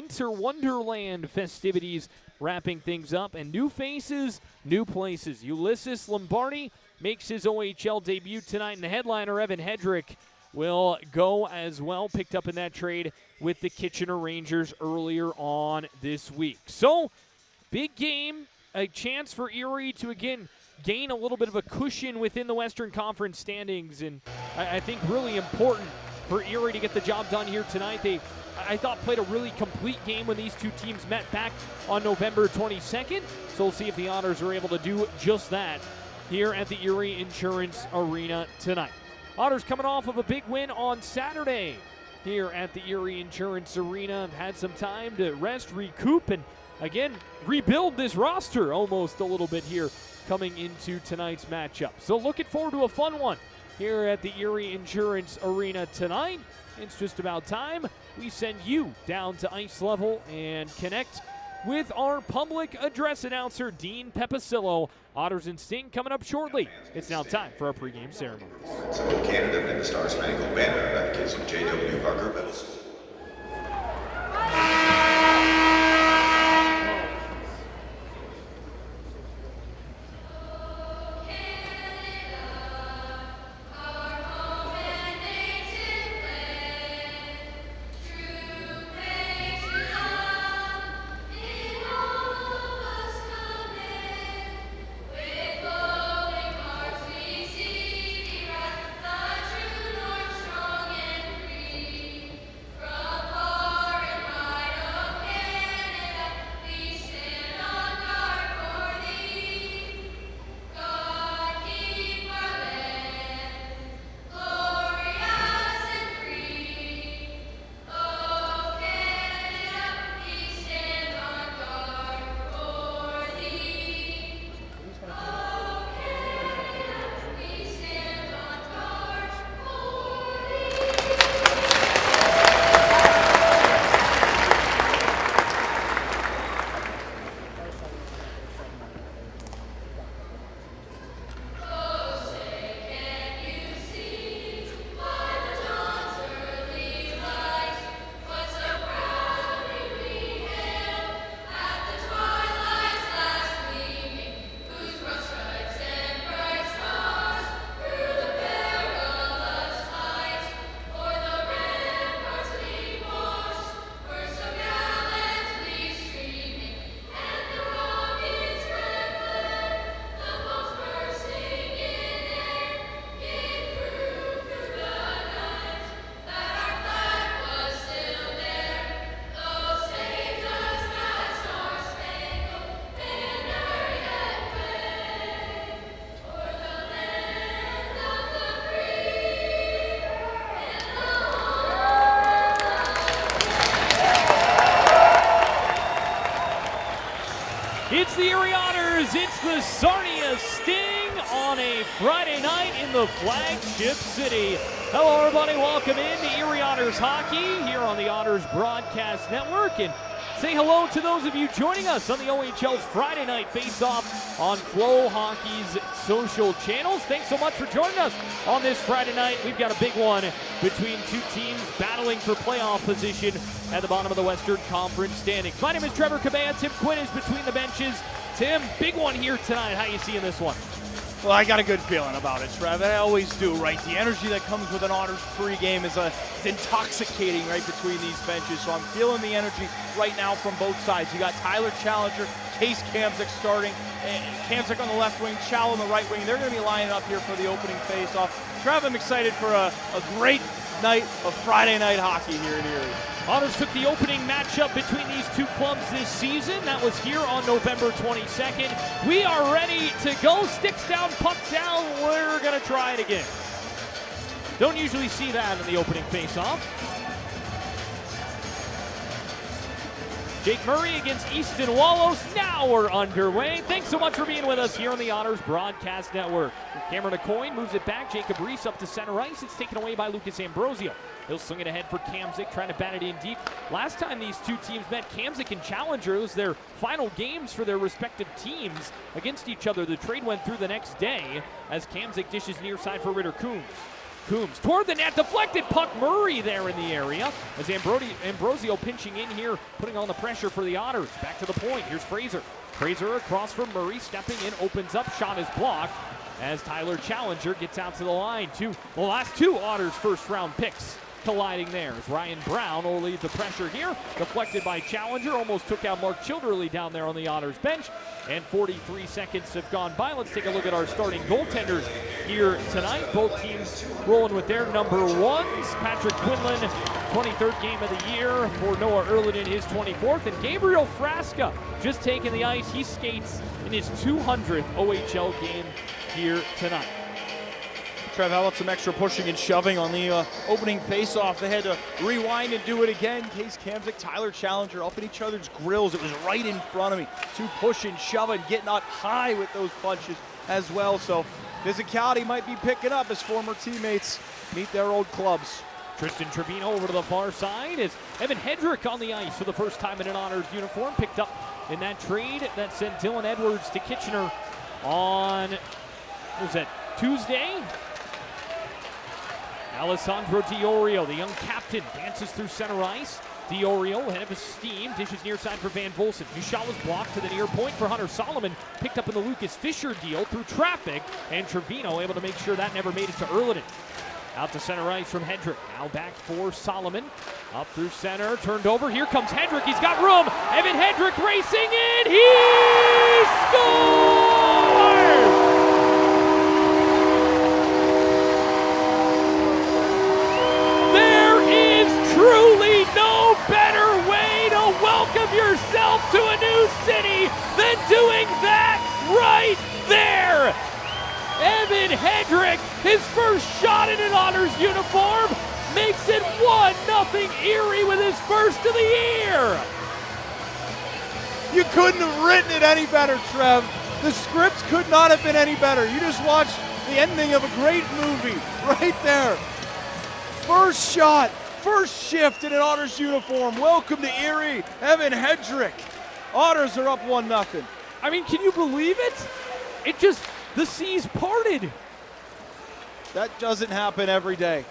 Winter Wonderland festivities wrapping things up, and new faces, new places. Ulysses Lombardi makes his OHL debut tonight, and the headliner, Evan Hedrickk, will go as well, picked up in that trade with the Kitchener Rangers earlier on this week. So, big game, a chance for Erie to, again, gain a little bit of a cushion within the Western Conference standings, and I think really important for Erie to get the job done here tonight. They, I thought, played a really complete game when these two teams met back on November 22nd, so we'll see if the Otters are able to do just that here at the Erie Insurance Arena tonight. Otters coming off of a big win on Saturday here at the Erie Insurance Arena. Had some time to rest, recoup, and again, rebuild this roster almost a little bit here coming into tonight's matchup. So looking forward to a fun one here at the Erie Insurance Arena tonight. It's just about time we send you down to ice level and connect with our public address announcer, Dean Pepicillo. Otters and Sting coming up shortly. It's now time for our pregame ceremonies. Canada and the Star Spangled Banner, that case of J.W. Harker Middle School. It's the Erie Otters, it's the Sarnia Sting on a Friday night in the flagship city. Hello everybody, welcome in to Erie Otters Hockey here on the Otters Broadcast Network, and say hello to those of you joining us on the OHL's Friday Night Faceoff on FloHockey's social channels. Thanks so much for joining us on this Friday night. We've got a big one between two teams battling for playoff position at the bottom of the Western Conference standings. My name is Trevor Cabea. Tim Quinn is between the benches. Tim, big one here tonight. How you seeing this one? Well, I got a good feeling about it, Trev. I always do, right? The energy that comes with an Otters pregame is intoxicating right between these benches. So I'm feeling the energy right now from both sides. You got Tyler Challenger, Case Kamzik starting, Kamzik on the left wing, Chow on the right wing. They're going to be lining up here for the opening face-off. Trev, I'm excited for a great night of Friday night hockey here in Erie. Otters took the opening matchup between these two clubs this season. That was here on November 22nd. We are ready to go. Sticks down, puck down. We're going to try it again. Don't usually see that in the opening face-off. Jake Murray against Easton Wallows. Now we're underway. Thanks so much for being with us here on the Otters Broadcast Network. Cameron Aucoin moves it back. Jacob Reese up to center ice. It's taken away by Lucas Ambrosio. He'll swing it ahead for Kamzik, trying to bat it in deep. Last time these two teams met, Kamzik and Challenger, it was their final games for their respective teams against each other. The trade went through the next day as Kamzik dishes near side for Ritter Coombs. Coombs toward the net, deflected puck. Murray there in the area as Ambrosio pinching in here, putting on the pressure for the Otters. Back to the point. Here's Fraser. Fraser across from Murray, stepping in, opens up, shot is blocked as Tyler Challenger gets out to the line. The last two Otters first-round picks colliding there as Ryan Brown will lead the pressure here. Deflected by Challenger, almost took out Mark Childerley down there on the Otters bench. And 43 seconds have gone by. Let's take a look at our starting goaltenders here tonight. Both teams rolling with their number ones. Patrick Quinlan, 23rd game of the year for Noah Erliden, his 24th. And Gabriel Frasca just taking the ice. He skates in his 200th OHL game here tonight. Trev, how about some extra pushing and shoving on the opening face-off? They had to rewind and do it again. Case Kamzik, Tyler Challenger up in each other's grills. It was right in front of me. Two pushing, shoving, getting up high with those punches as well. So physicality might be picking up as former teammates meet their old clubs. Tristan Trevino over to the far side as Evan Hedrick on the ice for the first time in an Otters uniform. Picked up in that trade that sent Dylan Edwards to Kitchener on, what was that, Tuesday? Alessandro Iorio, the young captain, dances through center ice. Iorio, ahead of his steam, dishes near side for Van Volsen. His shot was blocked to the near point for Hunter Solomon. Picked up in the Lucas Fisher deal through traffic, and Trevino able to make sure that never made it to Erliden. Out to center ice from Hedrick. Now back for Solomon. Up through center, turned over. Here comes Hedrick. He's got room. Evan Hedrick racing in. He scores! Truly no better way to welcome yourself to a new city than doing that right there. Evan Hedrick, his first shot in an Otters uniform, makes it 1-0 Erie with his first of the year. You couldn't have written it any better, Trev. The script could not have been any better. You just watched the ending of a great movie right there. First shot. First shift in an Otters uniform. Welcome to Erie, Evan Hedrick. Otters are up 1-0. I mean, can you believe it? The seas parted. That doesn't happen every day.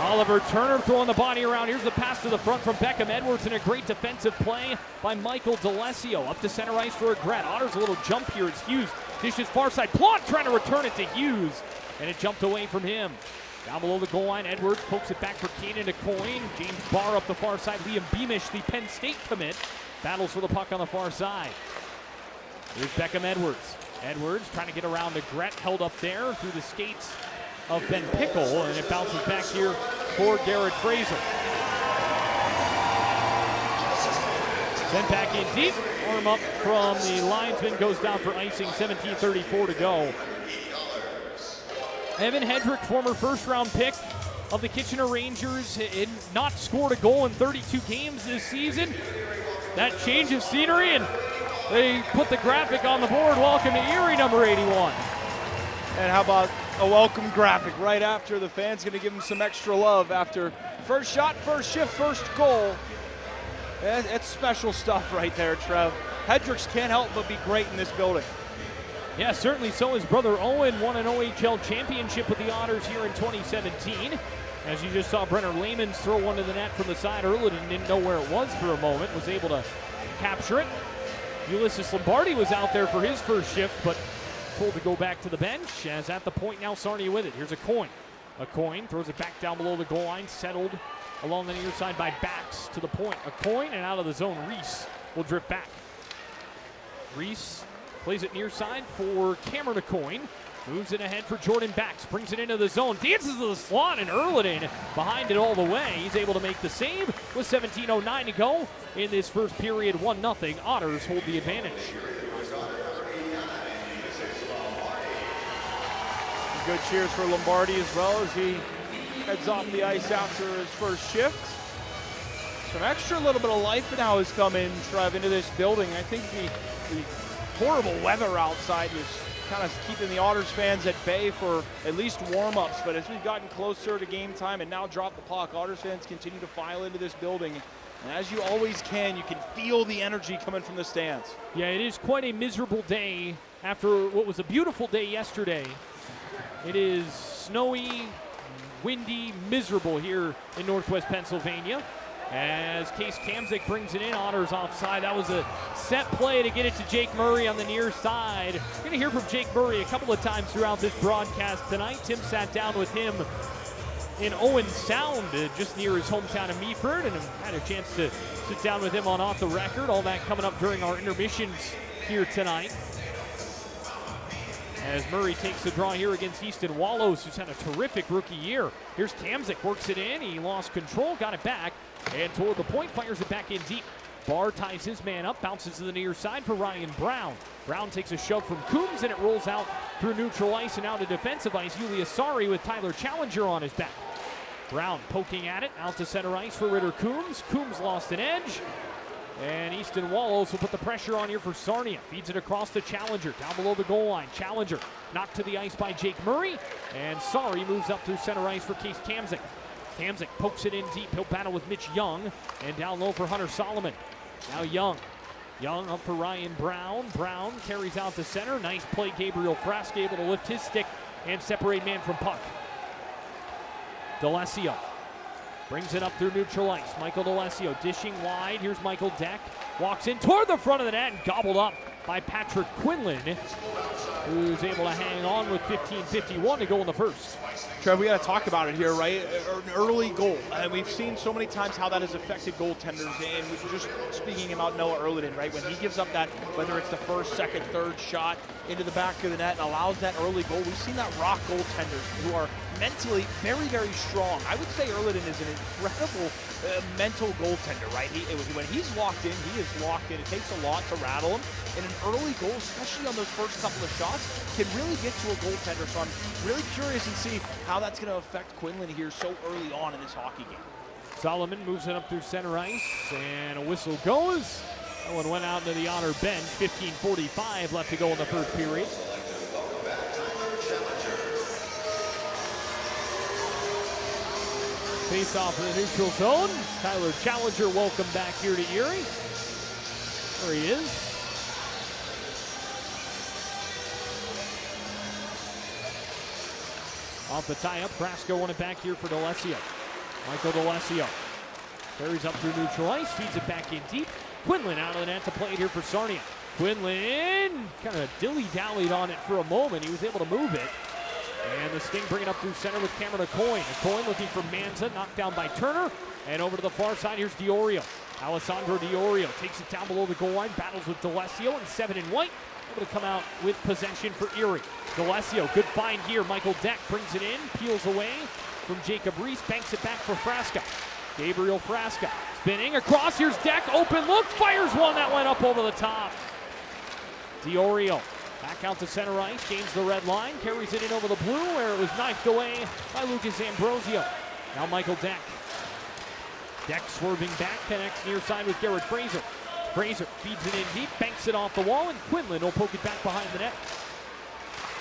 Oliver Turner throwing the body around. Here's the pass to the front from Beckham Edwards and a great defensive play by Michael D'Alessio. Up to center ice for a Gret. Otters a little jump here. It's Hughes. Dishes far side. Plot trying to return it to Hughes. And it jumped away from him. Down below the goal line, Edwards pokes it back for Keenan to Coyne. James Barr up the far side. Liam Beamish, the Penn State commit, battles for the puck on the far side. Here's Beckham Edwards. Edwards trying to get around to Gret, held up there through the skates of Ben Pickle, and it bounces back here for Garrett Fraser. Sent back in deep. Arm up from the linesman, goes down for icing. 17:34 to go. Evan Hedrick, former first-round pick of the Kitchener Rangers, had not scored a goal in 32 games this season. That change of scenery, and they put the graphic on the board. Welcome to Erie, number 81. And how about a welcome graphic right after? The fans going to give him some extra love after first shot, first shift, first goal. It's special stuff right there, Trev. Hedricks can't help but be great in this building. Yeah, certainly so. His brother Owen won an OHL championship with the Otters here in 2017. As you just saw Brenner Layman throw one to the net from the side. Erliden didn't know where it was for a moment, was able to capture it. Ulysses Lombardi was out there for his first shift, but told to go back to the bench. As at the point now, Sarnia with it. Here's a Coyne. A Coyne throws it back down below the goal line, settled along the near side by Bax to the point. A Coyne, and out of the zone, Reese will drift back. Reese plays it near side for Cameron Coyne. Moves it ahead for Jordan Bax. Brings it into the zone. Dances to the slot, and Erliden behind it all the way. He's able to make the save with 17:09 to go in this first period. 1-0. Otters hold the advantage. Good cheers for Lombardi as well as he heads off the ice after his first shift. Some extra little bit of life now has come in, Trev, into this building. I think the horrible weather outside was kind of keeping the Otters fans at bay for at least warm-ups, but as we've gotten closer to game time and now drop the puck, Otters fans continue to file into this building. And as you always can, you can feel the energy coming from the stands. Yeah, it is quite a miserable day after what was a beautiful day yesterday. It is snowy, windy, miserable here in Northwest Pennsylvania. As Case Kamzik brings it in, Otters offside. That was a set play to get it to Jake Murray on the near side. We're going to hear from Jake Murray a couple of times throughout this broadcast tonight. Tim sat down with him in Owen Sound, just near his hometown of Meaford, and had a chance to sit down with him on Off the Record. All that coming up during our intermissions here tonight. As Murray takes the draw here against Easton Wallows, who's had a terrific rookie year. Here's Kamzik, works it in. He lost control, got it back, and toward the point, fires it back in deep. Barr ties his man up, bounces to the near side for Ryan Brown. Brown takes a shove from Coombs, and it rolls out through neutral ice and out to defensive ice. Julius Sari with Tyler Challenger on his back. Brown poking at it, out to center ice for Ritter Coombs. Coombs lost an edge. And Easton Wallows will put the pressure on here for Sarnia. Feeds it across to Challenger, down below the goal line. Challenger knocked to the ice by Jake Murray. And Sari moves up through center ice for Case Kamzik. Kamzik pokes it in deep. He'll battle with Mitch Young. And down low for Hunter Solomon. Now Young. Young up for Ryan Brown. Brown carries out to center. Nice play, Gabriel Frasa able to lift his stick and separate man from puck. D'Alessio brings it up through neutral ice. Michael D'Alessio dishing wide. Here's Michael Deck. Walks in toward the front of the net and gobbled up by Patrick Quinlan, who's able to hang on with 15:51 to go in the first. Trev, we got to talk about it here, right? An early goal. And we've seen so many times how that has affected goaltenders. And we were just speaking about Noah Erliden, right? When he gives up that, whether it's the first, second, third shot into the back of the net and allows that early goal, we've seen that rock goaltenders who are mentally very, very strong. I would say Erliden is an incredible mental goaltender, right? When he's locked in, he is locked in. It takes a lot to rattle him. And an early goal, especially on those first couple of shots, can really get to a goaltender. So I'm really curious and see how that's going to affect Quinlan here so early on in this hockey game. Solomon moves it up through center ice, and a whistle goes. That one went out into the Otter bench. 15:45 left to go in the first period. Face off in the neutral zone. Tyler Challenger, welcome back here to Erie. There he is. Off the tie-up, Frasco won it back here for D'Alessio. Michael D'Alessio carries up through neutral ice, feeds it back in deep. Quinlan out of the net to play it here for Sarnia. Quinlan kind of dilly-dallied on it for a moment. He was able to move it. And the Sting bring it up through center with Cameron Aucoin. Aucoin looking for Manza, knocked down by Turner. And over to the far side, here's Iorio. Alessandro Iorio takes it down below the goal line, battles with D'Alessio, and 7 in white. Able to come out with possession for Erie. D'Alessio, good find here. Michael Deck brings it in, peels away from Jacob Reese, banks it back for Frasca. Gabriel Frasca spinning across. Here's Deck, open look, fires one that went up over the top. Iorio back out to center ice, gains the red line, carries it in over the blue where it was knifed away by Lucas Ambrosio. Now Michael Deck. Deck swerving back, connects near side with Garrett Fraser. Fraser feeds it in deep, banks it off the wall, and Quinlan will poke it back behind the net.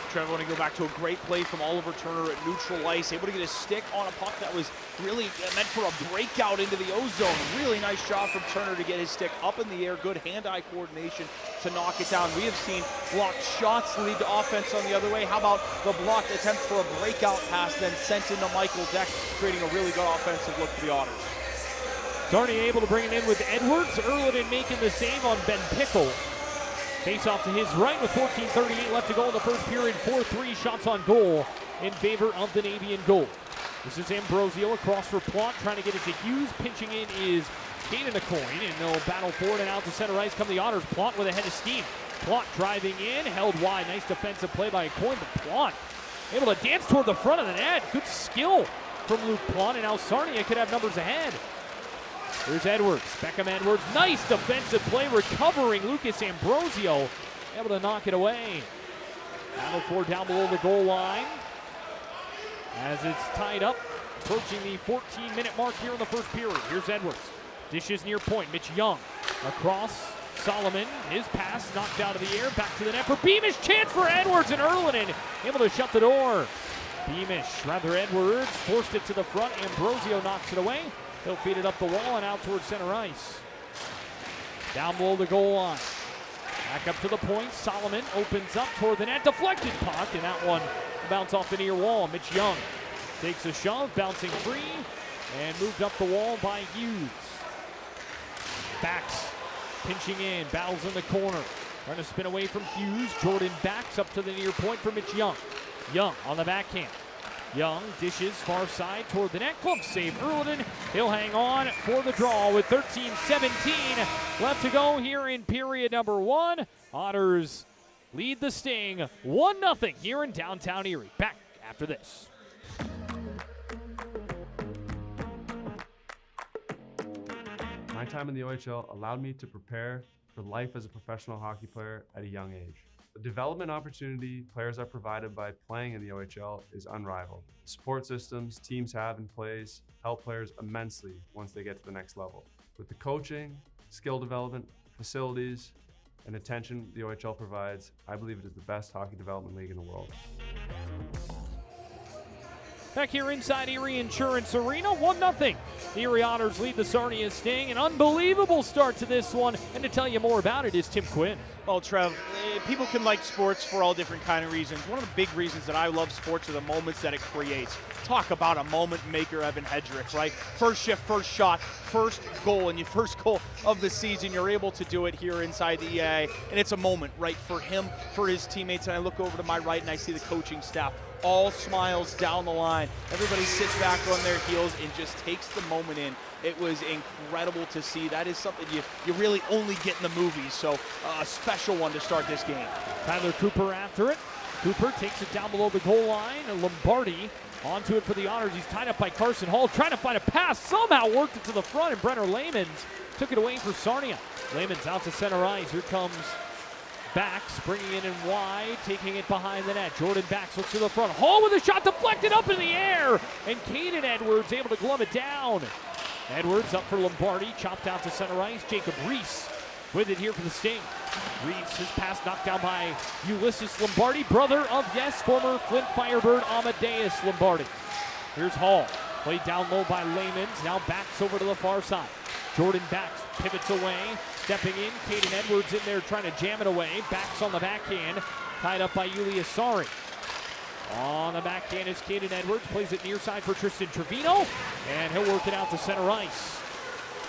Trevor, want to go back to a great play from Oliver Turner at neutral ice, able to get his stick on a puck that was really meant for a breakout into the O-zone. Really nice job from Turner to get his stick up in the air, good hand-eye coordination to knock it down. We have seen blocked shots lead to offense on the other way. How about the blocked attempt for a breakout pass, then sent into Michael Deck, creating a really good offensive look for the Otters. Sarnia able to bring it in with Edwards. Erliden making the save on Ben Pickle. Face off to his right with 14:38 left to go in the first period. 4-3 shots on goal in favor of the Navy in goal. This is Ambrosio across for Plot, trying to get it to Hughes. Pinching in is Caden Aucoin, and they'll battle forward and out to center ice come the Otters. Plot with a head of steam. Plot driving in, held wide. Nice defensive play by Aucoin, but Plot able to dance toward the front of the net. Good skill from Luke Plot, and now Sarnia could have numbers ahead. Here's Edwards, Beckham Edwards, nice defensive play, recovering Lucas Ambrosio, able to knock it away. Battle for down below the goal line as it's tied up, approaching the 14-minute mark here in the first period. Here's Edwards, dishes near point, Mitch Young, across, Solomon, his pass knocked out of the air, back to the net for Beamish, chance for Edwards, and Erliden able to shut the door. Edwards, forced it to the front, Ambrosio knocks it away. He'll feed it up the wall and out towards center ice. Down below the goal line. Back up to the point. Solomon opens up toward the net. Deflected puck, and that one bounced off the near wall. Mitch Young takes a shove, bouncing free, and moved up the wall by Hughes. Backs pinching in, battles in the corner. Trying to spin away from Hughes. Jordan backs up to the near point for Mitch Young. Young on the backhand. Young dishes far side toward the net. Glove save Erliden. He'll hang on for the draw with 13-17 left to go here in period number 1. Otters lead the Sting 1-0 here in downtown Erie. Back after this. My time in the OHL allowed me to prepare for life as a professional hockey player at a young age. The development opportunity players are provided by playing in the OHL is unrivaled. Support systems teams have in place help players immensely once they get to the next level. With the coaching, skill development, facilities, and attention the OHL provides, I believe it is the best hockey development league in the world. Back here inside Erie Insurance Arena, 1-0. The Erie Otters lead the Sarnia Sting. An unbelievable start to this one. And to tell you more about it is Tim Quinn. Well, Trev, people can like sports for all different kind of reasons. One of the big reasons that I love sports are the moments that it creates. Talk about a moment maker, Evan Hedrickk, right? First shift, first shot, first goal, and your first goal of the season. You're able to do it here inside the EA, and it's a moment, right, for him, for his teammates. And I look over to my right, and I see the coaching staff. All smiles down the line. Everybody sits back on their heels and just takes the moment in. It was incredible to see. That is something you really only get in the movies, so a special one to start this game. Tyler Cooper after it. Cooper takes it down below the goal line, and Lombardi onto it for the Otters. He's tied up by Carson Hall, trying to find a pass. Somehow worked it to the front, and Brenner Layman took it away for Sarnia. Layman's out to center ice. Here comes Backs, bringing it in wide, taking it behind the net. Jordan Backs looks to the front. Hall with a shot deflected up in the air, and Caden Edwards able to glove it down. Edwards up for Lombardi, chopped out to center ice. Jacob Reese with it here for the Sting. Reese, his pass knocked down by Ulysses Lombardi, brother of, yes, former Flint Firebird Amadeus Lombardi. Here's Hall, played down low by Layman's, now backs over to the far side. Jordan Backs pivots away, stepping in. Caden Edwards in there trying to jam it away. Backs on the backhand, tied up by Julius Sari. On the backhand is Caden Edwards, plays it near side for Tristan Trevino, and he'll work it out to center ice.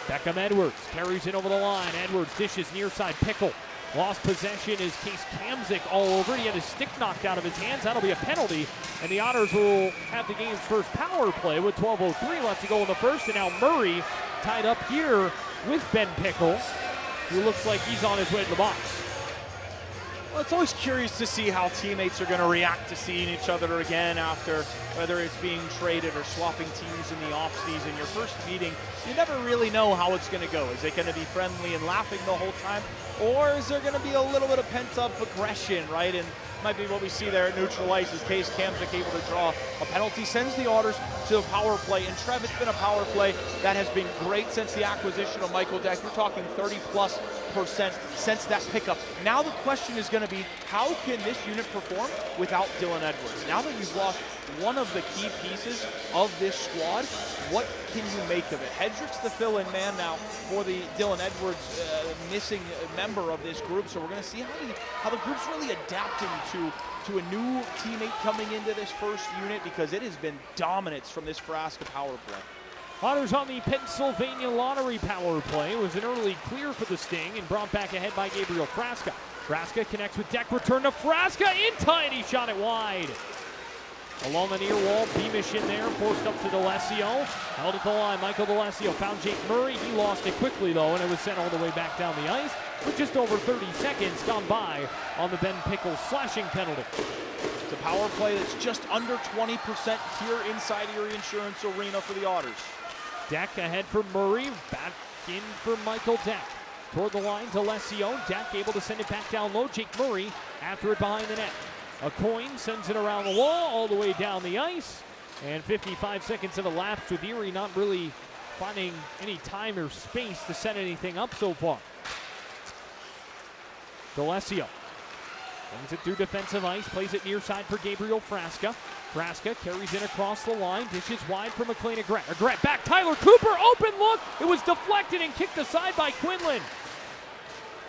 Beckham Edwards carries it over the line. Edwards dishes near side. Pickle lost possession is Case Kamzik all over. He had his stick knocked out of his hands. That'll be a penalty, and the Otters will have the game's first power play with 12:03 left to go in the first. And now Murray tied up here with Ben Pickle, who looks like he's on his way to the box. Well, it's always curious to see how teammates are going to react to seeing each other again after, whether it's being traded or swapping teams in the offseason. Your first meeting, you never really know how it's going to go. Is it going to be friendly and laughing the whole time, or is there going to be a little bit of pent-up aggression, right? And might be what we see there at neutral ice as Case Kamzik able to draw a penalty, sends the Otters to a power play. And Trev, it's been a power play that has been great since the acquisition of Michael Deck. We're talking 30+% since that pickup. Now the question is going to be, how can this unit perform without Dylan Edwards? Now that you've lost one of the key pieces of this squad, what can you make of it? Hedrick's the fill-in man now for the Dylan Edwards missing member of this group. So we're going to see how the group's really adapting to a new teammate coming into this first unit, because it has been dominance from this Frasa power play. Otters on the Pennsylvania Lottery power play. It was an early clear for the Sting and brought back ahead by Gabriel Frasca. Frasca connects with Deck, return to Frasca, in tight, he shot it wide. Along the near wall, Beamish in there, forced up to D'Alessio. Held at the line, Michael D'Alessio found Jake Murray. He lost it quickly though, and it was sent all the way back down the ice with just over 30 seconds gone by on the Ben Pickle slashing penalty. It's a power play that's just under 20% here inside Erie Insurance Arena for the Otters. Deck ahead for Murray, back in for Michael Deck. Toward the line, D'Alessio. Deck able to send it back down low. Jake Murray after it behind the net. A coin sends it around the wall, all the way down the ice. And 55 seconds have elapsed with Erie not really finding any time or space to set anything up so far. D'Alessio brings it through defensive ice, plays it near side for Gabriel Frasca. Frasca carries in across the line, dishes wide for McLean Egret. Egret back, Tyler Cooper, open look. It was deflected and kicked aside by Quinlan.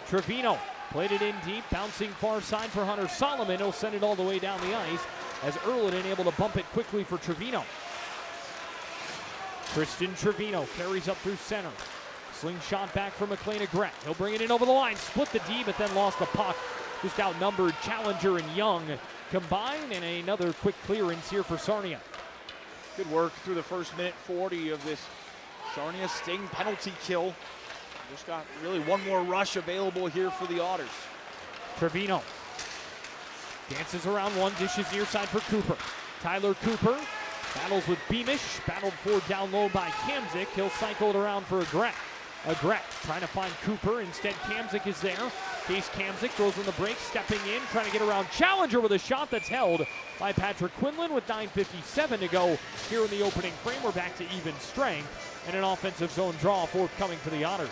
Trevino Played it in deep, bouncing far side for Hunter Solomon. He'll send it all the way down the ice as Erliden able to bump it quickly for Trevino. Tristan Trevino carries up through center. Slingshot back from McLean Agret. He'll bring it in over the line, split the D, but then lost the puck. Just outnumbered Challenger and Young combined, and another quick clearance here for Sarnia. Good work through the first minute 40 of this Sarnia Sting penalty kill. Just got really one more rush available here for the Otters. Trevino dances around one, dishes near side for Cooper. Tyler Cooper battles with Beamish, battled for down low by Kamzik. He'll cycle it around for Agret. Agret trying to find Cooper. Instead, Kamzik is there. Case Kamzik goes on the break, stepping in, trying to get around Challenger with a shot that's held by Patrick Quinlan with 9:57 to go here in the opening frame. We're back to even strength and an offensive zone draw forthcoming for the Otters.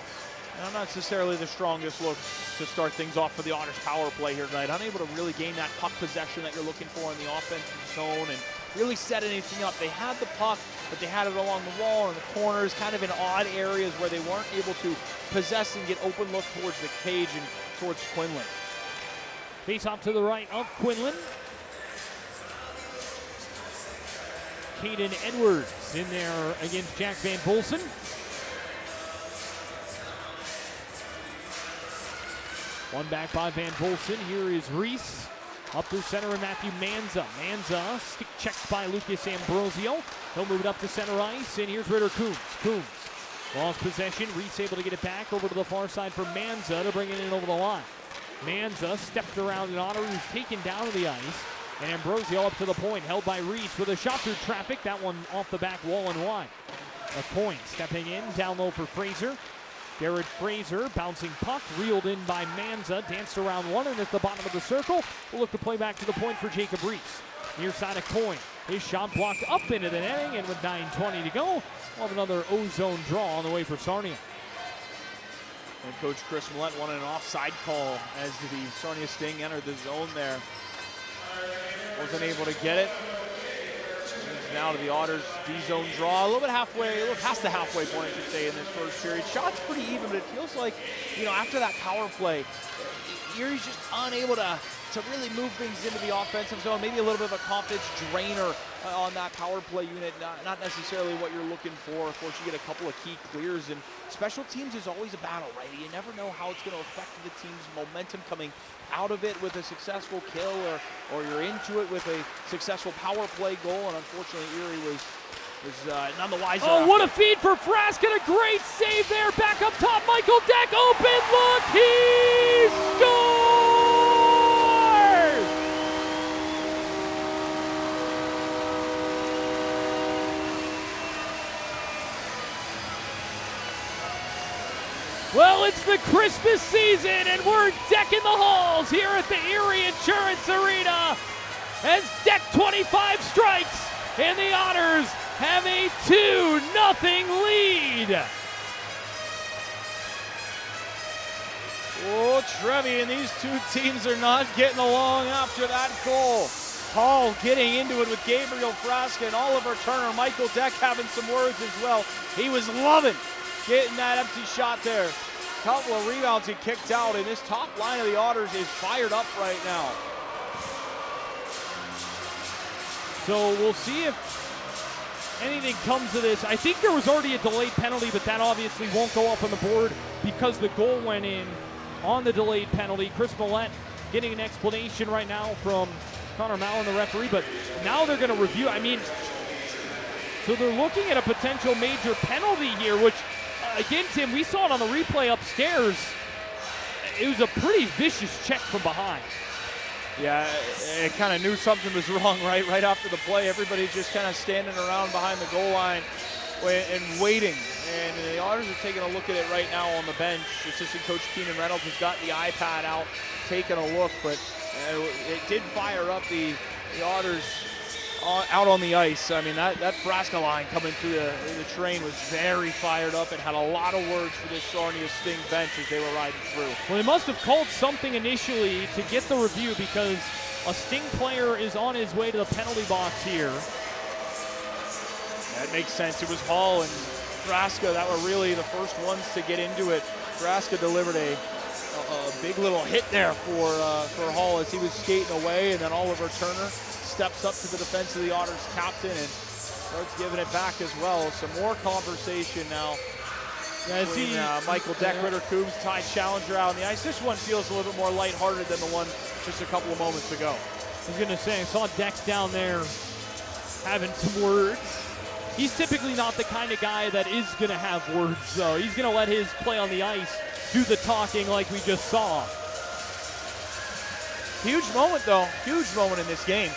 Not necessarily the strongest look to start things off for the Otters power play here tonight. Unable to really gain that puck possession that you're looking for in the offensive zone and really set anything up. They had the puck, but they had it along the wall and the corners, kind of in odd areas where they weren't able to possess and get open look towards the cage and towards Quinlan. Face off to the right of Quinlan. Caden Edwards in there against Jack Van Volsen. One back by Van Volsen. Here is Reese. Up through center and Matthew Manza. Manza stick checked by Lucas Ambrosio. He'll move it up to center ice. And here's Ritter Coombs. Coombs lost possession. Reese able to get it back over to the far side for Manza to bring it in over the line. Manza stepped around an Otter who's taken down to the ice. And Ambrosio up to the point, held by Reese with a shot through traffic. That one off the back wall and wide. A point stepping in, down low for Fraser. Garrett Fraser bouncing puck, reeled in by Manza, danced around one and at the bottom of the circle. We'll look to play back to the point for Jacob Reese. Near side of Coyne. His shot blocked up into the netting, and with 9:20 to go, we'll have another O-zone draw on the way for Sarnia. And Coach Chris Millett wanted an offside call as the Sarnia Sting entered the zone there. Wasn't able to get it. Now to the Otters D-zone draw, a little past the halfway point, I should say, in this first period. Shot's pretty even, but it feels like, after that power play, Erie's just unable to really move things into the offensive zone. Maybe a little bit of a confidence drainer on that power play unit. Not necessarily what you're looking for. Of course, you get a couple of key clears, and special teams is always a battle, right? You never know how it's going to affect the team's momentum coming out of it with a successful kill, or you're into it with a successful power play goal, and unfortunately Erie was none the wiser. Oh, what a feed for Frask, and a great save there. Back up top, Michael Deck, open look, he scores! Well, it's the Christmas season, and we're decking the halls here at the Erie Insurance Arena as Deck 25 strikes, and the Otters have a 2-0 lead. Oh, Trevi, and these two teams are not getting along after that goal. Hall getting into it with Gabriel Fraska and Oliver Turner. Michael Deck having some words as well. He was loving getting that empty shot there. Couple of rebounds he kicked out, and this top line of the Otters is fired up right now. So we'll see if anything comes of this. I think there was already a delayed penalty, but that obviously won't go up on the board because the goal went in on the delayed penalty. Chris Millett getting an explanation right now from Connor Mallon, the referee, but now they're going to review. So they're looking at a potential major penalty here, which, again, Tim, we saw it on the replay upstairs. It was a pretty vicious check from behind. Yeah, it kind of knew something was wrong right after the play. Everybody's just kind of standing around behind the goal line and waiting. And the Otters are taking a look at it right now on the bench. Assistant Coach Keenan Reynolds has got the iPad out, taking a look, but it did fire up the Otters out on the ice. I mean, that Frasca line coming through the train was very fired up and had a lot of words for this Sarnia Sting bench as they were riding through. Well, they must have called something initially to get the review because a Sting player is on his way to the penalty box here. That makes sense. It was Hall and Frasca that were really the first ones to get into it. Frasca delivered a A big little hit there for Hall as he was skating away, and then Oliver Turner steps up to the defense of the Otters captain and starts giving it back as well. Some more conversation now. Between Michael Deck, Ritter Coombs, Ty Challenger out on the ice. This one feels a little bit more lighthearted than the one just a couple of moments ago. I was going to say, I saw Deck down there having some words. He's typically not the kind of guy that is going to have words, though. He's going to let his play on the ice do the talking like we just saw. Huge moment, though. Huge moment in this game,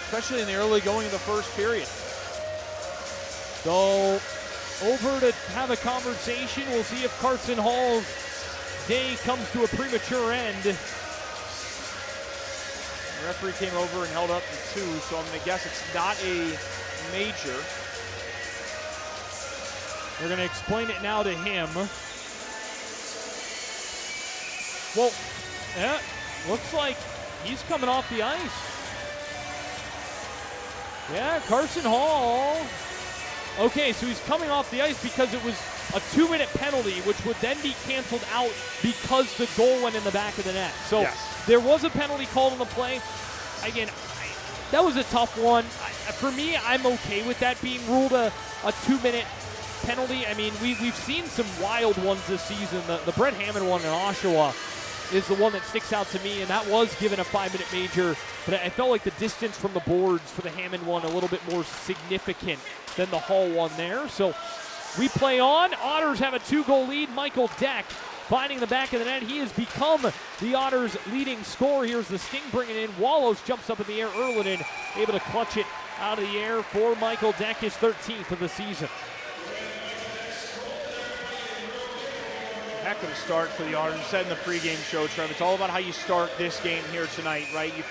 especially in the early going of the first period. So, over to have a conversation. We'll see if Carson Hall's day comes to a premature end. The referee came over and held up to 2, so I'm going to guess it's not a major. They're going to explain it now to him. Well, yeah, looks like he's coming off the ice. Yeah, Carson Hall. Okay, so he's coming off the ice because it was a 2-minute penalty, which would then be canceled out because the goal went in the back of the net. So yes, there was a penalty called on the play. Again, that was a tough one. For me, I'm okay with that being ruled a 2-minute penalty. I mean, we've seen some wild ones this season. The Brett Hammond one in Oshawa is the one that sticks out to me, and that was given a 5-minute major, but I felt like the distance from the boards for the Hammond one a little bit more significant than the Hall one there. So we play on. Otters have a 2-goal lead. Michael Deck finding the back of the net. He has become the Otters' leading scorer. Here's the Sting bringing in. Wallows jumps up in the air. Erlinen able to clutch it out of the air for Michael Deck, his 13th of the season. Heck of a start for the Otters. You said in the pregame show, Trev, it's all about how you start this game here tonight, right? You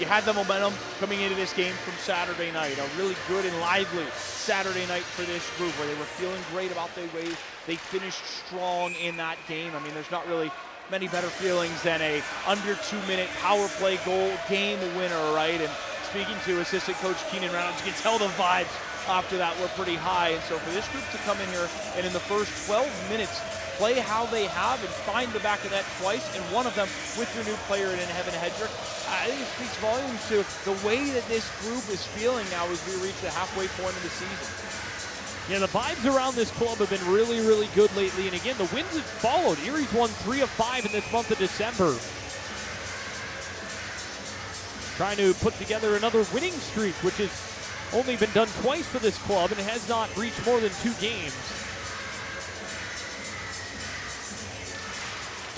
had the momentum coming into this game from Saturday night. A really good and lively Saturday night for this group where they were feeling great about their way. They finished strong in that game. I mean, there's not really many better feelings than a under 2-minute power play goal game winner, right? And speaking to assistant coach Keenan Reynolds, you can tell the vibes after that were pretty high. And so for this group to come in here and in the first 12 minutes play how they have and find the back of that twice, and one of them with your new player in Hedrickk, I think it speaks volumes to the way that this group is feeling now as we reach the halfway point of the season. Yeah, the vibes around this club have been really, really good lately, and again, the wins have followed. Erie's won 3 of 5 in this month of December. Trying to put together another winning streak, which has only been done twice for this club, and it has not reached more than 2 games.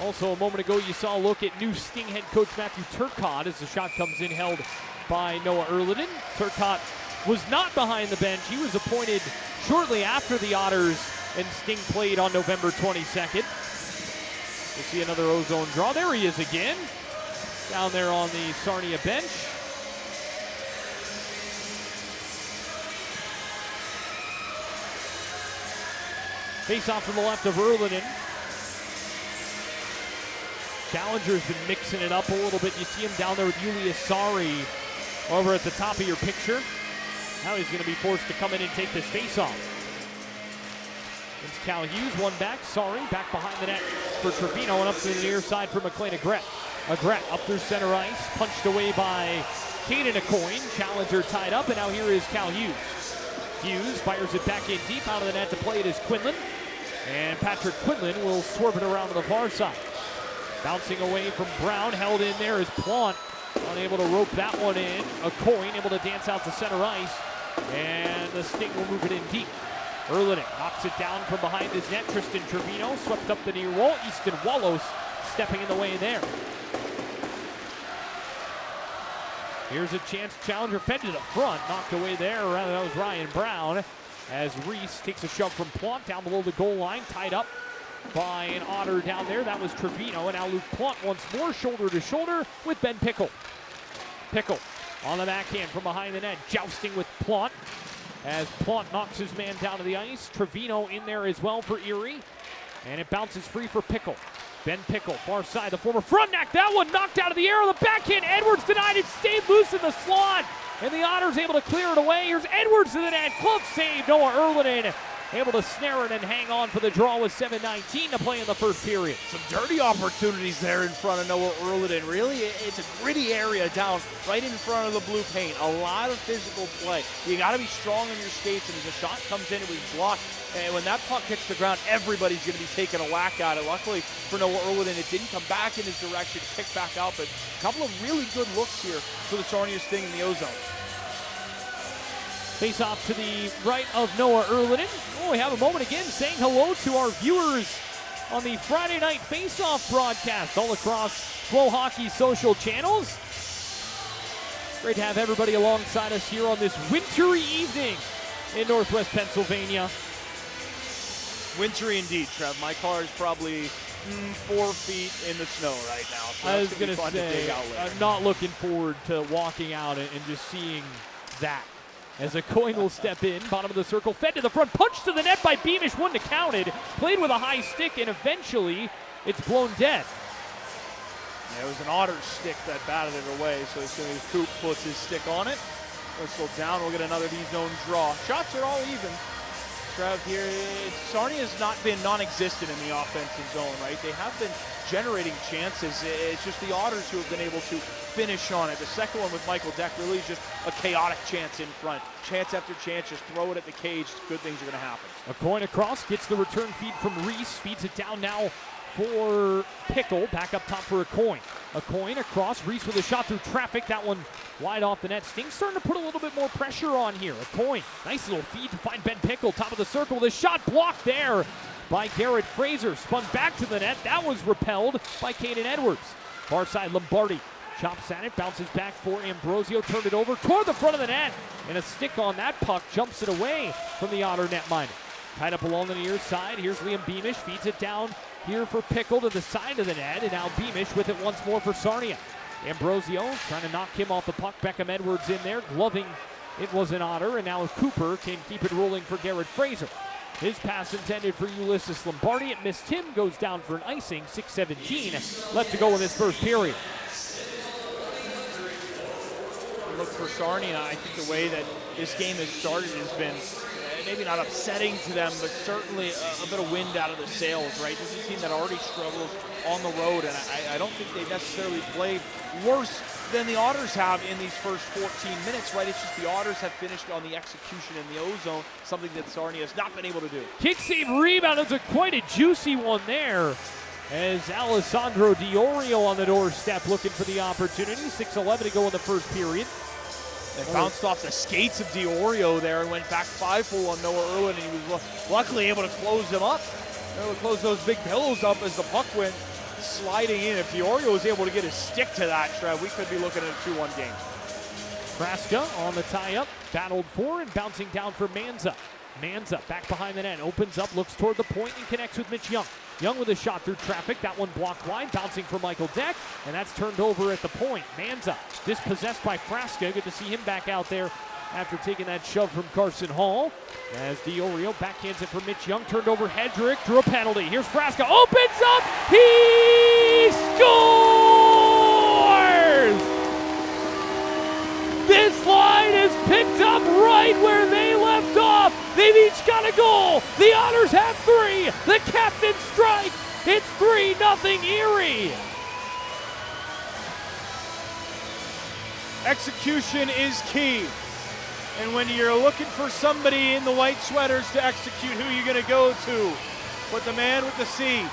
Also, a moment ago, you saw a look at new Sting head coach Matthew Turcotte as the shot comes in, held by Noah Erlinen. Turcotte was not behind the bench. He was appointed shortly after the Otters and Sting played on November 22nd. We'll see another ozone draw. There he is again, down there on the Sarnia bench. Face-off from the left of Erlinen. Challenger's been mixing it up a little bit. You see him down there with Julius Sari over at the top of your picture. Now he's going to be forced to come in and take this face-off. It's Cal Hughes, one back. Sari back behind the net for Trevino, and up to the near side for McLean Agrette. Agrette up through center ice, punched away by Caden Acoin. Challenger tied up, and now here is Cal Hughes. Hughes fires it back in deep out of the net to play it is Quinlan. And Patrick Quinlan will swerve it around to the far side. Bouncing away from Brown, held in there is Plant. Unable to rope that one in. Acoin able to dance out to center ice. And the Sting will move it in deep. Erlinen knocks it down from behind his net. Tristan Trevino swept up the near wall. Easton Wallows stepping in the way there. Here's a chance. Challenger fed to the front. Knocked away there. Rather, that was Ryan Brown. As Reese takes a shove from Plant down below the goal line. Tied up by an Otter down there. That was Trevino. And now Luke Plant once more shoulder to shoulder with Ben Pickle. Pickle on the backhand from behind the net. Jousting with Plant. As Plant knocks his man down to the ice. Trevino in there as well for Erie. And it bounces free for Pickle. Ben Pickle, far side, the former front neck. That one knocked out of the air on the backhand. Edwards denied it, stayed loose in the slot. And the Otters able to clear it away. Here's Edwards to the net. Glove save. Noah Erlinen able to snare it and hang on for the draw with 7:19 to play in the first period. Some dirty opportunities there in front of Noah Erliden. Really, it's a gritty area down right in front of the blue paint. A lot of physical play. You got to be strong in your skates, and as the shot comes in, it was blocked. And when that puck hits the ground, everybody's going to be taking a whack at it. Luckily for Noah Erliden, it didn't come back in his direction, kicked back out, but a couple of really good looks here for the Sarnia Sting in the ozone. Face off to the right of Noah Erliden. Oh, we have a moment again saying hello to our viewers on the Friday night face-off broadcast all across FloHockey social channels. Great to have everybody alongside us here on this wintry evening in Northwest Pennsylvania. Wintry indeed, Trev. My car is probably 4 feet in the snow right now. So I was going to say, I'm not looking forward to walking out and just seeing that. As a coin will step in, bottom of the circle, fed to the front, punched to the net by Beamish, wouldn't have counted, played with a high stick, and eventually it's blown dead. Yeah, it was an Otters stick that batted it away, so as soon as Coop puts his stick on it, whistle down, we'll get another D-zone draw. Shots are all even. Trev here, Sarnia has not been non-existent in the offensive zone, right? They have been generating chances. It's just the Otters who have been able to finish on it. The second one with Michael Deck really is just a chaotic chance in front. Chance after chance, just throw it at the cage. Good things are going to happen. A coin across, gets the return feed from Reese, feeds it down now for Pickle, back up top for a coin. A coin across, Reese with a shot through traffic, that one wide off the net. Sting's starting to put a little bit more pressure on here. A coin, nice little feed to find Ben Pickle, top of the circle. The shot blocked there by Garrett Fraser, spun back to the net. That was repelled by Caden Edwards. Far side, Lombardi chops at it, bounces back for Ambrosio, turned it over toward the front of the net, and a stick on that puck jumps it away from the Otter netminder. Tied up along the near side, here's Liam Beamish, feeds it down here for Pickle to the side of the net, and now Beamish with it once more for Sarnia. Ambrosio trying to knock him off the puck, Beckham Edwards in there, gloving it was an Otter, and now Cooper can keep it rolling for Garrett Fraser. His pass intended for Ulysses Lombardi, it missed him, goes down for an icing, 6:17 left to go in this first period. Look for Sarnia, I think the way that this game has started has been maybe not upsetting to them, but certainly a bit of wind out of the sails, right? This is a team that already struggles on the road, and I don't think they necessarily played worse than the Otters have in these first 14 minutes, right? It's just the Otters have finished on the execution in the O-zone, something that Sarnia has not been able to do. Kick save rebound, it's quite a juicy one there. As Alessandro Iorio on the doorstep looking for the opportunity. 6:11 to go in the first period. They bounced off the skates of Iorio there and went back 5-0 on Noah Erlin, and he was luckily able to close him up. Able to close those big pillows up as the puck went sliding in. If Iorio was able to get his stick to that, Trev, we could be looking at a 2-1 game. Frasa on the tie-up, battled for and bouncing down for Manza. Manza back behind the net, opens up, looks toward the point and connects with Mitch Young. Young with a shot through traffic, that one blocked wide, bouncing for Michael Deck, and that's turned over at the point. Manza dispossessed by Frasa, good to see him back out there after taking that shove from Carson Hall. As Iorio backhands it for Mitch Young, turned over Hedrickk, drew a penalty. Here's Frasa, opens up, he scores! This line is picked up right where they left off. They've each got a goal. The Otters have 3. The captain strikes. It's 3-0 Erie. Execution is key. And when you're looking for somebody in the white sweaters to execute, who are you going to go to? Put the man with the C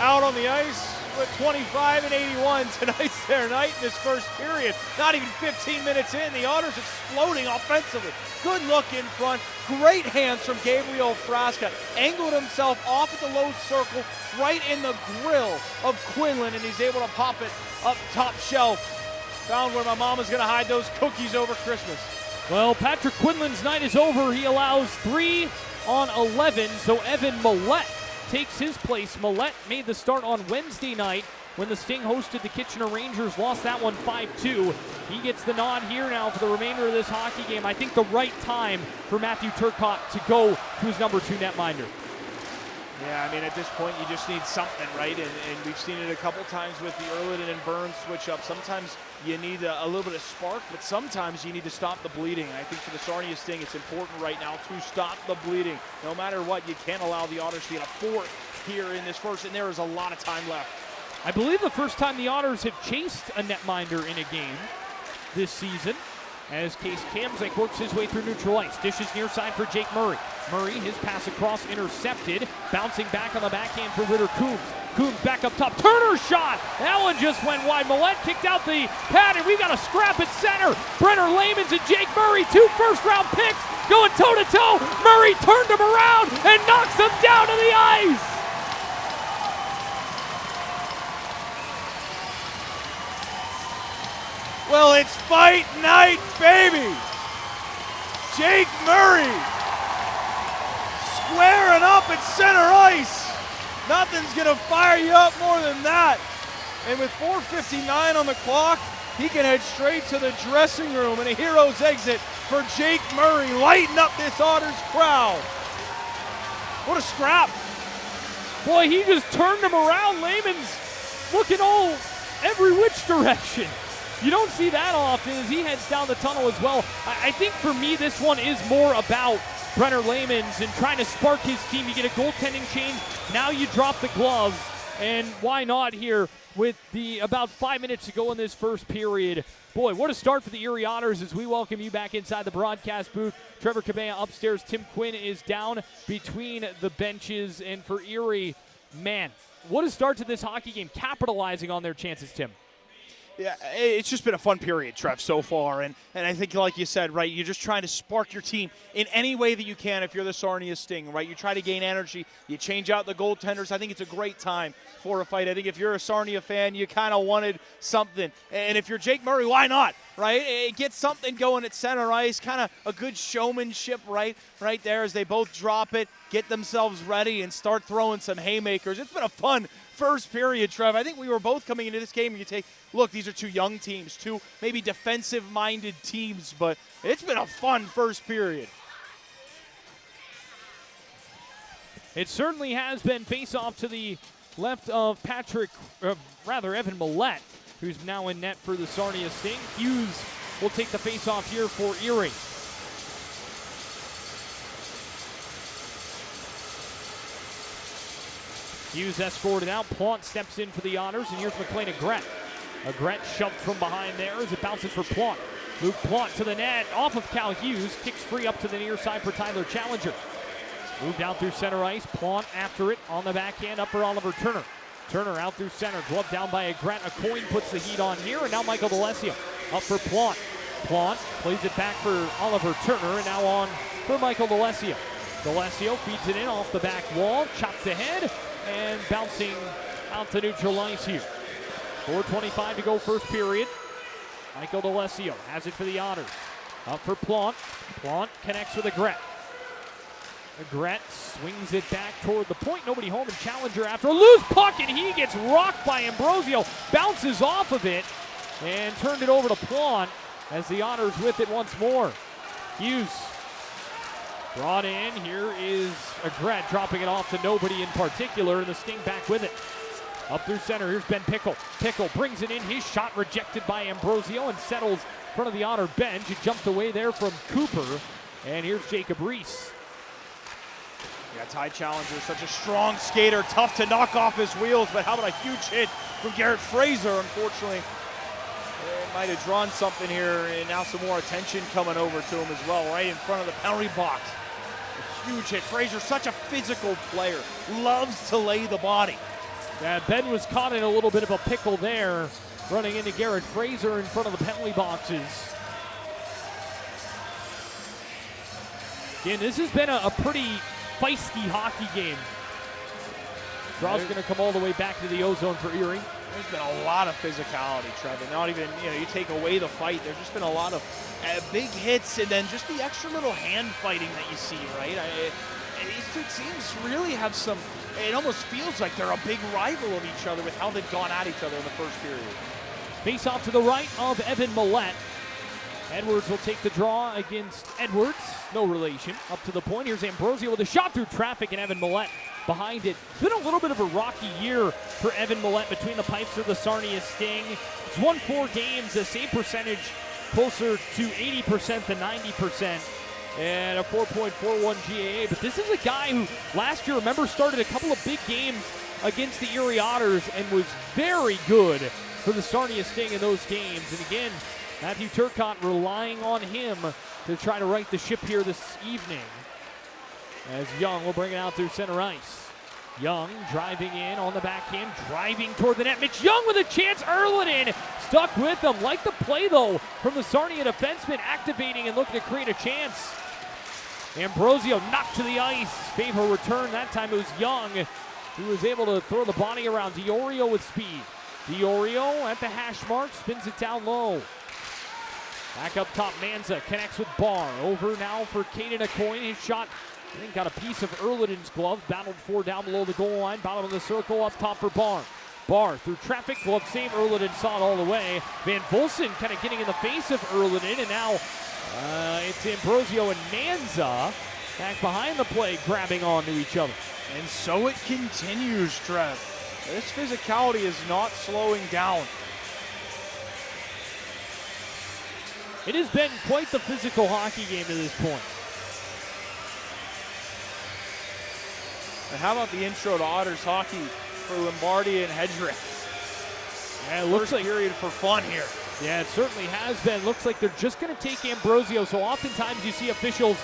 out on the ice with 25 and 81. Tonight's their night in this first period. Not even 15 minutes in, the Otters exploding offensively. Good look in front. Great hands from Gabriel Frasa. Angled himself off at the low circle, right in the grill of Quinlan, and he's able to pop it up top shelf. Found where my mama's going to hide those cookies over Christmas. Well, Patrick Quinlan's night is over. He allows 3 on 11, so Evan Millette takes his place. Millette made the start on Wednesday night when the Sting hosted the Kitchener Rangers, lost that one 5-2. He gets the nod here now for the remainder of this hockey game. I think the right time for Matthew Turcotte to go to his number 2 netminder. Yeah, I mean, at this point, you just need something, right? And we've seen it a couple times with the Erliden and Burns switch up. Sometimes you need a little bit of spark, but sometimes you need to stop the bleeding. And I think for the Sarnia Sting, it's important right now to stop the bleeding. No matter what, you can't allow the Otters to get a fourth here in this first, and there is a lot of time left. I believe the first time the Otters have chased a netminder in a game this season, as Case Kamzik works his way through neutral ice. Dishes near side for Jake Murray. Murray, his pass across, intercepted. Bouncing back on the backhand for Ritter Coombs. Coombs back up top. Turner shot! That one just went wide. Millette kicked out the pad, and we got a scrap at center. Brenner Layman's and Jake Murray, 2 first-round picks, going toe-to-toe. Murray turned him around and knocks him down to the ice. Well, it's fight night, baby! Jake Murray squaring up at center ice. Nothing's gonna fire you up more than that. And with 4:59 on the clock, he can head straight to the dressing room and a hero's exit for Jake Murray, lighting up this Otters crowd. What a scrap. Boy, he just turned him around. Layman's looking all every which direction. You don't see that often as he heads down the tunnel as well. I think for me, this one is more about Brenner Layman's and trying to spark his team. You get a goaltending change. Now you drop the gloves. And why not here with the about 5 minutes to go in this first period. Boy, what a start for the Erie Otters as we welcome you back inside the broadcast booth. Trevor Cabana upstairs. Tim Quinn is down between the benches. And for Erie, man, what a start to this hockey game, capitalizing on their chances, Tim. Yeah, it's just been a fun period, Trev, so far. And I think, like you said, right, you're just trying to spark your team in any way that you can if you're the Sarnia Sting, right? You try to gain energy. You change out the goaltenders. I think it's a great time for a fight. I think if you're a Sarnia fan, you kind of wanted something. And if you're Jake Murray, why not, right? Get something going at center ice, kind of a good showmanship right there as they both drop it, get themselves ready, and start throwing some haymakers. It's been a fun first period, Trev. I think we were both coming into this game and you take, look, these are two young teams, two maybe defensive-minded teams, but it's been a fun first period. It certainly has been. Face-off to the left of Evan Millette, who's now in net for the Sarnia Sting. Hughes will take the face-off here for Erie. Hughes escorted out. Plant steps in for the Otters, and here's McLean Agrette. Agrette shoved from behind there as it bounces for Plant. Luke Plant to the net, off of Cal Hughes. Kicks free up to the near side for Tyler Challenger. Moved out through center ice. Plant after it on the backhand up for Oliver Turner. Turner out through center, glove down by Agrette. A coin puts the heat on here, and now Michael D'Alessio up for Plant. Plant plays it back for Oliver Turner, and now on for Michael D'Alessio. D'Alessio feeds it in off the back wall, chopped ahead, and bouncing out to neutral ice here. 4:25 to go first period. Michael D'Alessio has it for the Otters. Up for Plant. Plant connects with Agrette. Agrette swings it back toward the point. Nobody home, and Challenger after a loose puck, and he gets rocked by Ambrosio. Bounces off of it and turned it over to Plant as the Otters with it once more. Hughes brought in. Here is Agrette dropping it off to nobody in particular, and the Sting back with it. Up through center, here's Ben Pickle. Pickle brings it in. His shot rejected by Ambrosio and settles in front of the Otter bench. He jumped away there from Cooper, and here's Jacob Reese. Yeah, Ty Challenger, such a strong skater, tough to knock off his wheels, but how about a huge hit from Garrett Fraser? Unfortunately, it might have drawn something here, and now some more attention coming over to him as well, right in front of the penalty box. A huge hit. Fraser, such a physical player, loves to lay the body. Yeah, Ben was caught in a little bit of a pickle there, running into Garrett Fraser in front of the penalty boxes. Again, this has been a pretty feisty hockey game. Draw's going to come all the way back to the O-zone for Erie. There's been a lot of physicality, Trevor. Not even, you take away the fight, there's just been a lot of big hits, and then just the extra little hand fighting that you see, right? These two teams really have some, it almost feels like they're a big rival of each other with how they've gone at each other in the first period. Face off to the right of Evan Millette. Edwards will take the draw against Edwards. No relation. Up to the point. Here's Ambrosio with a shot through traffic, and Evan Millette behind it. It's been a little bit of a rocky year for Evan Millette between the pipes of the Sarnia Sting. He's won 4 games, a save percentage closer to 80% than 90%, and a 4.41 GAA. But this is a guy who last year, remember, started a couple of big games against the Erie Otters and was very good for the Sarnia Sting in those games. And again, Matthew Turcotte relying on him to try to right the ship here this evening. As Young will bring it out through center ice. Young driving in on the backhand, driving toward the net. Mitch Young with a chance. Erliden stuck with him. Like the play, though, from the Sarnia defenseman, activating and looking to create a chance. Ambrosio knocked to the ice. Favor return. That time it was Young who was able to throw the body around. Iorio with speed. Iorio at the hash mark, spins it down low. Back up top, Manza connects with Barr. Over now for Caden Acoin. His shot, I think, got a piece of Erliden's glove. Battled for down below the goal line. Bottom of the circle, up top for Barr. Barr through traffic, glove save. Erliden saw it all the way. Van Volsen kind of getting in the face of Erliden, and now it's Ambrosio and Manza back behind the play, grabbing onto each other. And so it continues, Trev. This physicality is not slowing down. It has been quite the physical hockey game to this point. And how about the intro to Otters hockey for Lombardi and Hedrickk? Yeah, it looks like period for fun here. Yeah, it certainly has been. Looks like they're just going to take Ambrosio. So oftentimes you see officials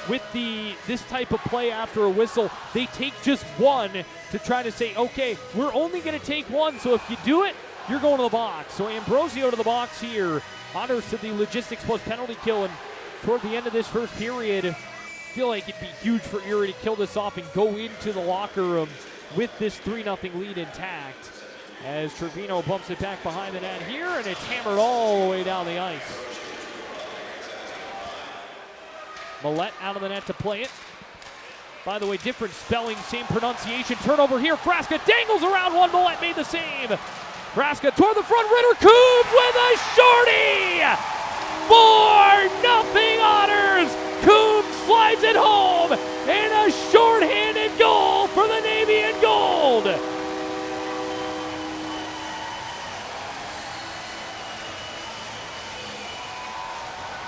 with this type of play after a whistle, they take just one to try to say, okay, we're only going to take one. So if you do it, you're going to the box. So Ambrosio to the box here. Otters to the logistics plus penalty kill. And toward the end of this first period, I feel like it'd be huge for Erie to kill this off and go into the locker room with this 3-0 lead intact. As Trevino bumps it back behind the net here, and it's hammered all the way down the ice. Millette out of the net to play it. By the way, different spelling, same pronunciation. Turnover here. Frasa dangles around one. Millette made the save. Frasa toward the front. Ritter Coombs with a shorty! 4-0 Otters! Coombs slides it home, and a shorthanded goal for the Navy and Gold.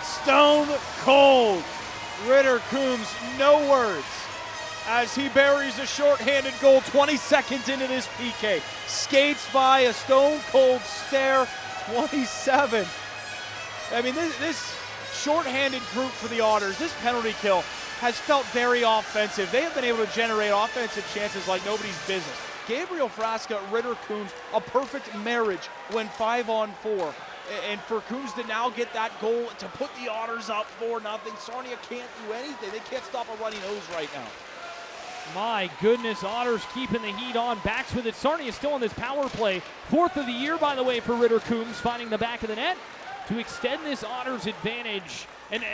Stone cold. Ritter Coombs, no words, as he buries a shorthanded goal 20 seconds into this PK. Skates by a stone cold stare, 27. I mean, this shorthanded group for the Otters, this penalty kill has felt very offensive. They have been able to generate offensive chances like nobody's business. Gabriel Frasa, Ritter Coombs, a perfect marriage when 5-on-4. And for Coombs to now get that goal to put the Otters up 4-0, Sarnia can't do anything. They can't stop a runny nose right now. My goodness, Otters keeping the heat on. Backs with it. Sarnia still on this power play. 4th of the year, by the way, for Ritter Coombs, finding the back of the net to extend this Otters advantage. And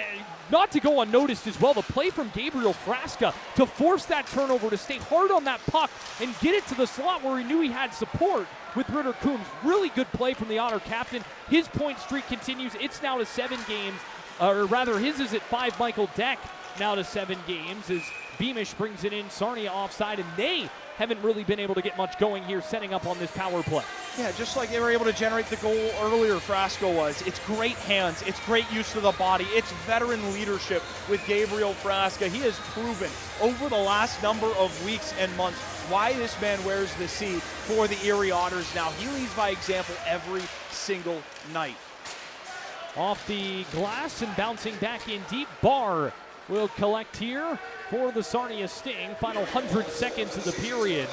not to go unnoticed as well, the play from Gabriel Frasa to force that turnover, to stay hard on that puck and get it to the slot where he knew he had support with Ritter Coombs. Really good play from the Otter captain. His point streak continues. It's now to 7 games, or rather his is at 5. Michael Deck now to 7 games as Beamish brings it in. Sarnia offside, and they haven't really been able to get much going here, setting up on this power play. Yeah, just like they were able to generate the goal earlier, Frasa was. It's great hands. It's great use of the body. It's veteran leadership with Gabriel Frasa. He has proven over the last number of weeks and months why this man wears the C for the Erie Otters now. He leads by example every single night. Off the glass and bouncing back in deep. Barr will collect here for the Sarnia Sting. Final 100 seconds of the period.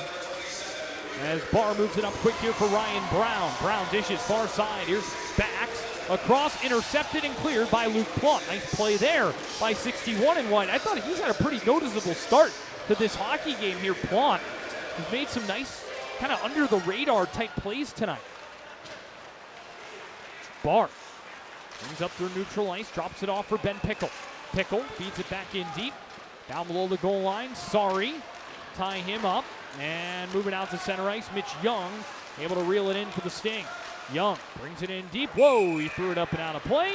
As Barr moves it up quick here for Ryan Brown. Brown dishes far side. Here's backs across, intercepted and cleared by Luke Plott. Nice play there by 61 and White. I thought he's had a pretty noticeable start to this hockey game here. Plott has made some nice kind of under the radar type plays tonight. Barr brings up through neutral ice, drops it off for Ben Pickle. Pickle feeds it back in deep. Down below the goal line, Sorry. Tie him up, and moving out to center ice, Mitch Young able to reel it in for the Sting. Young brings it in deep. Whoa, he threw it up and out of play.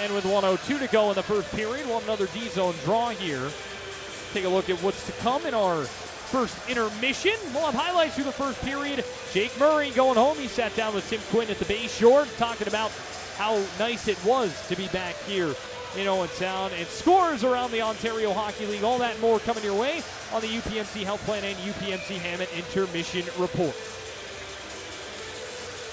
And with 1:02 to go in the first period, we'll have another D-zone draw here. Take a look at what's to come in our first intermission. We'll have highlights through the first period. Jake Murray going home. He sat down with Tim Quinn at the Bay Shore, talking about how nice it was to be back here in Owen Sound. And scores around the Ontario Hockey League. All that and more coming your way on the UPMC Health Plan and UPMC Hammett Intermission Report.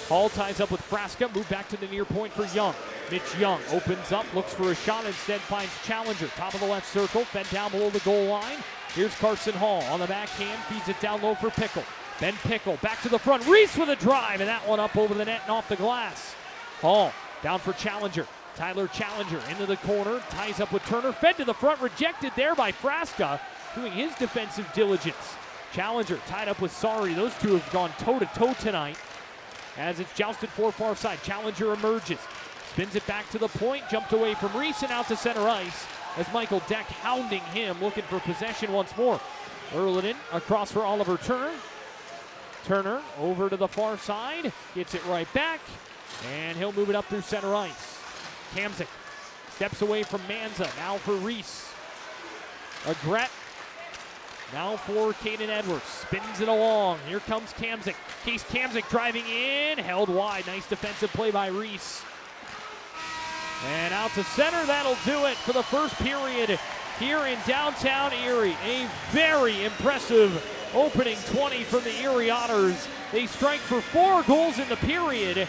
Hall ties up with Frasa. Move back to the near point for Young. Mitch Young opens up, looks for a shot, instead finds Challenger. Top of the left circle, fed down below the goal line. Here's Carson Hall on the backhand, feeds it down low for Pickle. Then Pickle back to the front. Reese with a drive, and that one up over the net and off the glass. Hall down for Challenger. Tyler Challenger into the corner, ties up with Turner, fed to the front, rejected there by Frasa, doing his defensive diligence. Challenger tied up with Sari. Those two have gone toe-to-toe tonight. As it's jousted for far side, Challenger emerges. Spins it back to the point, jumped away from Reese and out to center ice as Michael Deck hounding him, looking for possession once more. Erliden across for Oliver Turner. Turner over to the far side, gets it right back, and he'll move it up through center ice. Kamzik steps away from Manza, now for Reese. Agret, now for Caden Edwards, spins it along. Here comes Kamzik. Case Kamzik driving in, held wide. Nice defensive play by Reese. And out to center, that'll do it for the first period here in downtown Erie. A very impressive opening 20 from the Erie Otters. They strike for 4 goals in the period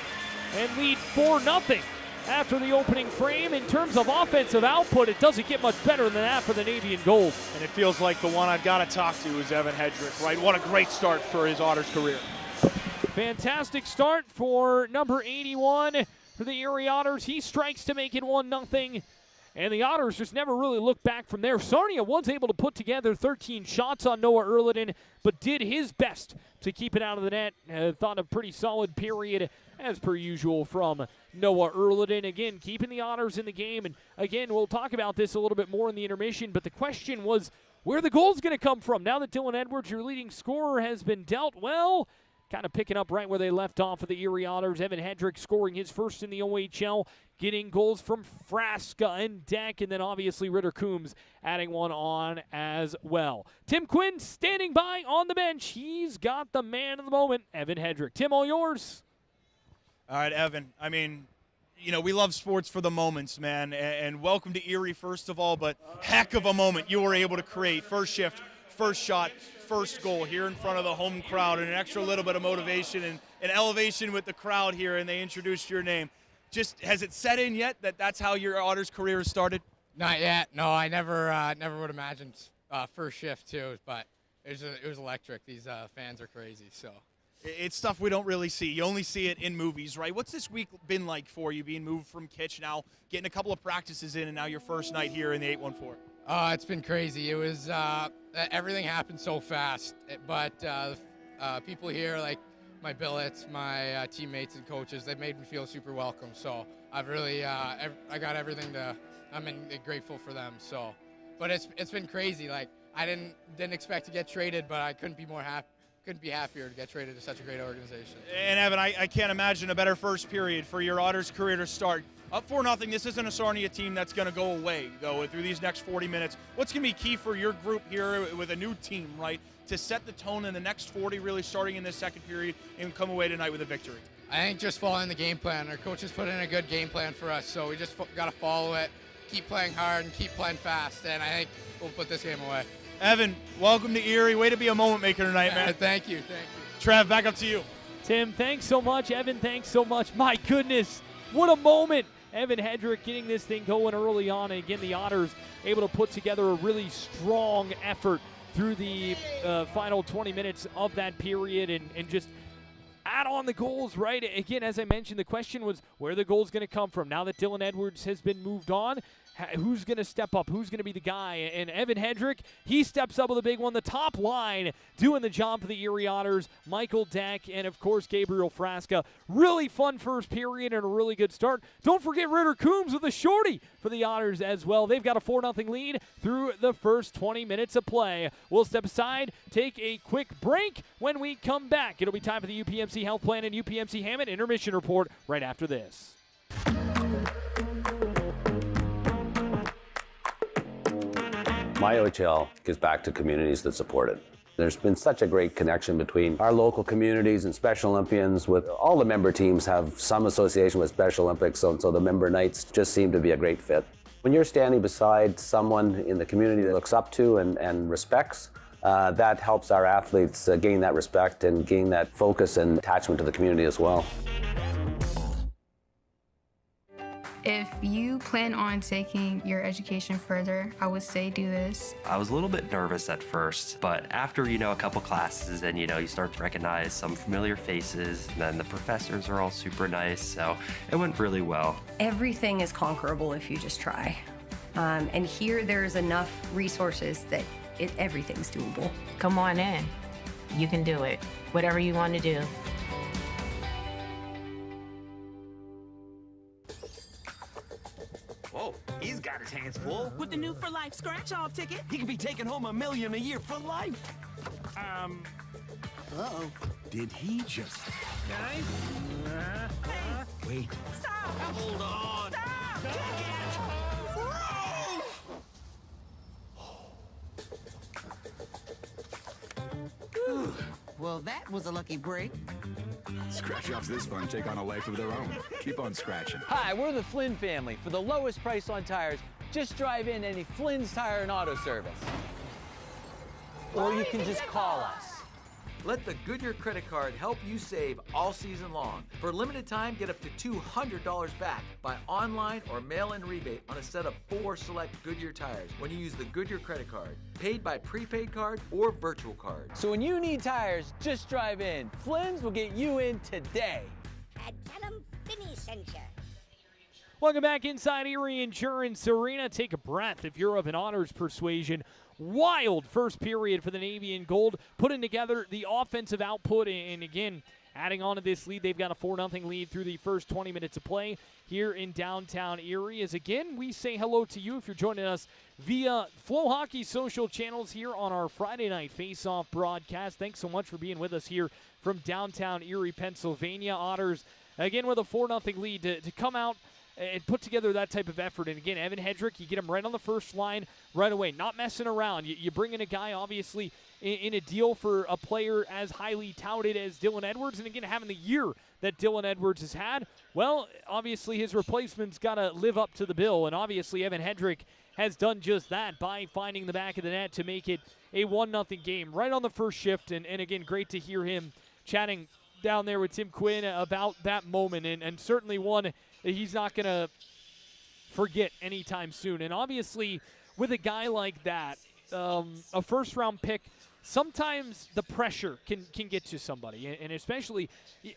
and lead 4-0 after the opening frame. In terms of offensive output, it doesn't get much better than that for the Navy and Gold. And it feels like the one I've got to talk to is Evan Hedrickk, right? What a great start for his Otters career. Fantastic start for number 81 for the Erie Otters. He strikes to make it 1-0. And the Otters just never really looked back from there. Sarnia was able to put together 13 shots on Noah Erliden, but did his best to keep it out of the net. Thought a pretty solid period, as per usual, from Noah Erliden. Again, keeping the Otters in the game. And again, we'll talk about this a little bit more in the intermission, but the question was where the goal's going to come from. Now that Dylan Edwards, your leading scorer, has been dealt, well, kind of picking up right where they left off for the Erie Otters. Evan Hedrickk scoring his first in the OHL, getting goals from Frasa and Deck, and then obviously Ritter Coombs adding one on as well. Tim Quinn standing by on the bench. He's got the man of the moment, Evan Hedrickk. Tim, all yours. All right, Evan. I mean, you know, we love sports for the moments, man, and welcome to Erie, first of all, but heck of a moment you were able to create. First shift, first shot, first goal here in front of the home crowd, and an extra little bit of motivation and an elevation with the crowd here, and they introduced your name. Just, has it set in yet that that's how your Otters career has started? Not yet. No, I never would imagine first shift too, but it was electric. These fans are crazy. So it's stuff we don't really see. You only see it in movies, right? What's this week been like for you, being moved from Kitch now, getting a couple of practices in, and now your first night here in the 814? It's been crazy. It was everything happened so fast, but people here, like my billets, my teammates and coaches, they've made me feel super welcome. So I've really I got everything to. I'm grateful for them. So, but it's been crazy. Like I didn't expect to get traded, but I couldn't be happier to get traded to such a great organization. And Evan, I can't imagine a better first period for your Otters career to start. Up 4-0, this isn't a Sarnia team that's going to go away, though, through these next 40 minutes. What's going to be key for your group here with a new team, right, to set the tone in the next 40, really starting in this second period, and come away tonight with a victory? I think just following the game plan. Our coaches put in a good game plan for us, so we just got to follow it, keep playing hard, and keep playing fast, and I think we'll put this game away. Evan, welcome to Erie. Way to be a moment maker tonight, man. Thank you. Trev, back up to you. Tim, thanks so much. Evan, thanks so much. My goodness, what a moment. Evan Hedrickk getting this thing going early on. And again, the Otters able to put together a really strong effort through the final 20 minutes of that period and just add on the goals, right? Again, as I mentioned, the question was where the goal's going to come from. Now that Dylan Edwards has been moved on, who's going to step up? Who's going to be the guy? And Evan Hedrickk, he steps up with a big one. The top line doing the job for the Erie Otters. Michael Deck and, of course, Gabriel Frasa. Really fun first period and a really good start. Don't forget Ritter Coombs with a shorty for the Otters as well. They've got a 4-0 lead through the first 20 minutes of play. We'll step aside, take a quick break. When we come back, it'll be time for the UPMC Health Plan and UPMC Hammett Intermission Report right after this. My OHL gives back to communities that support it. There's been such a great connection between our local communities and Special Olympians. With all the member teams have some association with Special Olympics, so the member nights just seem to be a great fit. When you're standing beside someone in the community that looks up to and respects, that helps our athletes gain that respect and gain that focus and attachment to the community as well. If you plan on taking your education further, I would say do this. I was a little bit nervous at first, but after, a couple classes and, you start to recognize some familiar faces, and then the professors are all super nice, so it went really well. Everything is conquerable if you just try. And here there's enough resources that everything's doable. Come on in. You can do it. Whatever you want to do. Whoa, he's got his hands full. With the new For Life scratch-off ticket. He could be taking home $1 million a year for life. Uh-oh. Did he just... Guys? Hey, wait. Stop! Hold on. Stop! Well, that was a lucky break. Scratch-offs this fun take on a life of their own. Keep on scratching. Hi, we're the Flynn family. For the lowest price on tires, just drive in any Flynn's Tire and Auto Service. Or you can just call us. Let the Goodyear credit card help you save all season long. For a limited time, get up to $200 back by online or mail-in rebate on a set of 4 select Goodyear tires when you use the Goodyear credit card, paid by prepaid card or virtual card. So when you need tires, just drive in. Flynn's will get you in today. And tell them Finney sent you. Welcome back inside Erie Insurance Arena. Take a breath if you're of an Otters persuasion. Wild first period for the Navy in gold, putting together the offensive output, and again, adding on to this lead. They've got a 4-0 lead through the first 20 minutes of play here in downtown Erie. As again, we say hello to you if you're joining us via FloHockey social channels here on our Friday night Faceoff broadcast. Thanks so much for being with us here from downtown Erie, Pennsylvania. Otters, again, with a 4-0 lead to come out and put together that type of effort. And again, Evan Hedrickk, you get him right on the first line right away, not messing around. You bring in a guy, obviously, in a deal for a player as highly touted as Dylan Edwards, and again, having the year that Dylan Edwards has had, well, obviously his replacement's got to live up to the bill, and obviously Evan Hedrickk has done just that by finding the back of the net to make it a 1-0 game right on the first shift, and again, great to hear him chatting down there with Tim Quinn about that moment, and certainly one that he's not going to forget anytime soon. And obviously, with a guy like that, a first-round pick, sometimes the pressure can get to somebody. And especially,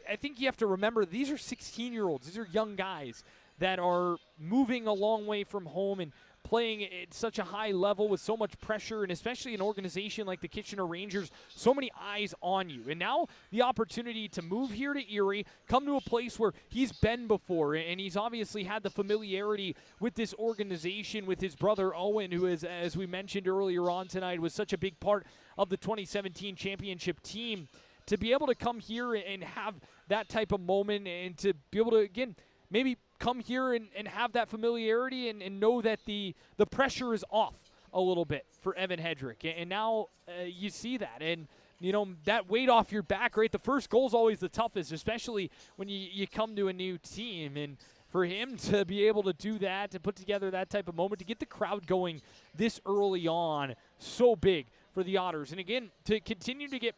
I think you have to remember, these are 16-year-olds. These are young guys that are moving a long way from home and playing at such a high level with so much pressure, and especially an organization like the Kitchener Rangers, so many eyes on you. And now the opportunity to move here to Erie, come to a place where he's been before, and he's obviously had the familiarity with this organization with his brother Owen, who is, as we mentioned earlier on tonight, was such a big part of the 2017 championship team. To be able to come here and have that type of moment, and to be able to, again, maybe come here and have that familiarity and know that the pressure is off a little bit for Evan Hedrickk. And now you see that. And, that weight off your back, right? The first goal is always the toughest, especially when you come to a new team. And for him to be able to do that, to put together that type of moment, to get the crowd going this early on, so big for the Otters. And, again, to continue to get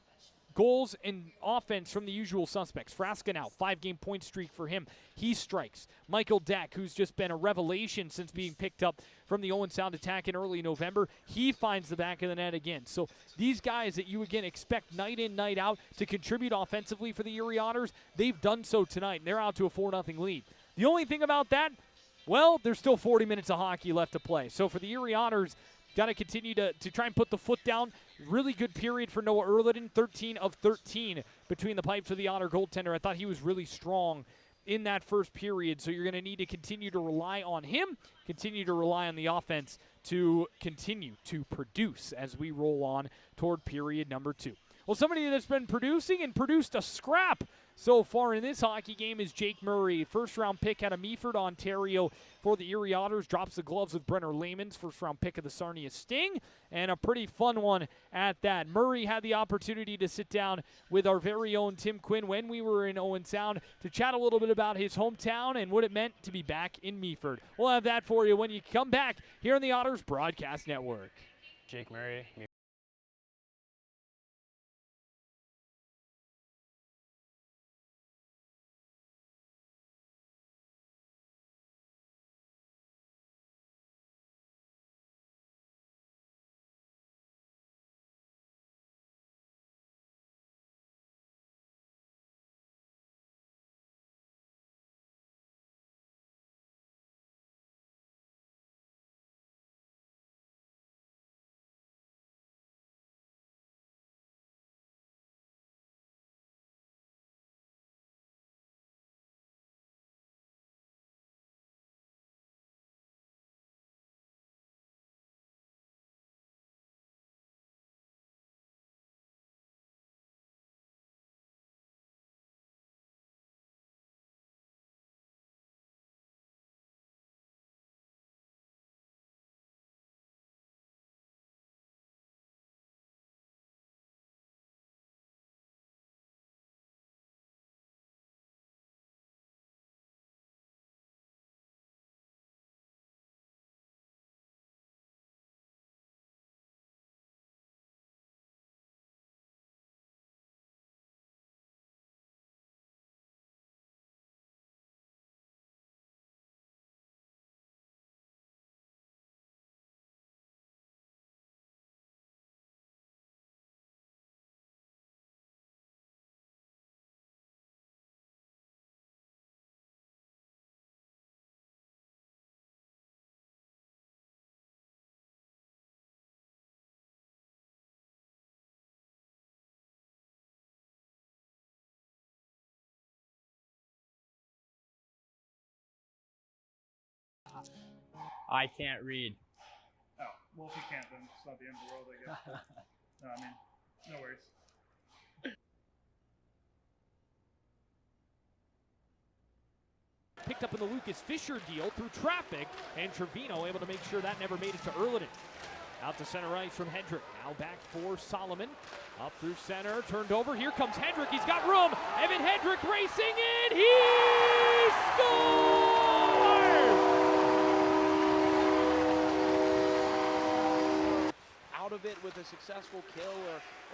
goals and offense from the usual suspects. Frasa now, 5-game point streak for him. He strikes. Michael Deck, who's just been a revelation since being picked up from the Owen Sound attack in early November, he finds the back of the net again. So these guys that you, again, expect night in, night out to contribute offensively for the Erie Otters, they've done so tonight, and they're out to a 4-0 lead. The only thing about that, well, there's still 40 minutes of hockey left to play. So for the Erie Otters, got to continue to try and put the foot down. Really good period for Noah Erliden, 13 of 13 between the pipes of the Otter goaltender. I thought he was really strong in that first period, so you're going to need to continue to rely on him, continue to rely on the offense to continue to produce as we roll on toward period number 2. Well, somebody that's been producing and produced a scrap so far in this hockey game is Jake Murray. First-round pick out of Meaford, Ontario for the Erie Otters. Drops the gloves with Brenner Layman's first-round pick of the Sarnia Sting, and a pretty fun one at that. Murray had the opportunity to sit down with our very own Tim Quinn when we were in Owen Sound to chat a little bit about his hometown and what it meant to be back in Meaford. We'll have that for you when you come back here on the Otters Broadcast Network. Jake Murray. I can't read. Oh, well, if you can't, then it's not the end of the world, I guess. No, I mean, no worries. Picked up in the Lucas Fisher deal through traffic, and Trevino able to make sure that never made it to Erliden. Out to center ice from Hedrickk. Now back for Solomon. Up through center, turned over. Here comes Hedrickk. He's got room. Evan Hedrickk racing in. He scores! Out of it with a successful kill,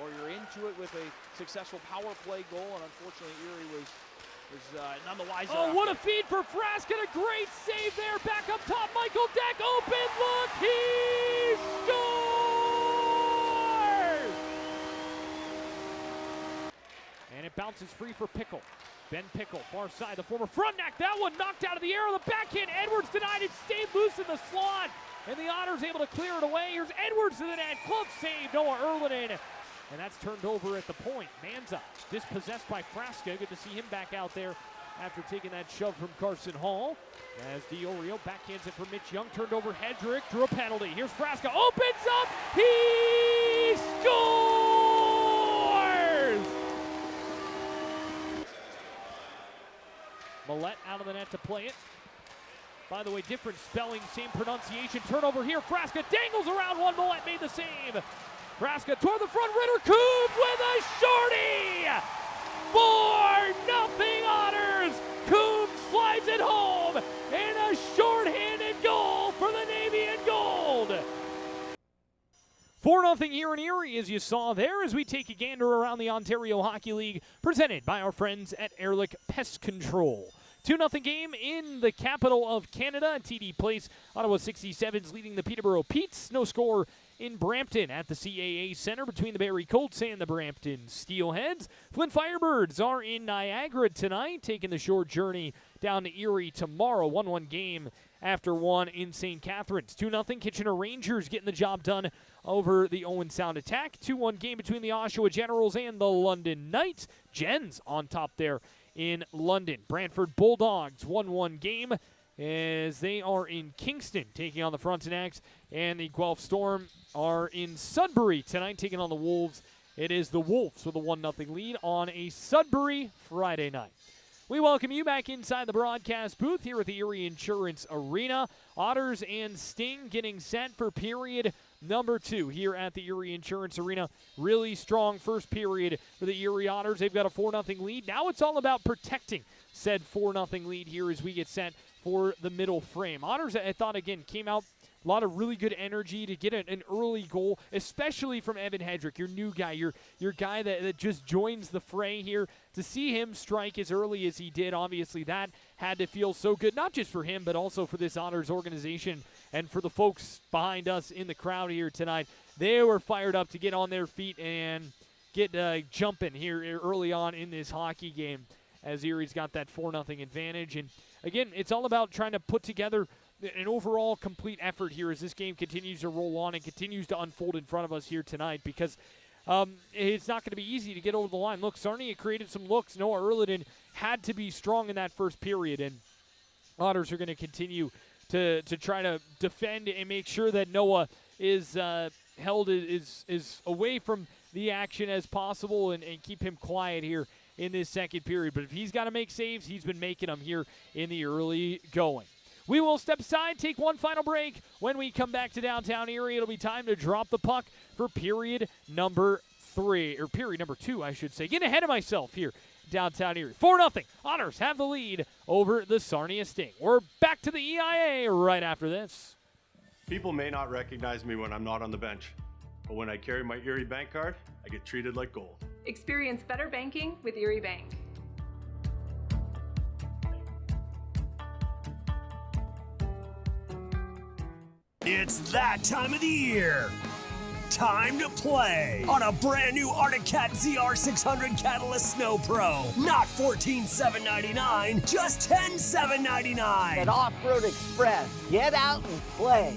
or you're into it with a successful power play goal, and unfortunately Erie was none the wiser. Oh, what a feed for Frasa. A great save there. Back up top, Michael Deck. Open look. He scores! And it bounces free for Pickle. Ben Pickle, far side, the former Frontenac. That one knocked out of the air on the backhand. Edwards denied it, stayed loose in the slot. And the Otters able to clear it away. Here's Edwards to the net. Club save, Noah Erliden. And that's turned over at the point. Manza dispossessed by Frasa. Good to see him back out there after taking that shove from Carson Hall. As Iorio backhands it for Mitch Young. Turned over Hedrickk. Drew a penalty. Here's Frasa. Opens up. He scores! Millette out of the net to play it. By the way, different spelling, same pronunciation. Turnover here. Frasa dangles around one. Millette made the save. Frasa toward the front. Ritter Coombs with a shorty! 4-0 Otters. Coombs slides it home. And a shorthanded goal for the Navy and Gold. 4-0 here in Erie, as you saw there, as we take a gander around the Ontario Hockey League, presented by our friends at Ehrlich Pest Control. 2-0 game in the capital of Canada, TD Place. Ottawa 67s leading the Peterborough Petes. No score in Brampton at the CAA Center between the Barrie Colts and the Brampton Steelheads. Flint Firebirds are in Niagara tonight, taking the short journey down to Erie tomorrow. 1-1 game after one in St. Catharines. 2-0 Kitchener Rangers getting the job done over the Owen Sound Attack. 2-1 game between the Oshawa Generals and the London Knights. Gens on top there in London. Brantford Bulldogs 1-1 game as they are in Kingston taking on the Frontenacs, and the Guelph Storm are in Sudbury tonight taking on the Wolves It is the Wolves with a 1-0 lead on a Sudbury Friday night. We welcome you back inside the broadcast booth here at the Erie Insurance Arena. Otters and Sting getting set for period number 2 here at the Erie Insurance Arena. Really strong first period for the Erie Otters. They've got a 4-0 lead. Now it's all about protecting said 4-0 lead here as we get set for the middle frame. Otters, I thought, again, came out a lot of really good energy to get an early goal, especially from Evan Hedrickk, your new guy, your guy that just joins the fray here. To see him strike as early as he did, obviously that had to feel so good, not just for him, but also for this Otters organization and for the folks behind us in the crowd here tonight. They were fired up to get on their feet and get jumping here early on in this hockey game as Erie's got that 4-0 advantage. And again, it's all about trying to put together an overall complete effort here as this game continues to roll on and continues to unfold in front of us here tonight, because it's not going to be easy to get over the line. Look, Sarnia created some looks. Noah Erliden had to be strong in that first period, and Otters are going to continue to try to defend and make sure that Noah is held is away from the action as possible and keep him quiet here in this second period. But if he's got to make saves, he's been making them here in the early going. We will step aside, take one final break. When we come back to downtown Erie, it'll be time to drop the puck for period number 2, I should say. Getting ahead of myself here, downtown Erie. 4-0. Otters have the lead over the Sarnia Sting. We're back to the EIA right after this. People may not recognize me when I'm not on the bench, but when I carry my Erie bank card, I get treated like gold. Experience better banking with Erie Bank. It's that time of the year. Time to play on a brand new Arctic Cat ZR600 Catalyst Snow Pro. Not $14,799, just $10,799. At Off-Road Express, get out and play.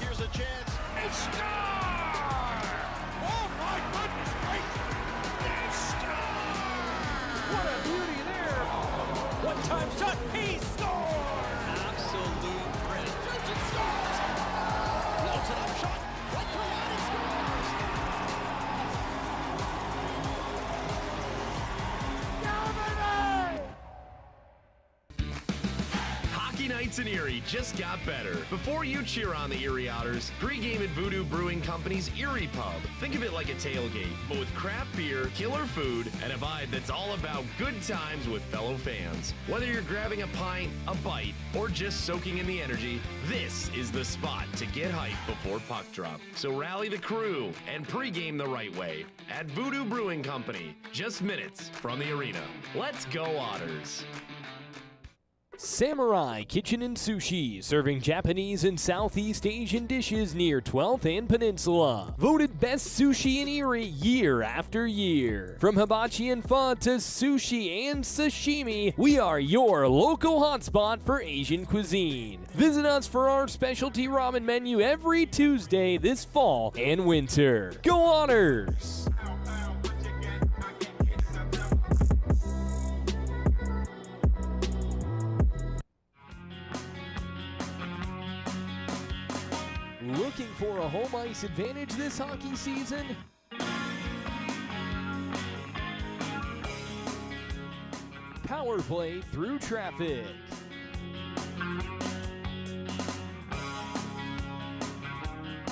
Here's a chance. And score! Oh my goodness gracious! And score! What a beauty there! One-time shot, he scores! Absolute print. He scores! Floats it up, shot, right for line, he scores! Hockey nights in Erie just got better. Before you cheer on the Erie Otters, pregame at Voodoo Brewing Company's Erie Pub. Think of it like a tailgate, but with craft beer, killer food, and a vibe that's all about good times with fellow fans. Whether you're grabbing a pint, a bite, or just soaking in the energy, this is the spot to get hyped before puck drop. So rally the crew and pregame the right way at Voodoo Brewing Company, just minutes from the arena. Let's go Otters! Samurai Kitchen and Sushi, serving Japanese and Southeast Asian dishes near 12th and Peninsula. Voted best sushi in Erie year after year. From hibachi and pho to sushi and sashimi, we are your local hotspot for Asian cuisine. Visit us for our specialty ramen menu every Tuesday this fall and winter. Go Otters! Looking for a home ice advantage this hockey season? Power play through traffic.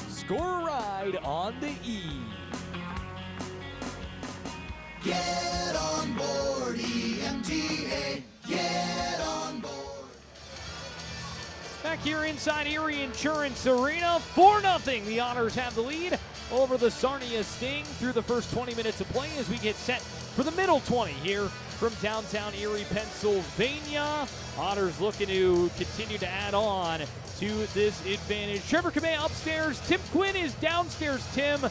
Score a ride on the E. Get on board, EMTA. Get on board. Back here inside Erie Insurance Arena, 4-0. The Otters have the lead over the Sarnia Sting through the first 20 minutes of play as we get set for the middle 20 here from downtown Erie, Pennsylvania. Otters looking to continue to add on to this advantage. Trevor Kamea upstairs. Tim Quinn is downstairs. Tim,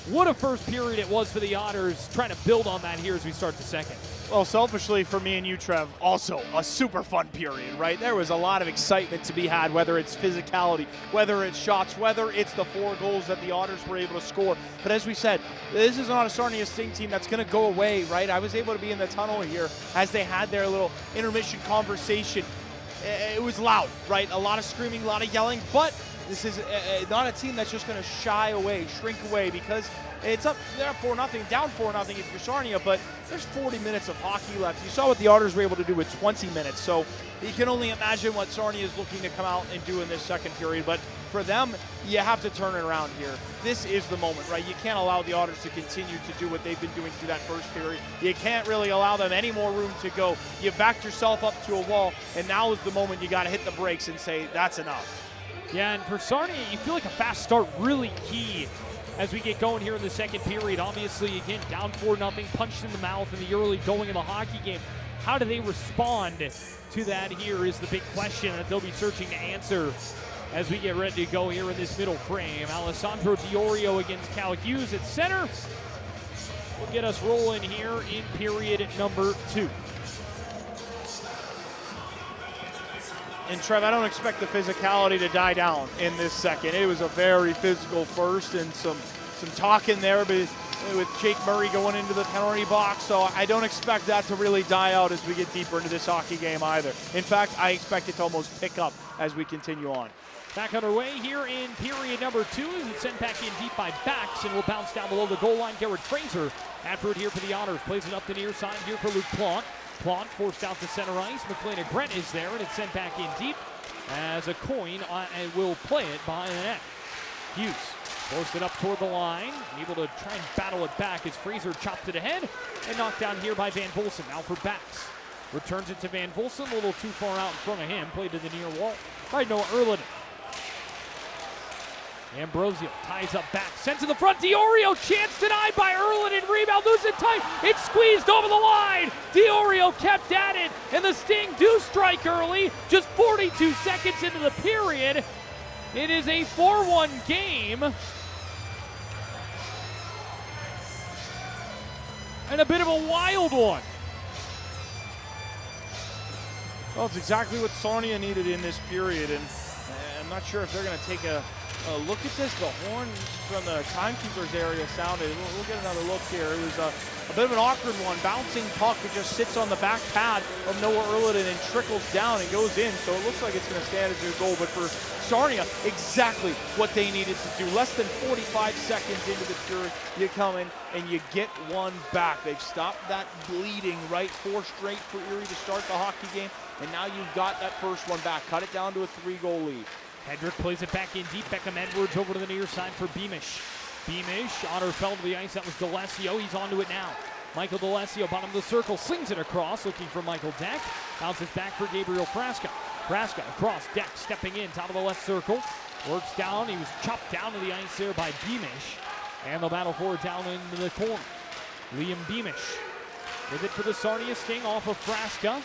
what a first period it was for the Otters. Trying to build on that here as we start the second. Well, selfishly for me and you, Trev, also a super fun period, right? There was a lot of excitement to be had, whether it's physicality, whether it's shots, whether it's the 4 goals that the Otters were able to score. But as we said, this is not a Sarnia Sting team that's going to go away, right? I was able to be in the tunnel here as they had their little intermission conversation. It was loud, right? A lot of screaming, a lot of yelling, but This is not a team that's just going to shy away, shrink away, because it's up, they're up 4-0, down 4-0 if you're Sarnia, but there's 40 minutes of hockey left. You saw what the Otters were able to do with 20 minutes, so you can only imagine what Sarnia is looking to come out and do in this second period. But for them, you have to turn it around here. This is the moment, right? You can't allow the Otters to continue to do what they've been doing through that first period. You can't really allow them any more room to go. You've backed yourself up to a wall, and now is the moment you got to hit the brakes and say, that's enough. Yeah, and for Sarnia, you feel like a fast start really key as we get going here in the second period. Obviously, again, down 4-0, punched in the mouth in the early going of the hockey game. How do they respond to that here is the big question that they'll be searching to answer as we get ready to go here in this middle frame. Alessandro Iorio against Cal Hughes at center will get us rolling here in period number 2. And Trev, I don't expect the physicality to die down in this second. It was a very physical first, and some talking there with Jake Murray going into the penalty box. So I don't expect that to really die out as we get deeper into this hockey game either. In fact, I expect it to almost pick up as we continue on. Back underway here in period number 2 as it's sent back in deep by Bax and will bounce down below the goal line. Garrett Fraser after it here for the Otters. Plays it up the near side here for Luke Plant. Plant forced out to center ice. McLean Grant is there, and it's sent back in deep as a coin and will play it behind the net. Hughes forced it up toward the line, able to try and battle it back as Fraser chopped it ahead and knocked down here by Van Volsen. Now for Bax. Returns it to Van Volsen, a little too far out in front of him. Played to the near wall by Noah Erlin. Ambrosio ties up back, sent to the front. Iorio, chance denied by Erlin, and rebound, losing time. It's squeezed over the line. Iorio kept at it, and the Sting do strike early. Just 42 seconds into the period. It is a 4-1 game. And a bit of a wild one. Well, it's exactly what Sarnia needed in this period, and I'm not sure if they're going to take a look at this. The horn from the timekeeper's area sounded. We'll get another look here. It was a bit of an awkward one. Bouncing puck, it just sits on the back pad of Noah Erlin and trickles down and goes in. So it looks like it's going to stand as their goal. But for Sarnia, exactly what they needed to do. Less than 45 seconds into the period, you come in and you get one back. They've stopped that bleeding, right? 4 straight for Erie to start the hockey game. And now you've got that first one back. Cut it down to a 3-goal lead. Hedrickk plays it back in deep. Beckham Edwards over to the near side for Beamish. Otter fell to the ice. That was D'Alessio. He's onto it now. Michael D'Alessio, bottom of the circle, slings it across, looking for Michael Deck. Bounces back for Gabriel Frasca. Frasca across, Deck stepping in, top of the left circle. Works down. He was chopped down to the ice there by Beamish. And they'll battle for it down into the corner. Liam Beamish with it for the Sarnia Sting off of Frasca.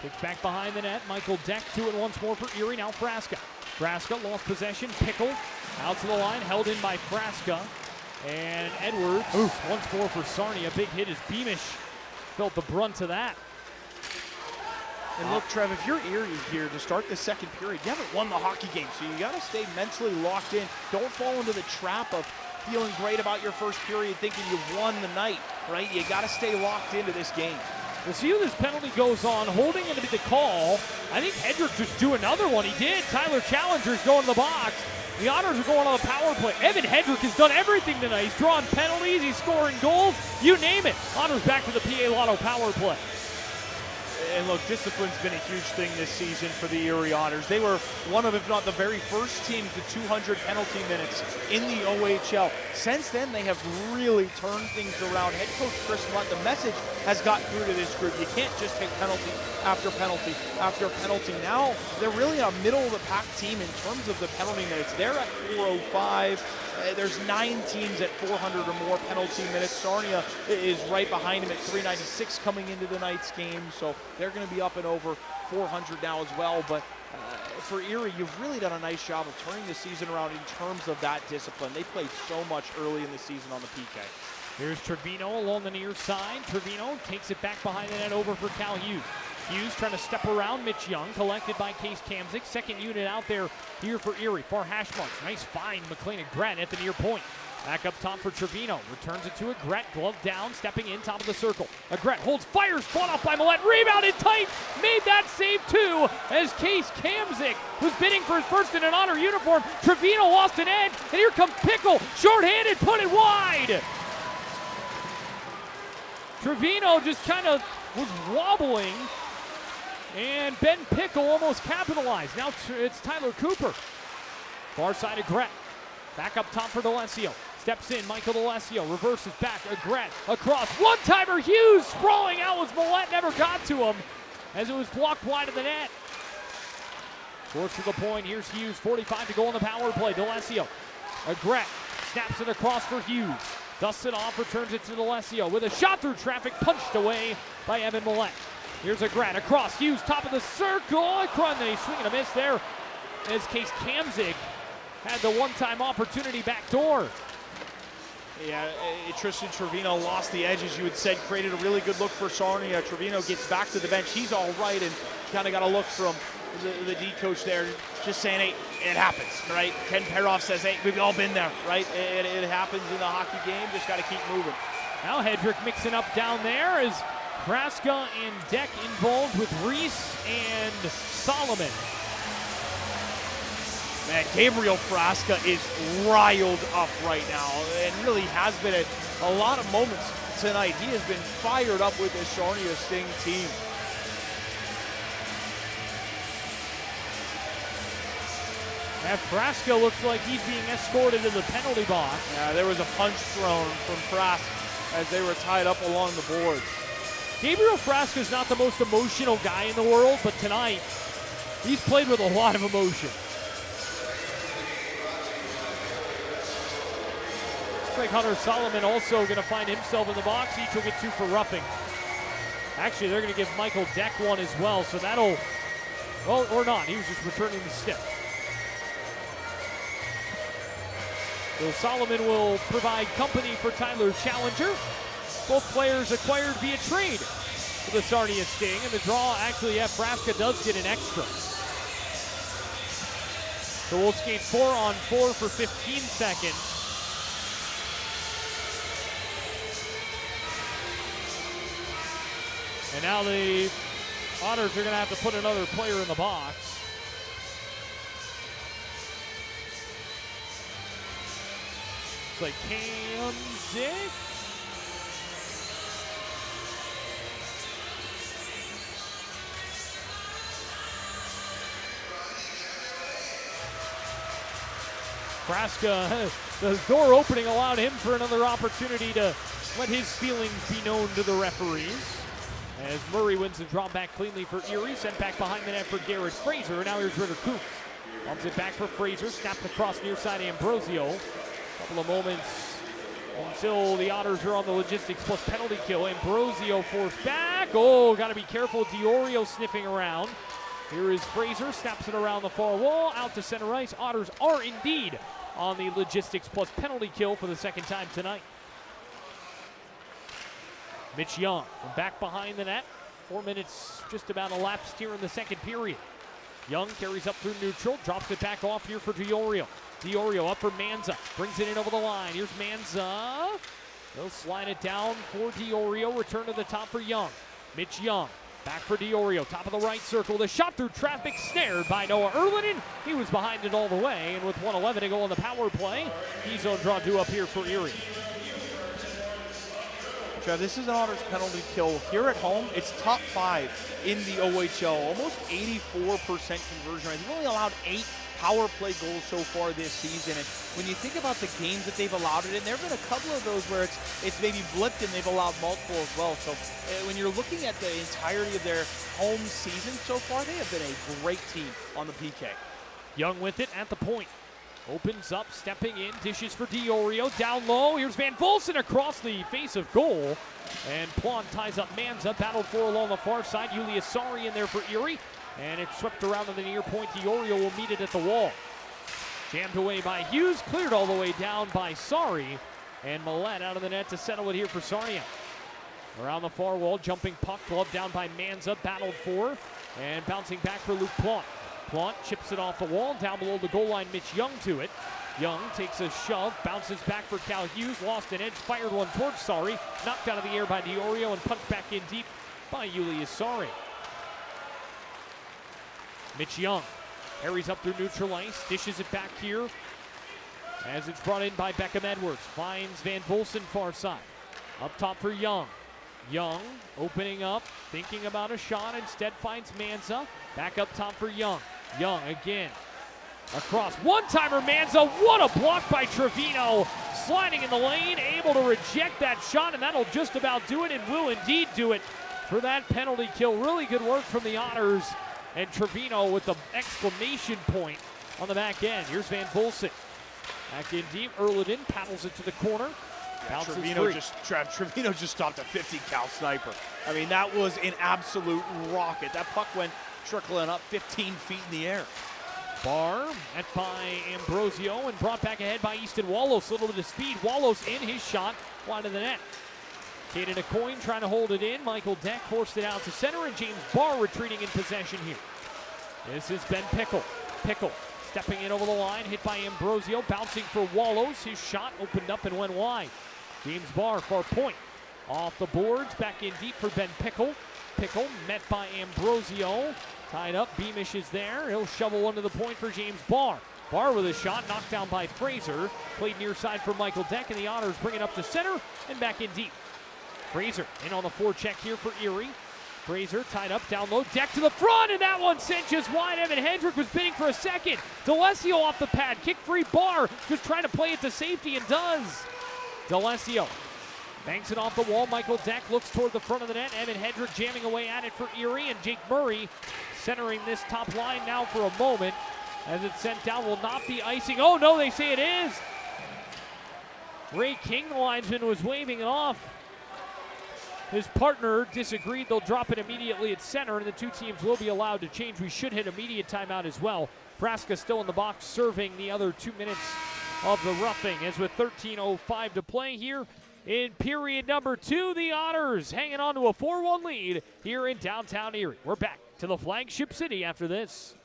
Kicks back behind the net. Michael Deck to it once more for Erie. Now Frasca. Frasca lost possession. Pickle out to the line. Held in by Frasca. And Edwards once more for Sarnia. Big hit as Beamish felt the brunt of that. And look, Trev, if you're Erie here to start the second period, you haven't won the hockey game, so you got to stay mentally locked in. Don't fall into the trap of feeling great about your first period, thinking you've won the night, right? You got to stay locked into this game. We'll see how this penalty goes on. Holding it to the call. I think Hedrickk just do another one. He did. Tyler Challenger's going to the box. The Otters are going on the power play. Evan Hedrickk has done everything tonight. He's drawing penalties. He's scoring goals. You name it. Otters back to the PA Lotto power play. And look, discipline's been a huge thing this season for the Erie Otters. They were one of, if not the very first team to 200 penalty minutes in the OHL. Since then, they have really turned things around. Head coach Chris Lunt, the message has got through to this group. You can't just take penalty after penalty after penalty. Now, they're really a middle-of-the-pack team in terms of the penalty minutes. They're at 405. There's 9 teams at 400 or more penalty minutes. Sarnia is right behind him at 396 coming into tonight's game. So they're going to be up and over 400 now as well. But for Erie, you've really done a nice job of turning the season around in terms of that discipline. They played so much early in the season on the PK. Here's Trevino along the near side. Trevino takes it back behind the net over for Cal Hughes. Hughes trying to step around Mitch Young, collected by Case Kamzik. Second unit out there here for Erie. Far hash marks. Nice find, McLean and Grant at the near point. Back up top for Trevino. Returns it to Hedrickk. Glove down, stepping in, top of the circle. Hedrickk holds, fires, fought off by Millette. Rebounded tight. Made that save too as Case Kamzik, who's bidding for his first in an Otter uniform. Trevino lost an edge, and here comes Pickle. Shorthanded, put it wide. Trevino just kind of was wobbling, and Ben Pickle almost capitalized. Now it's Tyler Cooper. Far side of Hedrickk. Back up top for D'Alessio. Steps in, Michael D'Alessio. Reverses back, Hedrickk across. One-timer Hughes sprawling out as Millette never got to him as it was blocked wide of the net. Force to the point. Here's Hughes. 45 to go on the power play. D'Alessio. Hedrickk snaps it across for Hughes. Dusts it off, returns it to D'Alessio with a shot through traffic, punched away by Evan Millette. Here's Hedrickk across. Hughes, top of the circle. They swing and a miss there as Case Kamzik had the one-time opportunity back door. Yeah, Tristan Trevino lost the edge, as you had said, created a really good look for Sarnia. Trevino gets back to the bench. He's all right, and kind of got a look from the D coach there, just saying, hey, it happens, right? Ken Peroff says, hey, we've all been there, right? It happens in the hockey game. Just got to keep moving. Now Hedrickk mixing up down there as Frasa and Deck involved with Reese and Solomon. Man, Gabriel Frasa is riled up right now and really has been at a lot of moments tonight. He has been fired up with this Sarnia Sting team. And Frasa looks like he's being escorted to the penalty box. Yeah, there was a punch thrown from Frasa as they were tied up along the boards. Gabriel Frasa is not the most emotional guy in the world, but tonight he's played with a lot of emotion. Like Hunter Solomon also going to find himself in the box. Each will get 2 for roughing. Actually, they're going to give Michael Deck 1 as well, so that'll, well, or not. He was just returning the stick. So Solomon will provide company for Tyler Challenger. Both players acquired via trade for the Sarnia Sting, and the draw actually, Frasa does get an extra. So we'll skate 4-on-4 for 15 seconds. And now the Otters are going to have to put another player in the box. It's like Kamzik. Frasa, the door opening allowed him for another opportunity to let his feelings be known to the referees. As Murray wins the draw back cleanly for Erie, sent back behind the net for Garrett Fraser, and now here's Ritter Coops. Bumps it back for Fraser, snapped across near side Ambrosio. Couple of moments until the Otters are on the logistics plus penalty kill. Ambrosio forced back. Oh, got to be careful. Iorio sniffing around. Here is Fraser, snaps it around the far wall, out to center ice. Otters are indeed on the logistics plus penalty kill for the second time tonight. Mitch Young from back behind the net. 4 minutes just about elapsed here in the second period. Young carries up through neutral, drops it back off here for Iorio. Iorio up for Manza, brings it in over the line. Here's Manza. They'll slide it down for Iorio. Return to the top for Young. Mitch Young back for Iorio, top of the right circle. The shot through traffic, snared by Noah Erlinen. He was behind it all the way, and with 1:11 to go on the power play, he's on draw due up here for Erie. Trev, this is an Otters penalty kill. Here at home, it's top 5 in the OHL. Almost 84% conversion rate. They've only allowed 8 power play goals so far this season. And when you think about the games that they've allowed it in, there have been a couple of those where it's maybe blipped and they've allowed multiple as well. So when you're looking at the entirety of their home season so far, they have been a great team on the PK. Young with it at the point. Opens up, stepping in, dishes for Iorio, down low. Here's Van Volsen across the face of goal. And Plon ties up Manza, battled for along the far side. Julius Sari in there for Erie. And it's swept around to the near point. Iorio will meet it at the wall. Jammed away by Hughes, cleared all the way down by Sari. And Millette out of the net to settle it here for Sarnia. Around the far wall, jumping puck, glove down by Manza, battled for. And bouncing back for Luke Plon. Plant chips it off the wall, down below the goal line, Mitch Young to it. Young takes a shove, bounces back for Cal Hughes, lost an edge, fired one towards Sari, knocked out of the air by Iorio and punched back in deep by Julius Sari. Mitch Young carries up through neutral ice, dishes it back here as it's brought in by Beckham Edwards. Finds Van Volsen far side. Up top for Young. Young opening up, thinking about a shot, instead finds Manza. Back up top for Young. Young again. Across, one-timer Manza, what a block by Trevino. Sliding in the lane, able to reject that shot, and that'll just about do it, and will indeed do it for that penalty kill. Really good work from the Otters, and Trevino with the exclamation point on the back end. Here's Van Volsen. Back in deep, Erliden paddles it to the corner. Trevino just stopped a 50 cal sniper. I mean, that was an absolute rocket. That puck went trickling up 15 feet in the air. Barr met by Ambrosio and brought back ahead by Easton Wallos. A little bit of speed. Wallos in his shot wide of the net. Caden Aucoin trying to hold it in. Michael Deck forced it out to center, and James Barr retreating in possession here. This is Ben Pickle. Pickle stepping in over the line, hit by Ambrosio, bouncing for Wallos. His shot opened up and went wide. James Barr, far point. Off the boards, back in deep for Ben Pickle. Pickle met by Ambrosio. Tied up, Beamish is there. He'll shovel one to the point for James Barr. Barr with a shot, knocked down by Fraser. Played near side for Michael Deck, and the Otters bring it up to center and back in deep. Fraser in on the forecheck here for Erie. Fraser tied up down low, Deck to the front, and that one sent just wide. Evan Hedrick was bidding for a second. D'Alessio off the pad, kick free. Barr just trying to play it to safety and does. D'Alessio banks it off the wall. Michael Deck looks toward the front of the net. Evan Hedrick jamming away at it for Erie, and Jake Murray centering this top line now for a moment as it's sent down. Will not be icing. Oh no, they say it is. Ray King, the linesman, was waving it off. His partner disagreed. They'll drop it immediately at center, and the two teams will be allowed to change. We should hit immediate timeout as well. Frasa still in the box, serving the other 2 minutes of the roughing, as with 13:05 to play here in period number 2, the Otters hanging on to a 4-1 lead here in downtown Erie. We're back to the flagship city after this.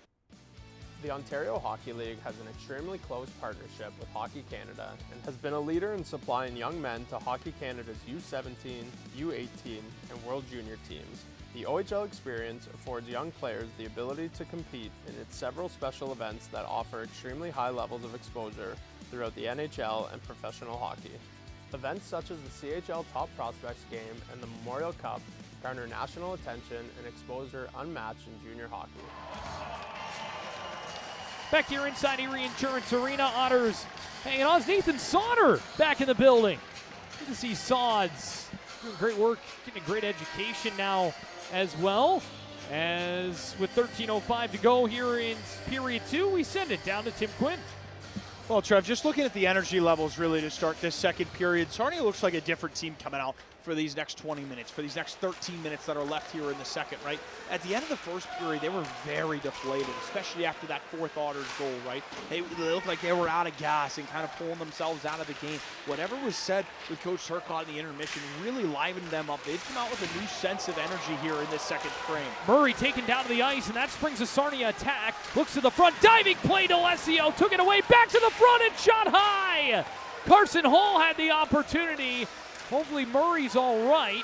The Ontario Hockey League has an extremely close partnership with Hockey Canada and has been a leader in supplying young men to Hockey Canada's U17, U18, and World Junior teams. The OHL experience affords young players the ability to compete in its several special events that offer extremely high levels of exposure throughout the NHL and professional hockey. Events such as the CHL Top Prospects Game and the Memorial Cup garner national attention and exposure unmatched in junior hockey. Back here inside Erie Insurance Arena, Otters hanging on. It's Nathan Sauter back in the building. Good to see Sods doing great work, getting a great education now as well. As with 13:05 to go here in period 2, we send it down to Tim Quinn. Well, Trev, just looking at the energy levels really to start this second period, Sarnia looks like a different team coming out for these next 20 minutes, for these next 13 minutes that are left here in the second, right? At the end of the first period, they were very deflated, especially after that fourth Otters goal, right? They looked like they were out of gas and kind of pulling themselves out of the game. Whatever was said with Coach Turcotte in the intermission really livened them up. They've come out with a new sense of energy here in this second frame. Murray taken down to the ice, and that springs a Sarnia attack. Looks to the front, diving play, D'Alessio took it away, back to the front and shot high. Carson Hall had the opportunity. Hopefully Murray's all right.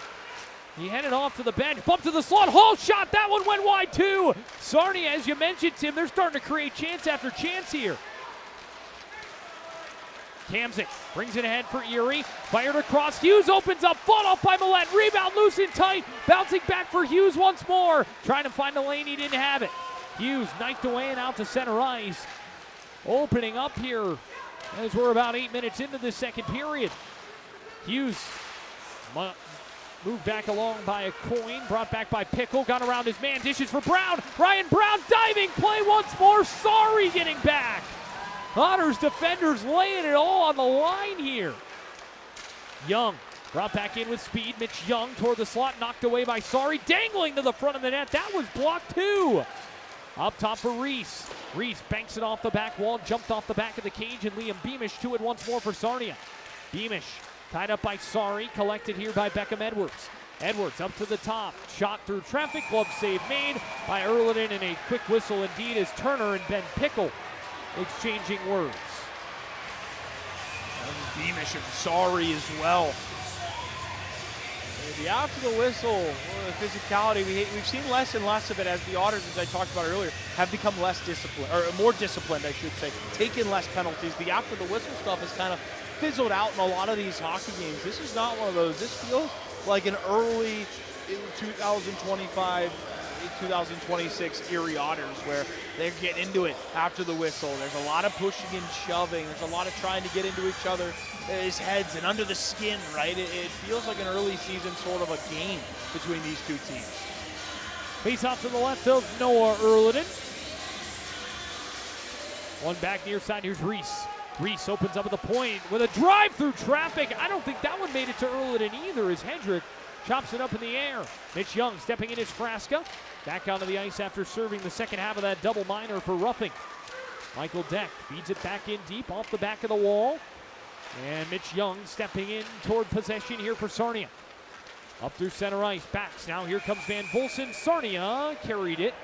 He headed off to the bench, bumped to the slot. Hall shot, that one went wide too. Sarnia, as you mentioned, Tim, they're starting to create chance after chance here. Kamzik brings it ahead for Erie. Fired across, Hughes opens up, fought off by Millette. Rebound loose and tight, bouncing back for Hughes once more. Trying to find the lane, he didn't have it. Hughes knifed away and out to center ice. Opening up here as we're about 8 minutes into the second period. Hughes moved back along by a coin, brought back by Pickle, got around his man, dishes for Brown. Ryan Brown diving play once more. Sorry getting back. Otters defenders laying it all on the line here. Young brought back in with speed. Mitch Young toward the slot, knocked away by Sorry, dangling to the front of the net. That was blocked too. Up top for Reese. Reese banks it off the back wall, jumped off the back of the cage, and Liam Beamish to it once more for Sarnia. Beamish tied up by Sorry, collected here by Beckham Edwards. Edwards up to the top, shot through traffic, glove save made by Erliden, and a quick whistle indeed as Turner and Ben Pickle exchanging words. Beamish and Sorry as well. The after the whistle, physicality, we've seen less and less of it as the Otters, as I talked about earlier, have become less disciplined, or more disciplined, I should say, taking less penalties. The after the whistle stuff has kind of fizzled out in a lot of these hockey games. This is not one of those. This feels like an early 2025, 2026 Erie Otters where they're getting into it after the whistle. There's a lot of pushing and shoving. There's a lot of trying to get into each other's heads and under the skin, right? It feels like an early season sort of a game between these two teams. Face off to the left of Noah Erliden. One back near side, here's Reese. Reese opens up at the point with a drive through traffic. I don't think that one made it to Erliden either as Hedrickk chops it up in the air. Mitch Young stepping in is Frasa. Back onto the ice after serving the second half of that double minor for roughing. Michael Deck feeds it back in deep off the back of the wall. And Mitch Young stepping in toward possession here for Sarnia. Up through center ice, backs. Now here comes Van Volsen. Sarnia carried it,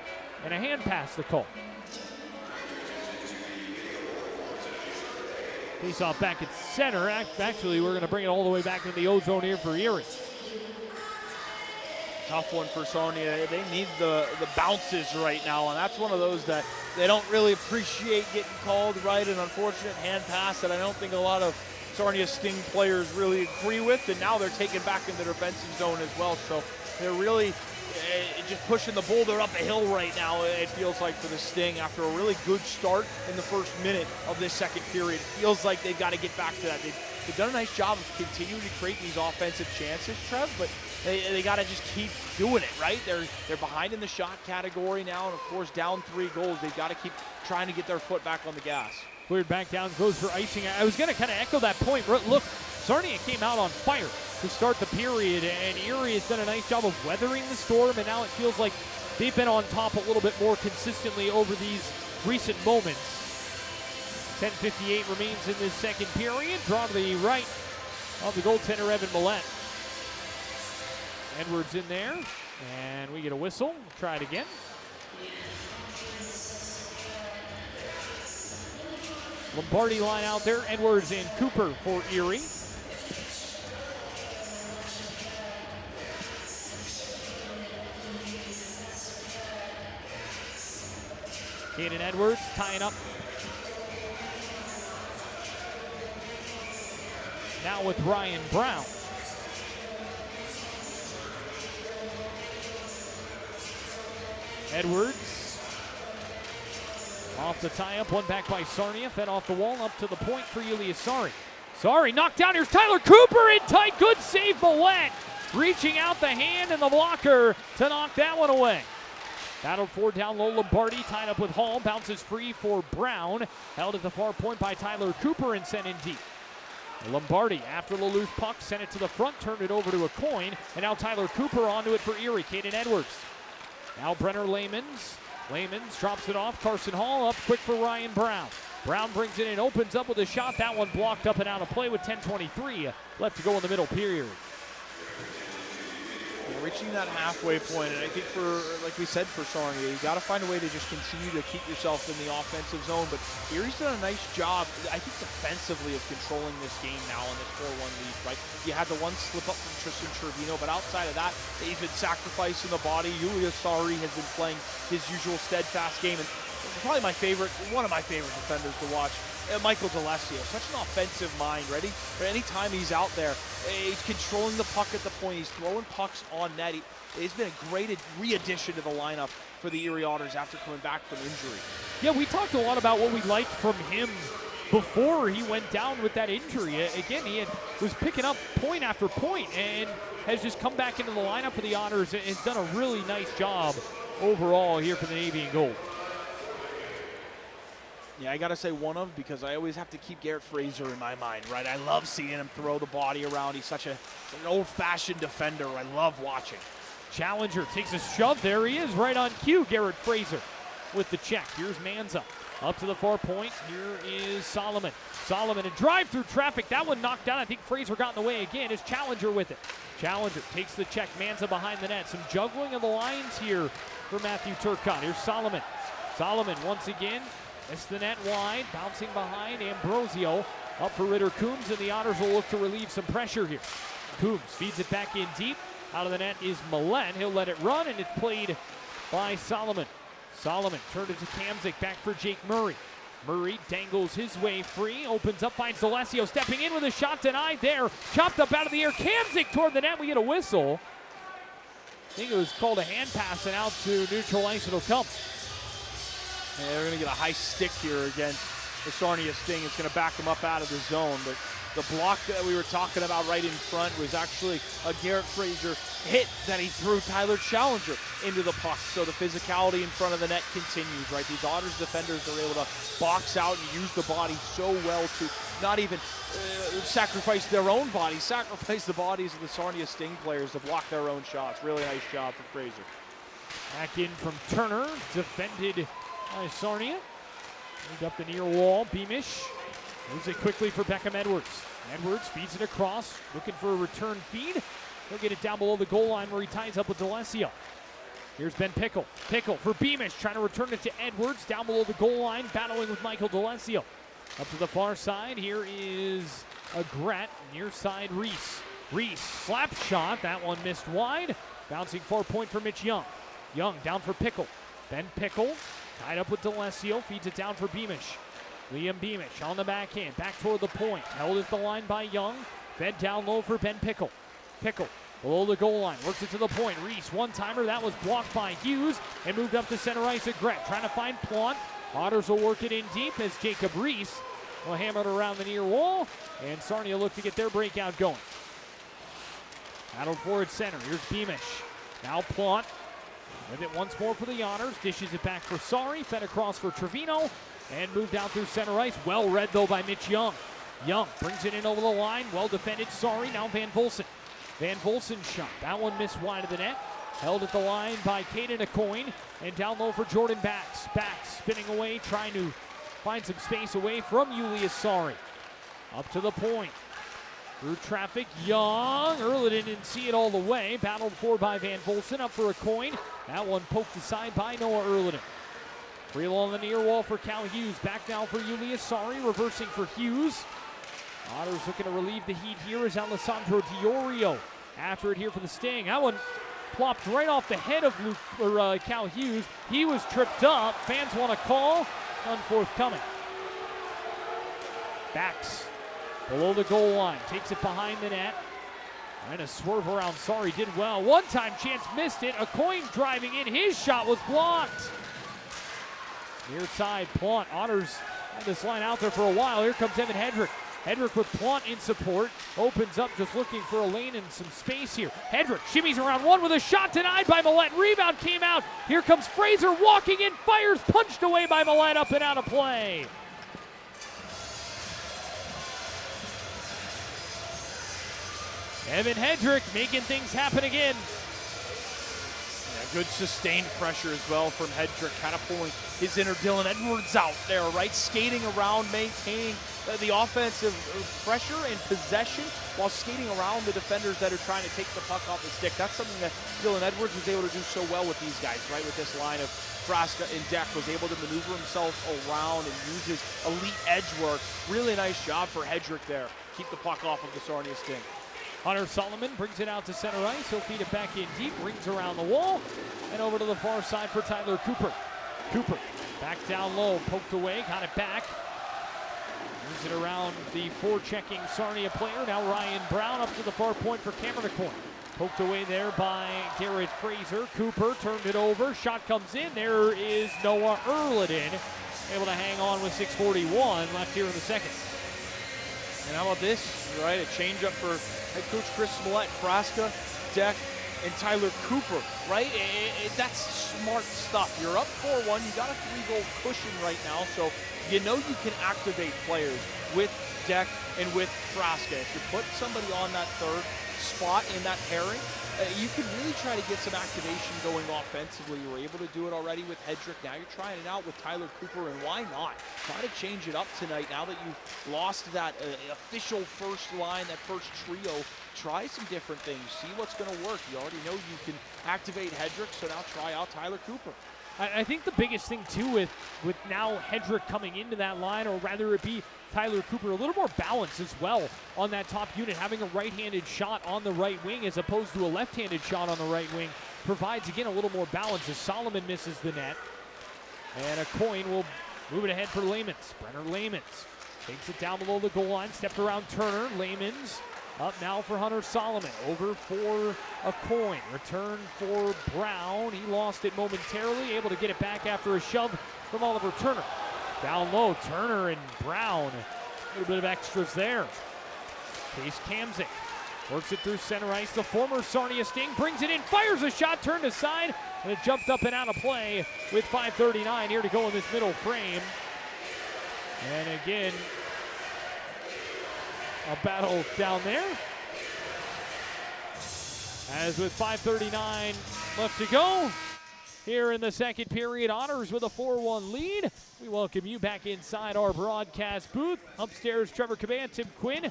and a hand pass the call. Face off back at center. Actually, we're going to bring it all the way back into the O-zone here for Erie. Tough one for Sarnia. They need the bounces right now, and that's one of those that they don't really appreciate getting called, right? An unfortunate hand pass that I don't think a lot of Sarnia Sting players really agree with, and now they're taken back in the defensive zone as well. So they're really just pushing the boulder up a hill right now, it feels like, for the Sting after a really good start in the first minute of this second period. It feels like they've got to get back to that. They've done a nice job of continuing to create these offensive chances, Trev, but they got to just keep doing it, right? They're behind in the shot category now, and of course down 3 goals. They've got to keep trying to get their foot back on the gas. Cleared back down, goes for icing. I was going to kind of echo that point. Look, Sarnia came out on fire to start the period, and Erie has done a nice job of weathering the storm, and now it feels like they've been on top a little bit more consistently over these recent moments. 10:58 remains in this second period. Draw to the right of the goaltender, Evan Millette. Edwards in there, and we get a whistle. We'll try it again. Lombardi line out there. Edwards and Cooper for Erie. Caden Edwards tying up. Now with Ryan Brown. Edwards off the tie-up, one back by Sarnia, fed off the wall, up to the point for Elias Sari. Sari knocked down, here's Tyler Cooper in tight, good save, Millette. Reaching out the hand and the blocker to knock that one away. Battled for down low, Lombardi tied up with Hall, bounces free for Brown. Held at the far point by Tyler Cooper and sent in deep. Lombardi, after the loose puck, sent it to the front, turned it over to a coin, and now Tyler Cooper onto it for Erie. Caden Edwards. Now Brenner Laymans. Laymans drops it off. Carson Hall up quick for Ryan Brown. Brown brings it in, opens up with a shot. That one blocked up and out of play with 10:23 left to go in the middle period. Reaching that halfway point, and I think for, like we said, for Sarnia, you got to find a way to just continue to keep yourself in the offensive zone. But Erie's done a nice job, I think, defensively of controlling this game now in this 4-1 lead, right? You had the one slip up from Tristan Trevino, but outside of that, they've been sacrificing the body. Elias Sari has been playing his usual steadfast game, and probably one of my favorite defenders to watch. Michael D'Alessio, such an offensive mind, ready? But anytime he's out there, he's controlling the puck at the point. He's throwing pucks on net. He's been a great re-addition to the lineup for the Erie Otters after coming back from injury. Yeah, we talked a lot about what we liked from him before he went down with that injury. Again, was picking up point after point and has just come back into the lineup for the Otters and has done a really nice job overall here for the Navy and Gold. Yeah, I got to say one of, because I always have to keep Garrett Fraser in my mind, right? I love seeing him throw the body around. He's such an old-fashioned defender. I love watching. Challenger takes a shove. There he is, right on cue. Garrett Fraser with the check. Here's Manza up to the far point. Here is Solomon. Solomon, a drive through traffic. That one knocked down. I think Fraser got in the way again. Is Challenger with it. Challenger takes the check. Manza behind the net. Some juggling of the lines here for Matthew Turcotte. Here's Solomon. Solomon once again. Missed the net wide, bouncing behind Ambrosio. up for Ritter Coombs, and the Otters will look to relieve some pressure here. Coombs feeds it back in deep. Out of the net is Millet. He'll let it run, and it's played by Solomon. Solomon turned it to Kamzik, back for Jake Murray. Murray dangles his way free, opens up, finds Alessio stepping in with a shot denied there. Chopped up out of the air. Kamzik toward the net. We get a whistle. I think it was called a hand pass, and out to neutral ice it'll come. Yeah, they're going to get a high stick here against the Sarnia Sting. It's going to back them up out of the zone. But the block that we were talking about right in front was actually a Garrett Fraser hit that he threw Tyler Challenger into the puck. So the physicality in front of the net continues, right? These Otters defenders are able to box out and use the body so well to not even sacrifice their own bodies, sacrifice the bodies of the Sarnia Sting players to block their own shots. Really nice job from Fraser. Back in from Turner, defended by Sarnia. Moved up the near wall. Beamish moves it quickly for Beckham Edwards. Edwards feeds it across, looking for a return feed. He'll get it down below the goal line where he ties up with D'Alessio. Here's Ben Pickle. Pickle for Beamish, trying to return it to Edwards, down below the goal line, battling with Michael D'Alessio. Up to the far side, here is a Gret, near side Reese. Reese, slap shot, that one missed wide. Bouncing far point for Mitch Young. Young down for Pickle. Ben Pickle, tied up with D'Alessio, feeds it down for Beamish. Liam Beamish on the backhand, back toward the point. Held at the line by Young. Fed down low for Ben Pickle. Pickle below the goal line, works it to the point. Reese, one-timer, that was blocked by Hughes and moved up to center ice at Gret. Trying to find Plant. Otters will work it in deep as Jacob Reese will hammer it around the near wall. And Sarnia look to get their breakout going. Battle for at center. Here's Beamish. Now Plant. With it once more for the Otters. Dishes it back for Sari. Fed across for Trevino. And moved out through center ice. Well read, though, by Mitch Young. Young brings it in over the line. Well defended. Sari. Now Van Volsen. Van Volsen shot. That one missed wide of the net. Held at the line by Caden Acoin. And down low for Jordan Bax. Bax spinning away, trying to find some space away from Julius Sari. Up to the point. Through traffic, Young. Erliden didn't see it all the way. Battled for by Van Volsen. Up for Acoin. That one poked aside by Noah Erliden. Free along the near wall for Cal Hughes. Back now for Julius Sari. Reversing for Hughes. Otters looking to relieve the heat here is Alessandro Iorio. After it here for the Sting. That one plopped right off the head of Cal Hughes. He was tripped up. Fans want a call. Unforthcoming. Bax below the goal line. Takes it behind the net. Trying to swerve around. Sari did well. One-time chance, missed it. Acoin driving in. His shot was blocked. Near side, Plant. Otters had this line out there for a while. Here comes Evan Hedrickk. Hedrickk with Plant in support. Opens up, just looking for a lane and some space here. Hedrickk shimmies around one with a shot denied by Millet. Rebound came out. Here comes Fraser walking in. Fires, punched away by Millet, up and out of play. Evan Hedrickk making things happen again. Good sustained pressure as well from Hedrickk, kind of pulling his inner Dylan Edwards out there, right? Skating around, maintaining the offensive pressure and possession while skating around the defenders that are trying to take the puck off the stick. That's something that Dylan Edwards was able to do so well with these guys, right? With this line of Frasa and Deck, was able to maneuver himself around and use his elite edge work. Really nice job for Hedrickk there. Keep the puck off of the Sarnia Sting. Hunter Solomon brings it out to center ice. He'll feed it back in deep, rings around the wall, and over to the far side for Tyler Cooper. Cooper back down low, poked away, got it back. Moves it around the forechecking Sarnia player. Now Ryan Brown up to the far point for Cameron Acoin. Poked away there by Garrett Fraser. Cooper turned it over. Shot comes in. There is Noah Erliden, able to hang on with 6:41 left here in the second. And how about this, right? A change-up for head coach Chris Smollett, Frasa, Deck, and Tyler Cooper, right? That's smart stuff. You're up 4-1. You got a 3-goal cushion right now, so you know you can activate players with Deck and with Frasa. If you put somebody on that third spot in that pairing, you can really try to get some activation going offensively. You were able to do it already with Hedrickk. Now you're trying it out with Tyler Cooper, and why not? Try to change it up tonight now that you've lost that official first line, that first trio. Try some different things. See what's going to work. You already know you can activate Hedrickk, so now try out Tyler Cooper. I think the biggest thing, too, with now Hedrickk coming into that line, or rather it be Tyler Cooper, a little more balance as well on that top unit. Having a right-handed shot on the right wing as opposed to a left-handed shot on the right wing provides, again, a little more balance as Solomon misses the net. And a coin will move it ahead for Laymans. Brenner Laymans takes it down below the goal line, stepped around Turner. Laymans up now for Hunter Solomon. Over for a coin. Return for Brown. He lost it momentarily, able to get it back after a shove from Oliver Turner. Down low, Turner and Brown. A little bit of extras there. Case Kamzik works it through center ice. The former Sarnia Sting brings it in, fires a shot, turned aside, and it jumped up and out of play with 5:39 here to go in this middle frame. And again, a battle down there. As with 5:39 left to go, here in the second period, Otters with a 4-1 lead. We welcome you back inside our broadcast booth. Upstairs, Trevor Caban. Tim Quinn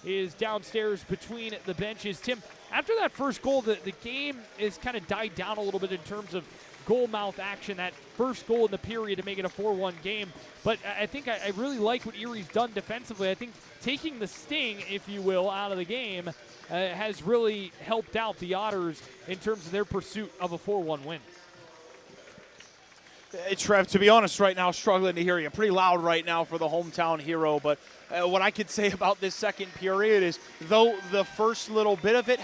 is downstairs between the benches. Tim, after that first goal, the game has kind of died down a little bit in terms of goal mouth action. That first goal in the period to make it a 4-1 game. But I think I really like what Erie's done defensively. I think taking the sting, if you will, out of the game has really helped out the Otters in terms of their pursuit of a 4-1 win. Trev, to be honest, right now, struggling to hear you. Pretty loud right now for the hometown hero, but what I could say about this second period is, though the first little bit of it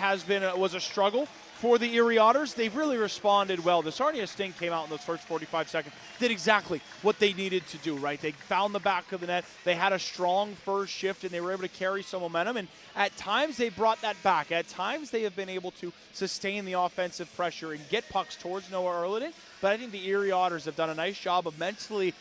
was a struggle for the Erie Otters, they've really responded well. The Sarnia Sting came out in those first 45 seconds, did exactly what they needed to do, right? They found the back of the net. They had a strong first shift, and they were able to carry some momentum, and at times they brought that back. At times they have been able to sustain the offensive pressure and get pucks towards Noah Erliden. But I think the Erie Otters have done a nice job of mentally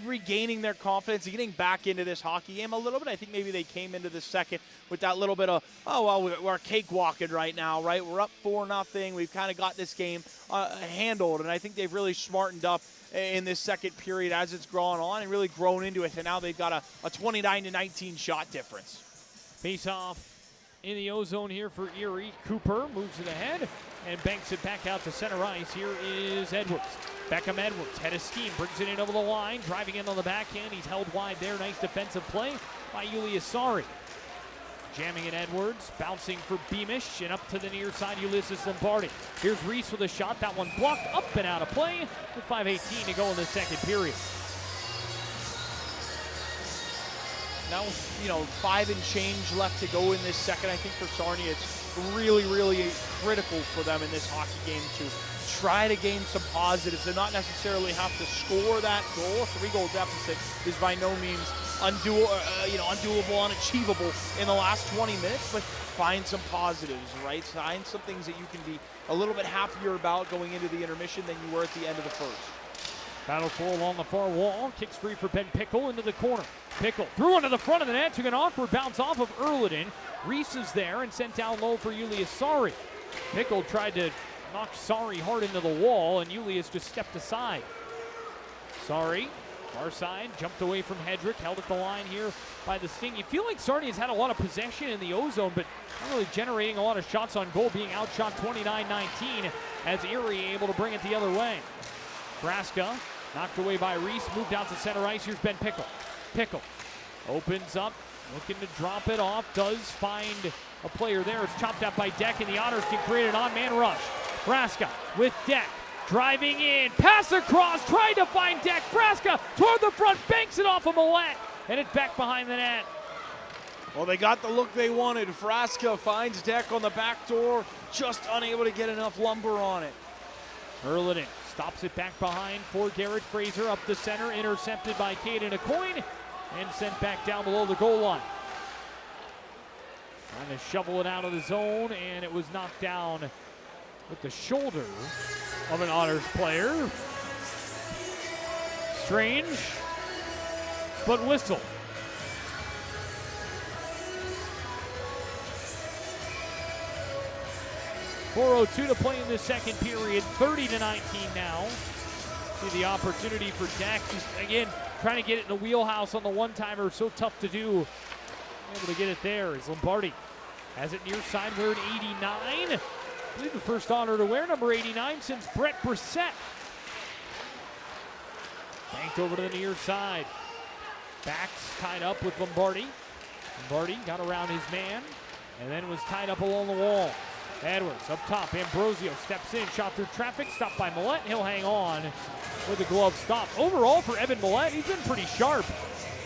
regaining their confidence and getting back into this hockey game a little bit. I think maybe they came into the second with that little bit of, we're cakewalking right now, right? We're up 4-0. We've kind of got this game handled, and I think they've really smartened up in this second period as it's gone on and really grown into it, and now they've got a 29-19 shot difference. Face-off in the O-zone here for Erie. Cooper moves it ahead and banks it back out to center ice. Here is Edwards. Beckham Edwards, head of steam, brings it in over the line, driving in on the backhand. He's held wide there. Nice defensive play by Uliasari. Jamming in Edwards, bouncing for Beamish, and up to the near side, Ulysses Lombardi. Here's Reese with a shot. That one blocked up and out of play with 5:18 to go in the second period. Now, 5 and change left to go in this second. I think for Sarnia, it's really, really critical for them in this hockey game to try to gain some positives and not necessarily have to score that goal. A 3-goal deficit is by no means undoable, unachievable in the last 20 minutes, but find some positives, right? Find some things that you can be a little bit happier about going into the intermission than you were at the end of the first. Battle for along the far wall. Kicks free for Ben Pickle into the corner. Pickle threw into the front of the net. Took an awkward bounce off of Erliden. Reese is there and sent down low for Julius Sari. Pickle tried to knock Sari hard into the wall, and Julius just stepped aside. Sari, far side, jumped away from Hedrickk. Held at the line here by the Sting. You feel like Sarnia's had a lot of possession in the O-zone, but not really generating a lot of shots on goal, being outshot 29-19 as Erie able to bring it the other way. Frasa knocked away by Reese, moved out to center ice. Here's Ben Pickle. Pickle opens up, looking to drop it off, does find a player there. It's chopped out by Deck, and the Otters can create an on-man rush. Frasa with Deck, driving in, pass across, tried to find Deck. Frasa toward the front, banks it off of Millette, and it's back behind the net. Well, they got the look they wanted. Frasa finds Deck on the back door, just unable to get enough lumber on it. Erliden stops it back behind for Garrett Fraser, up the center, intercepted by Caden Aucoin, and sent back down below the goal line. Trying to shovel it out of the zone, and it was knocked down with the shoulder of an Otters player. Strange, but whistle. .402 to play in the second period, 30-19 now. See the opportunity for Dak, just again, trying to get it in the wheelhouse on the one-timer, so tough to do. Able to get it there as Lombardi has it near side, wearing 89. I believe the first Otter to wear number 89 since Brett Brissett. Banked over to the near side. Backs tied up with Lombardi. Lombardi got around his man and then was tied up along the wall. Edwards up top. Ambrosio steps in, shot through traffic, stopped by Millette. He'll hang on with the glove stop. Overall for Evan Millette, he's been pretty sharp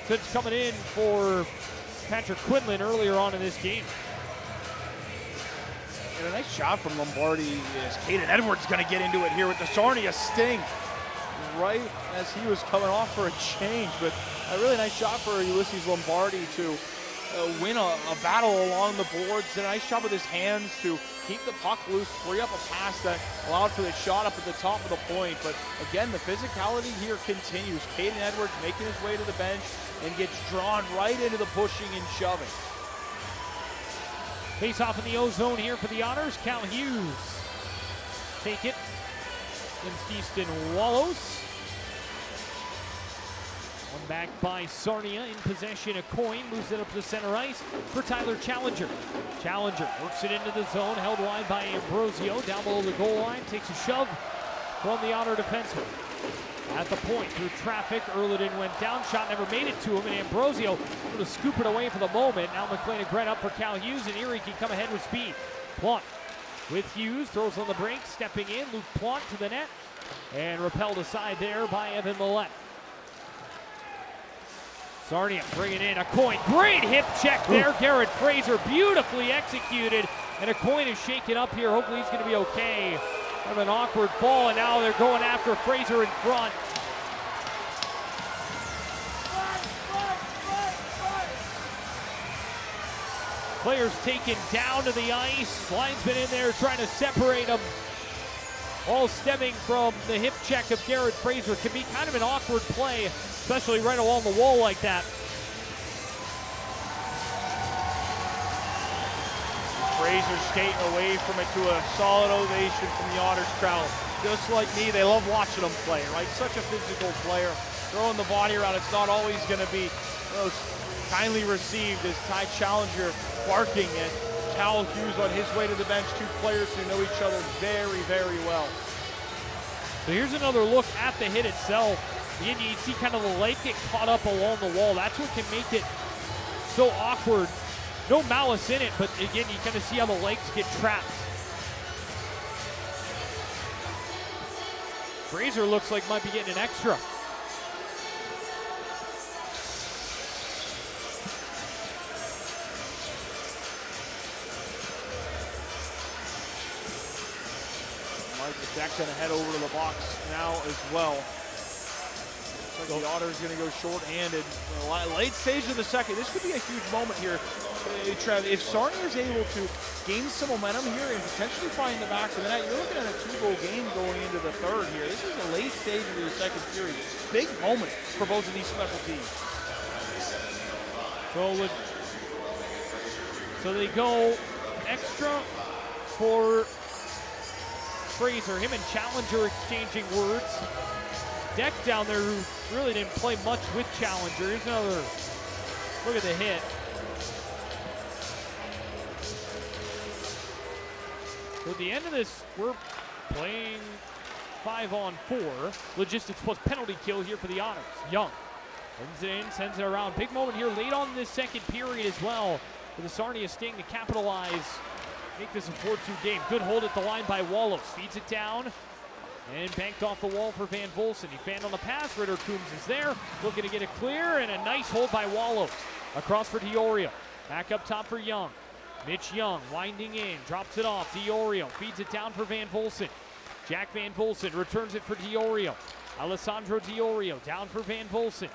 since coming in for Patrick Quinlan earlier on in this game. And a nice job from Lombardi as Caden Edwards going to get into it here with the Sarnia sting right as he was coming off for a change. But a really nice shot for Ulysses Lombardi to win a battle along the boards. Did a nice job with his hands to keep the puck loose, free up a pass that allowed for the shot up at the top of the point. But again, the physicality here continues. Caden Edwards making his way to the bench and gets drawn right into the pushing and shoving. Face off in the O-zone here for the Otters. Cal Hughes take it against Easton Wallows. One back by Sarnia in possession. A coin moves it up to center ice for Tyler Challenger. Challenger works it into the zone, held wide by Ambrosio. Down below the goal line, takes a shove from the Otter defenseman. At the point, through traffic, Erliden went down, shot never made it to him, and Ambrosio able to scoop it away for the moment. Now McLean and Grant up for Cal Hughes, and Erie can come ahead with speed. Plante with Hughes, throws on the break, stepping in, Luke Plante to the net, and repelled aside there by Evan Millette. Sarnia bringing in a coin. Great hip check there. Garrett Fraser beautifully executed. And a coin is shaken up here. Hopefully he's going to be okay. Kind of an awkward fall, and now they're going after Fraser in front. Players taken down to the ice. Linesman in there trying to separate them. All stemming from the hip check of Garrett Fraser. Can be kind of an awkward play, especially right along the wall like that. Fraser skating away from it to a solid ovation from the Otters crowd. Just like me, they love watching him play, right? Such a physical player. Throwing the body around, it's not always going to be kindly received as Ty Challenger barking at Cal Hughes on his way to the bench. Two players who know each other very, very well. So here's another look at the hit itself. Again, you see kind of the leg get caught up along the wall. That's what can make it so awkward. No malice in it, but again, you kind of see how the legs get trapped. Fraser looks like might be getting an extra. Mike Hedrickk going to head over to the box now as well. Looks like the Otters going to go shorthanded. Late stage of the second. This could be a huge moment here. Trev, if Sarnia is able to gain some momentum here and potentially find the back of the net, you're looking at a 2-goal game going into the third here. This is a late stage of the second period. Big moment for both of these special teams. So they go extra for Fraser. Him and Challenger exchanging words. Deck down there who really didn't play much with Challenger. Here's another look at the hit. So at the end of this, we're playing 5-on-4. Logistics plus penalty kill here for the Otters. Young sends it in, sends it around. Big moment here late on this second period as well for the Sarnia Sting to capitalize, make this a 4-2 game. Good hold at the line by Wallows. Feeds it down and banked off the wall for Van Volsen. He fanned on the pass. Ritter Coombs is there, looking to get it clear, and a nice hold by Wallows. Across for Iorio. Back up top for Young. Mitch Young winding in, drops it off. Iorio feeds it down for Van Volsen. Jack Van Volsen returns it for Iorio. Alessandro Iorio down for Van Volsen.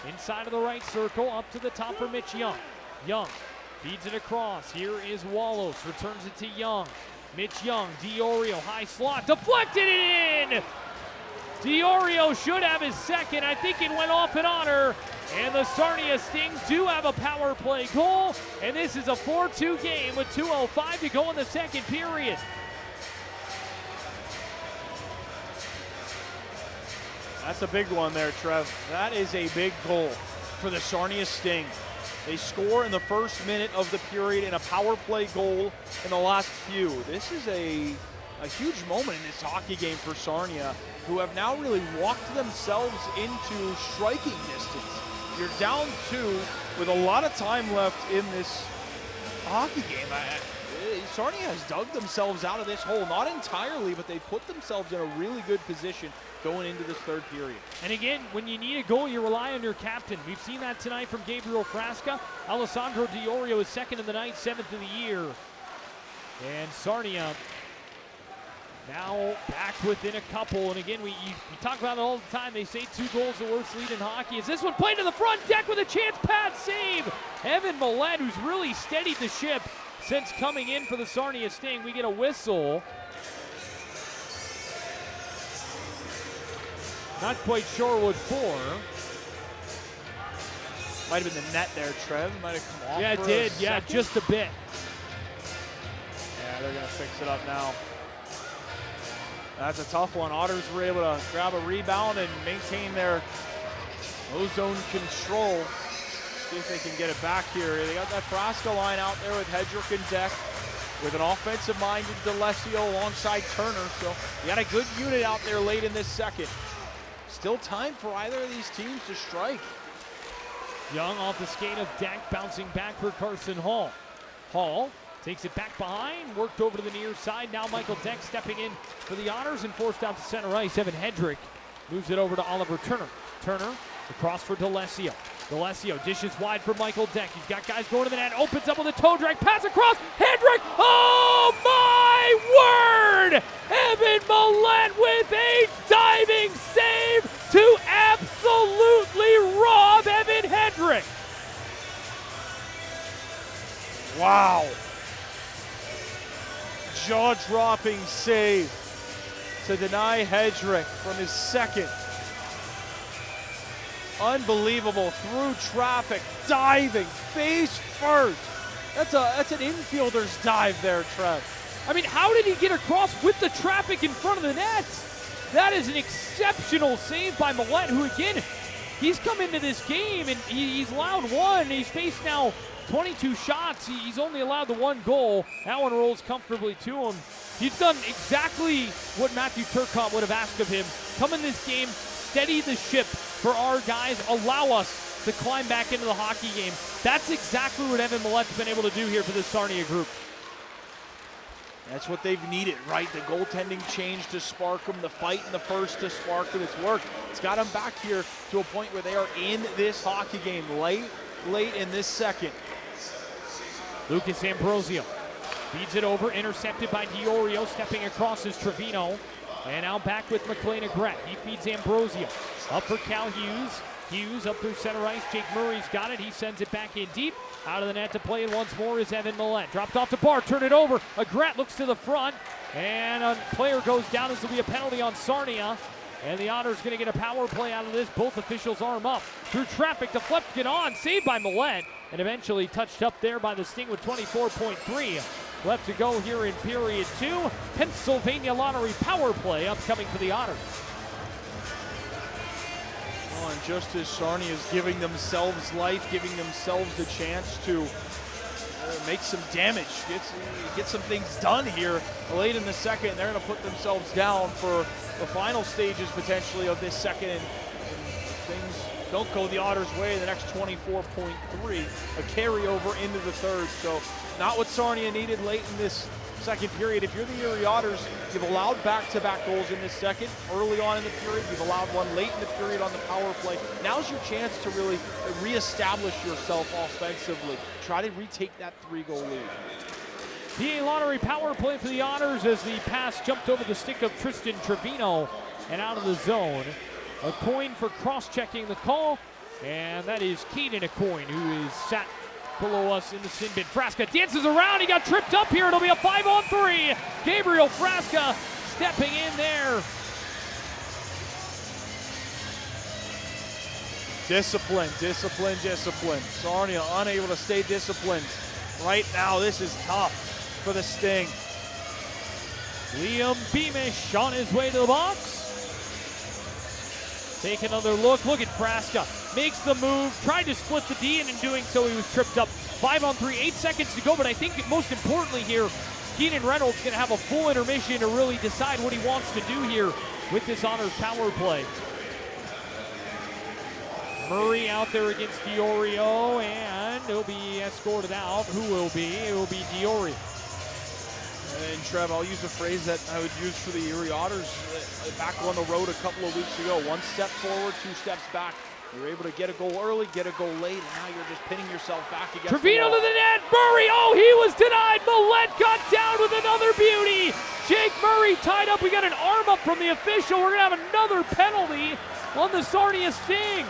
Inside of the right circle, up to the top for Mitch Young. Young feeds it across. Here is Wallows, returns it to Young. Mitch Young, Iorio, high slot, deflected it in! Iorio should have his second. I think it went off an Otter. And the Sarnia Sting do have a power play goal. And this is a 4-2 game with 2:05 to go in the second period. That's a big one there, Trev. That is a big goal for the Sarnia Sting. They score in the first minute of the period and a power play goal in the last few. This is a huge moment in this hockey game for Sarnia, who have now really walked themselves into striking distance you're down 2 with a lot of time left in this hockey game. Sarnia has dug themselves out of this hole, not entirely, but they put themselves in a really good position going into this third period. And again, when you need a goal, you rely on your captain. We've seen that tonight from Gabriel Frasa. Alessandro Iorio is second in the night, 7th of the year. And Sarnia now back within a couple. And again, we talk about it all the time. They say 2 goals the worst lead in hockey. Is this one played to the front deck with a chance? Pad save. Evan Millett, who's really steadied the ship since coming in for the Sarnia Sting. We get a whistle. Not quite sure what for. Might have been the net there, Trev. Might have come off. Yeah, it did. Yeah, just a bit. Yeah, they're going to fix it up now. That's a tough one. Otters were able to grab a rebound and maintain their ozone control. See if they can get it back here. They got that Frasa line out there with Hedrickk and Deck, with an offensive-minded D'Alessio alongside Turner. So you got a good unit out there late in this second. Still time for either of these teams to strike. Young off the skate of Deck, bouncing back for Carson Hall. Hall takes it back behind, worked over to the near side. Now Michael Deck stepping in for the Otters and forced out to center ice. Evan Hedrickk moves it over to Oliver Turner. Turner across for D'Alessio. D'Alessio dishes wide for Michael Deck. He's got guys going to the net, opens up with a toe drag, pass across, Hedrickk, oh my word! Evan Millett with a diving save to absolutely rob Evan Hedrickk. Wow. Jaw-dropping save to deny Hedrickk from his second. Unbelievable, through traffic, diving, face first. That's an infielder's dive there, Trev. I mean, how did he get across with the traffic in front of the net? That is an exceptional save by Millett, who again, he's come into this game and he's allowed 1. He's faced now 22 shots. He's only allowed the 1 goal. That one rolls comfortably to him. He's done exactly what Matthew Turcotte would have asked of him. Come in this game, steady the ship for our guys, allow us to climb back into the hockey game. That's exactly what Evan Millett's been able to do here for the Sarnia group. That's what they've needed, right? The goaltending change to spark them, the fight in the first to spark them. It's worked. It's got them back here to a point where they are in this hockey game late in this second. Lucas Ambrosio feeds it over, intercepted by Iorio, stepping across is Trevino. And now back with McLean Agret. He feeds Ambrosio. Up for Cal Hughes. Hughes up through center ice. Jake Murray's got it. He sends it back in deep. Out of the net to play it once more is Evan Millett. Dropped off the bar, turn it over. Agret looks to the front. And a player goes down. This will be a penalty on Sarnia. And the Otters going to get a power play out of this. Both officials arm up. Through traffic, deflected on. Saved by Millett. And eventually touched up there by the Sting with 24.3 left to go here in period 2. Pennsylvania Lottery power play upcoming for the Otters. Oh, and just as Sarnia is giving themselves life, giving themselves the chance to make some damage, get some things done here late in the second. They're going to put themselves down for the final stages potentially of this second, and things don't go the Otters' way. The next 24.3, a carryover into the third. So not what Sarnia needed late in this second period. If you're the Erie Otters, you've allowed back-to-back goals in this second. Early on in the period, you've allowed one late in the period on the power play. Now's your chance to really reestablish yourself offensively. Try to retake that 3-goal lead. PA Lottery power play for the Otters as the pass jumped over the stick of Tristan Trevino and out of the zone. A coin for cross-checking the call, and that is Caden Acoin, who is sat below us in the sin bin. Frasa dances around. He got tripped up here. It'll be a 5-on-3. Gabriel Frasa stepping in there. Discipline, discipline, discipline. Sarnia unable to stay disciplined. Right now, this is tough for the Sting. Liam Beamish on his way to the box. Take another look. Look at Frasa. Makes the move. Tried to split the D, and in doing so, he was tripped up. 5-on-3, 8 seconds to go, but I think most importantly here, Keenan Reynolds going to have a full intermission to really decide what he wants to do here with this Otters power play. Murray out there against Iorio, and he'll be escorted out. Who will be? It will be Iorio. And Trev, I'll use a phrase that I would use for the Erie Otters back on the road a couple of weeks ago. 1 step forward, 2 steps back. You're able to get a goal early, get a goal late, and now you're just pinning yourself back against Trevino the to the net. Murray, oh, he was denied. Millette got down with another beauty. Jake Murray tied up. We got an arm up from the official. We're going to have another penalty on the Sarnia Sting.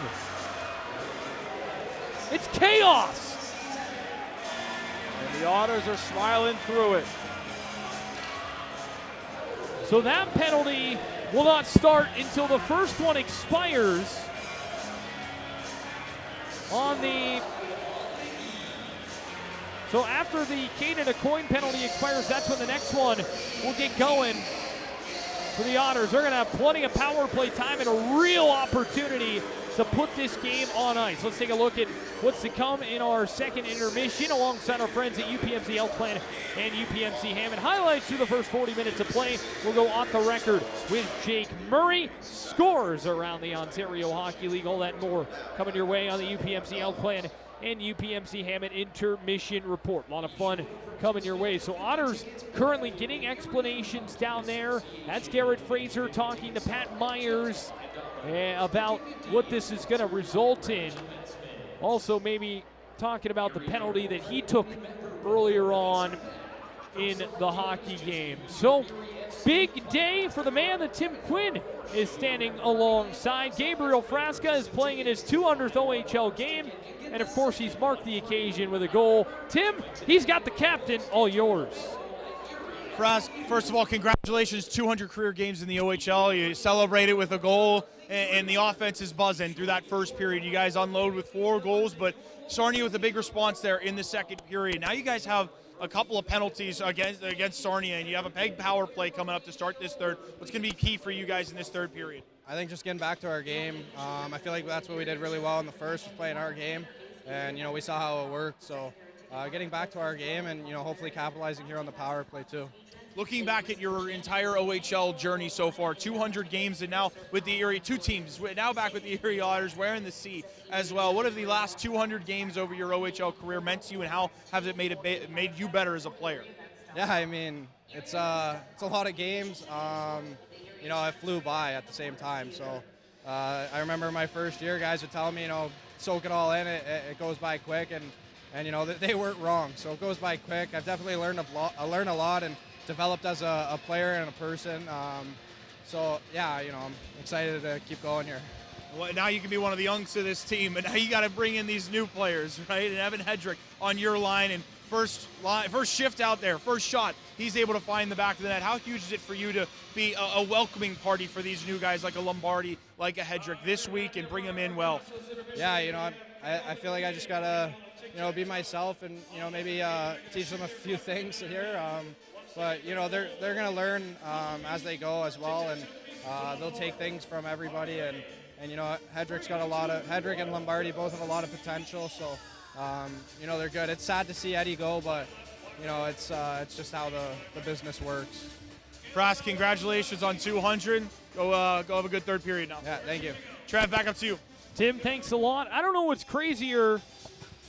It's chaos. And the Otters are smiling through it. So that penalty will not start until the first one expires on the... So after the Canada coin penalty expires, that's when the next one will get going for the Otters. They're going to have plenty of power play time and a real opportunity to put this game on ice. Let's take a look at what's to come in our second intermission alongside our friends at UPMC Health Plan and UPMC Hammond. Highlights through the first 40 minutes of play. We'll go off the record with Jake Murray. Scores around the Ontario Hockey League. All that and more coming your way on the UPMC Health Plan and UPMC Hammond intermission report. A lot of fun coming your way. So Otters currently getting explanations down there. That's Garrett Fraser talking to Pat Myers about what this is going to result in. Also maybe talking about the penalty that he took earlier on in the hockey game. So big day for the man that Tim Quinn is standing alongside. Gabriel Frasa is playing in his 200th OHL game. And of course he's marked the occasion with a goal. Tim, he's got the captain, all yours. Fras, first of all, congratulations, 200 career games in the OHL. You celebrated with a goal, and the offense is buzzing through that first period. You guys unload with 4 goals, but Sarnia with a big response there in the second period. Now you guys have a couple of penalties against Sarnia, and you have a big power play coming up to start this third. What's going to be key for you guys in this third period? I think just getting back to our game. I feel like that's what we did really well in the first, was playing our game, and we saw how it worked. So getting back to our game and hopefully capitalizing here on the power play too. Looking back at your entire OHL journey so far, 200 games, and now with the Erie, 2 teams, now back with the Erie Otters, wearing the C as well. What have the last 200 games over your OHL career meant to you, and how has it made you better as a player? Yeah, I mean, it's a lot of games. It flew by at the same time. So I remember my first year, guys would tell me, soak it all in. It goes by quick, and they weren't wrong. So it goes by quick. I've definitely learned a lot and developed as a player and a person. So yeah, I'm excited to keep going here. Well, now you can be one of the youngs of this team, but now you got to bring in these new players, right? And Evan Hedrickk on your line, and first shift out there, first shot, he's able to find the back of the net. How huge is it for you to be a welcoming party for these new guys like a Lombardi, like a Hedrickk this week, and bring them in well? Yeah, I feel like I just gotta be myself and maybe teach them a few things here. But they're going to learn as they go as well, and they'll take things from everybody. And Hedrick's got Hedrickk and Lombardi both have a lot of potential. So they're good. It's sad to see Eddie go, but it's just how the business works. Fras, congratulations on 200. Go have a good third period now. Yeah, thank you. Trev, back up to you. Tim, thanks a lot. I don't know what's crazier.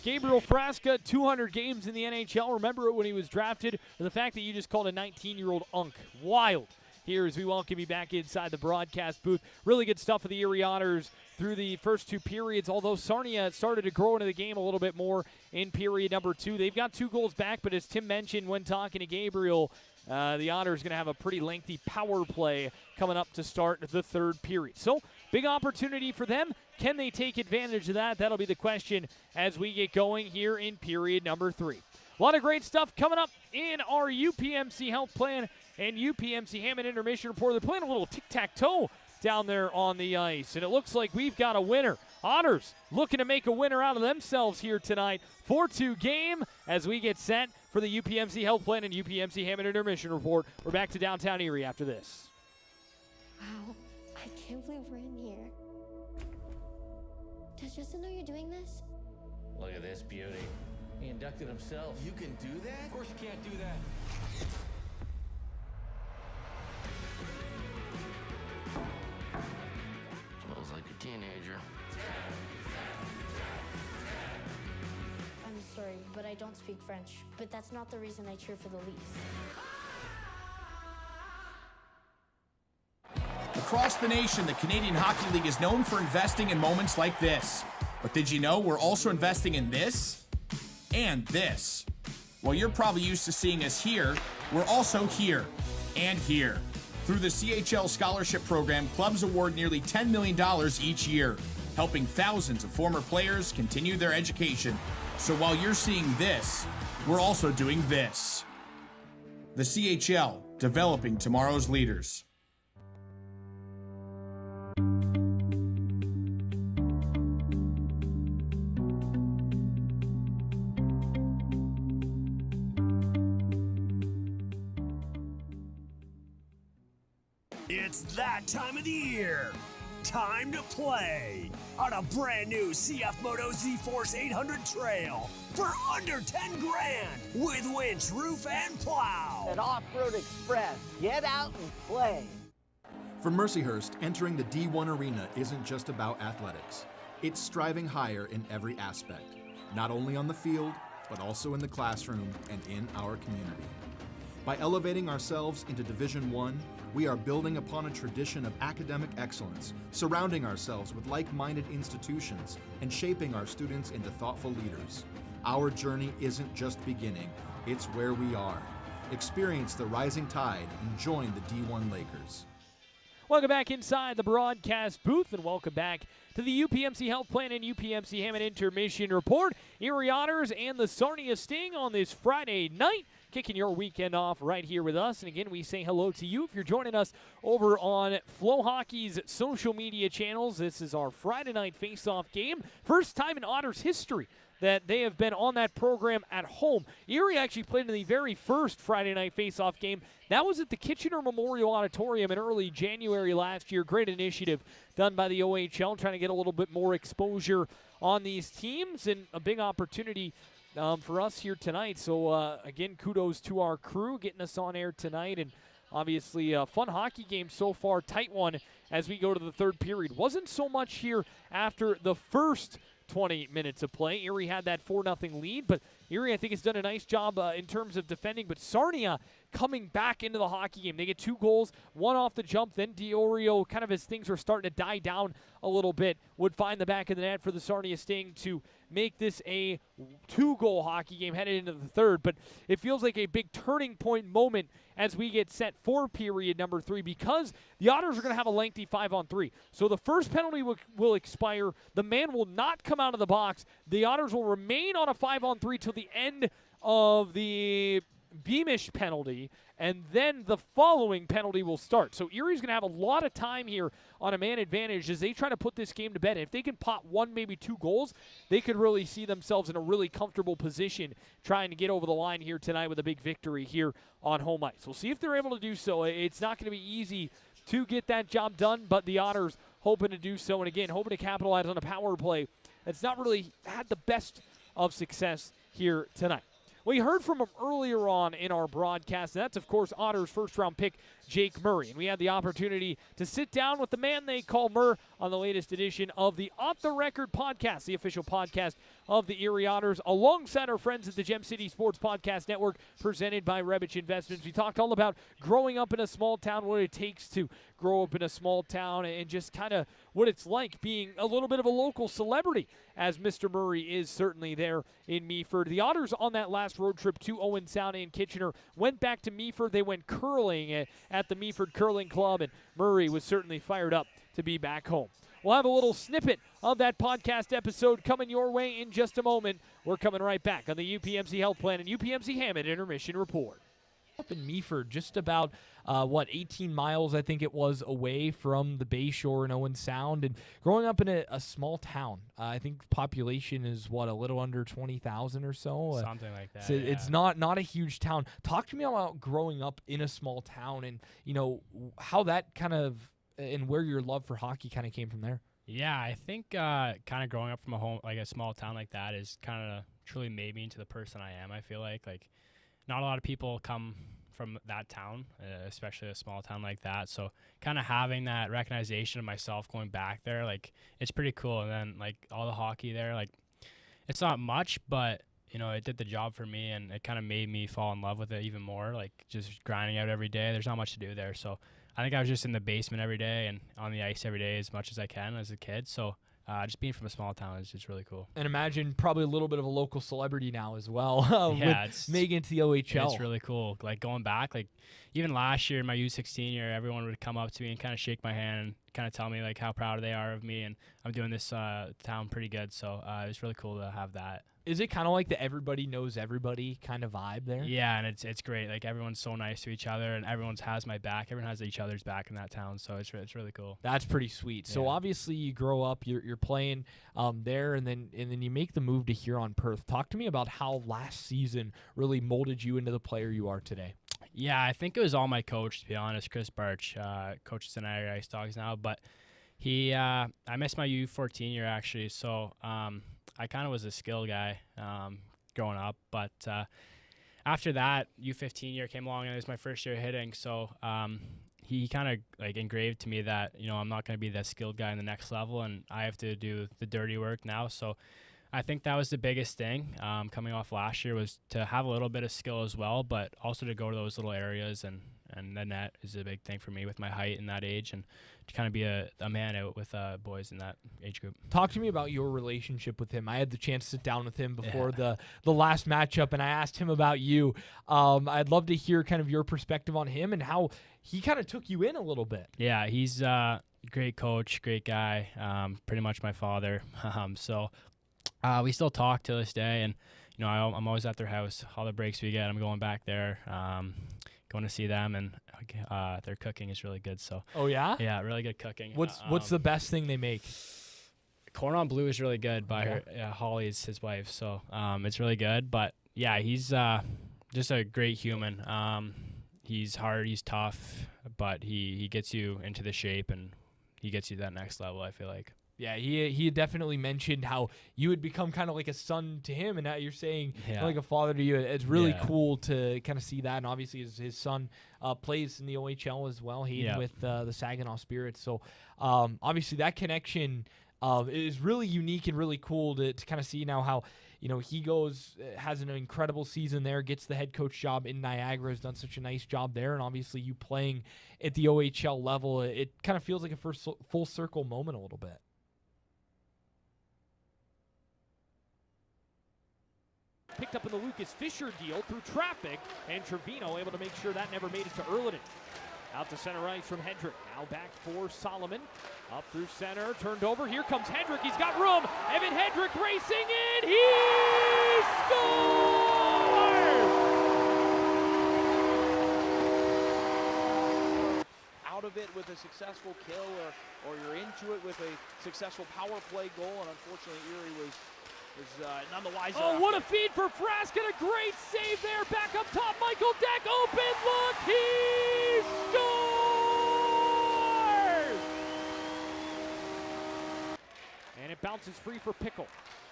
Gabriel Frasa, 200 games in the NHL. Remember it when he was drafted, or the fact that you just called a 19-year-old unk. Wild. Here as we welcome you back inside the broadcast booth. Really good stuff for the Erie Otters through the first 2 periods, although Sarnia started to grow into the game a little bit more in period number 2. They've got 2 goals back, but as Tim mentioned when talking to Gabriel, the Otters going to have a pretty lengthy power play coming up to start the third period. So, big opportunity for them. Can they take advantage of that? That'll be the question as we get going here in period number 3. A lot of great stuff coming up in our UPMC Health Plan and UPMC Hammond intermission report. They're playing a little tic-tac-toe down there on the ice, and it looks like we've got a winner. Otters looking to make a winner out of themselves here tonight. 4-2 game as we get set for the UPMC Health Plan and UPMC Hammond intermission report. We're back to downtown Erie after this. Wow, I can't believe we're in here. Does Justin know you're doing this? Look at this beauty. He inducted himself. You can do that? Of course you can't do that. Smells like a teenager. don't speak French, but that's not the reason I cheer for the Leafs. Across the nation, the Canadian Hockey League is known for investing in moments like this. But did you know we're also investing in this and this? While you're probably used to seeing us here, we're also here and here. Through the CHL Scholarship Program, clubs award nearly $10 million each year, helping thousands of former players continue their education. So while you're seeing this, we're also doing this. The CHL, developing tomorrow's leaders. It's that time of the year. Time to play on a brand new CF Moto Z-Force 800 Trail for under 10 grand with winch, roof, and plow. At Off-Road Express, get out and play. For Mercyhurst, entering the D1 arena isn't just about athletics. It's striving higher in every aspect, not only on the field, but also in the classroom and in our community. By elevating ourselves into Division I, we are building upon a tradition of academic excellence, surrounding ourselves with like-minded institutions, and shaping our students into thoughtful leaders. Our journey isn't just beginning, it's where we are. Experience the rising tide and join the D1 Lakers. Welcome back inside the broadcast booth, and welcome back to the UPMC Health Plan and UPMC Hammond Intermission Report. Erie Otters and the Sarnia Sting on this Friday night, kicking your weekend off right here with us. And again, we say hello to you if you're joining us over on FloHockey's social media channels. This is our Friday night face-off game. First time in Otters history that they have been on that program at home. Erie actually played in the very first Friday night face-off game. That was at the Kitchener Memorial Auditorium in early January last year. Great initiative done by the OHL, trying to get a little bit more exposure on these teams, and a big opportunity for us here tonight. So, again, kudos to our crew getting us on air tonight, and obviously a fun hockey game so far, tight one as we go to the third period. Wasn't so much here after the first 20 minutes of play. Erie had that 4-0 lead, but Erie, I think, has done a nice job in terms of defending. But Sarnia coming back into the hockey game. They get 2 goals, one off the jump, then Iorio, kind of as things were starting to die down a little bit, would find the back of the net for the Sarnia Sting to make this a 2-goal hockey game headed into the third. But it feels like a big turning point moment as we get set for period number 3, because the Otters are going to have a lengthy 5-on-3. So the first penalty will expire. The man will not come out of the box. The Otters will remain on a 5-on-3 till the end of the Beamish penalty, and then the following penalty will start. So Erie's going to have a lot of time here on a man advantage as they try to put this game to bed. And if they can pop 1, maybe 2 goals, they could really see themselves in a really comfortable position trying to get over the line here tonight with a big victory here on home ice. We'll see if they're able to do so. It's not going to be easy to get that job done, but the Otters hoping to do so, and again, hoping to capitalize on a power play that's not really had the best of success here tonight. We heard from him earlier on in our broadcast, and that's, of course, Otters' first-round pick, Jake Murray. And we had the opportunity to sit down with the man they call Murr on the latest edition of the Off the Record podcast, the official podcast of the Erie Otters, alongside our friends at the Gem City Sports Podcast Network, presented by Rebich Investments. We talked all about growing up in a small town, what it takes to grow up in a small town, and just kind of what it's like being a little bit of a local celebrity, as Mr. Murray is certainly there in Meaford. The Otters on that last road trip to Owen Sound and Kitchener went back to Meaford. They went curling at the Meaford Curling Club, and Murray was certainly fired up to be back home. We'll have a little snippet of that podcast episode coming your way in just a moment. We're coming right back on the UPMC Health Plan and UPMC Hammond Intermission Report. Up in Meaford, just about 18 miles, I think it was, away from the Bay Shore in Owen Sound, and growing up in a small town. I think population is a little under 20,000 or so. Something like that. So yeah. It's not a huge town. Talk to me about growing up in a small town, and how that kind of, and where your love for hockey kind of came from there. Yeah, I think kind of growing up from a small town like that is kind of truly made me into the person I am. I feel like not a lot of people come from that town, especially a small town like that. So kind of having that recognition of myself going back there, it's pretty cool. And then all the hockey there, it's not much, but you know, it did the job for me, and it kind of made me fall in love with it even more, like just grinding out every day. There's not much to do there. So I think I was just in the basement every day and on the ice every day as much as I can as a kid. So just being from a small town is just really cool. And imagine probably a little bit of a local celebrity now as well. Yeah, with making it to the OHL. It's really cool. Like going back, like even last year, my U16 year, everyone would come up to me and kind of shake my hand and kind of tell me like how proud they are of me, and I'm doing this town pretty good. So it was really cool to have that. Is it kind of like the everybody knows everybody kind of vibe there? Yeah, and it's great. Like everyone's so nice to each other, and everyone has my back. Everyone has each other's back in that town, so it's really cool. That's pretty sweet. So obviously you grow up, you're playing there, and then you make the move to Huron-Perth. Talk to me about how last season really molded you into the player you are today. Yeah, I think it was all my coach, to be honest. Chris Barch coaches in Iorio Ice Dogs now, but he I missed my U14 year actually, so I kind of was a skill guy growing up, but after that, U15 year came along, and it was my first year hitting, so he kind of like engraved to me that, you know, I'm not going to be that skilled guy in the next level, and I have to do the dirty work now. So I think that was the biggest thing coming off last year, was to have a little bit of skill as well, but also to go to those little areas, and the net is a big thing for me with my height and that age, and to kind of be a man out with boys in that age group. Talk to me about your relationship with him. I had the chance to sit down with him before the last matchup, and I asked him about you. I'd love to hear kind of your perspective on him and how he kind of took you in a little bit. Yeah, he's a great coach, great guy, pretty much my father. So we still talk to this day, and you know, I'm always at their house. All the breaks we get, I'm going back there, going to see them, and their cooking is really good. So yeah, really good cooking. What's the best thing they make? Corn on blue is really good by her. Holly's his wife, so it's really good. But yeah, he's just a great human. He's hard, he's tough, but he gets you into the shape, and he gets you to that next level, I feel like. Yeah, he had definitely mentioned how you had become kind of like a son to him, and now you're saying like a father to you. It's really cool to kind of see that, and obviously his son plays in the OHL as well, with the Saginaw Spirits. So obviously that connection is really unique and really cool to kind of see now how, you know, he has an incredible season there, gets the head coach job in Niagara, has done such a nice job there, and obviously you playing at the OHL level, it kind of feels like a first full circle moment a little bit. Picked up in the Lucas Fisher deal through traffic, and Trevino able to make sure that never made it to Erliden. Out to center ice from Hedrickk. Now back for Solomon. Up through center, turned over. Here comes Hedrickk. He's got room. Evan Hedrickk racing in. He scores! Out of it with a successful kill, or you're into it with a successful power play goal, and unfortunately Erie was none the wiser. Oh, what a feed for Frasa. A great save there. Back up top, Michael Deck. Open look. He scores! And it bounces free for Pickle.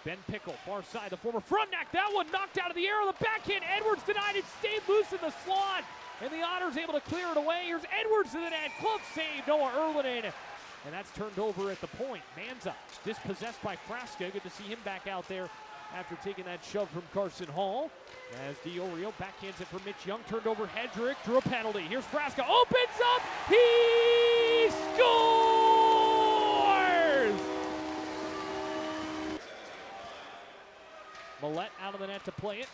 Ben Pickle, far side, the former Frontenac. That one knocked out of the air on the backhand. Edwards denied it, stayed loose in the slot. And the Otters able to clear it away. Here's Edwards to the net. Close save, Noah Erliden. And that's turned over at the point. Manza dispossessed by Frasa. Good to see him back out there after taking that shove from Carson Hall. As Iorio backhands it for Mitch Young. Turned over Hedrickk. Drew a penalty. Here's Frasa. Opens up. He scores! Millette out of the net to play it.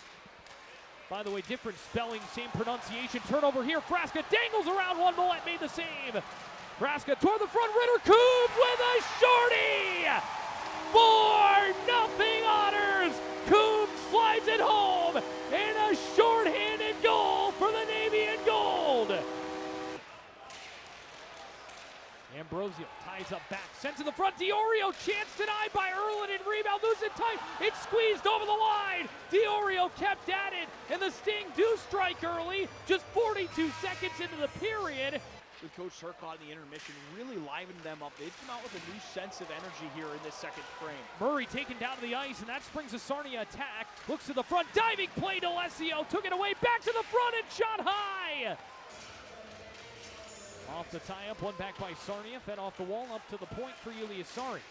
By the way, different spelling, same pronunciation. Turnover here. Frasa dangles around one. Millette made the save. Frasa toward the front, Ritter Coombs with a shorty! 4-0 Otters! Coombs slides it home in a shorthanded goal for the Navy and Gold! Ambrosio ties up back, sent to the front, Iorio, chance denied by Erliden, rebound, lose it tight, it's squeezed over the line! Iorio kept at it, and the Sting do strike early, just 42 seconds into the period. With Coach Sarkot in the intermission, really livened them up. They've come out with a new sense of energy here in this second frame. Murray taken down to the ice, and that springs a Sarnia attack. Looks to the front, diving play to Alessio, took it away, back to the front, and shot high! Off the tie-up, one back by Sarnia, fed off the wall, up to the point for Julius Sari.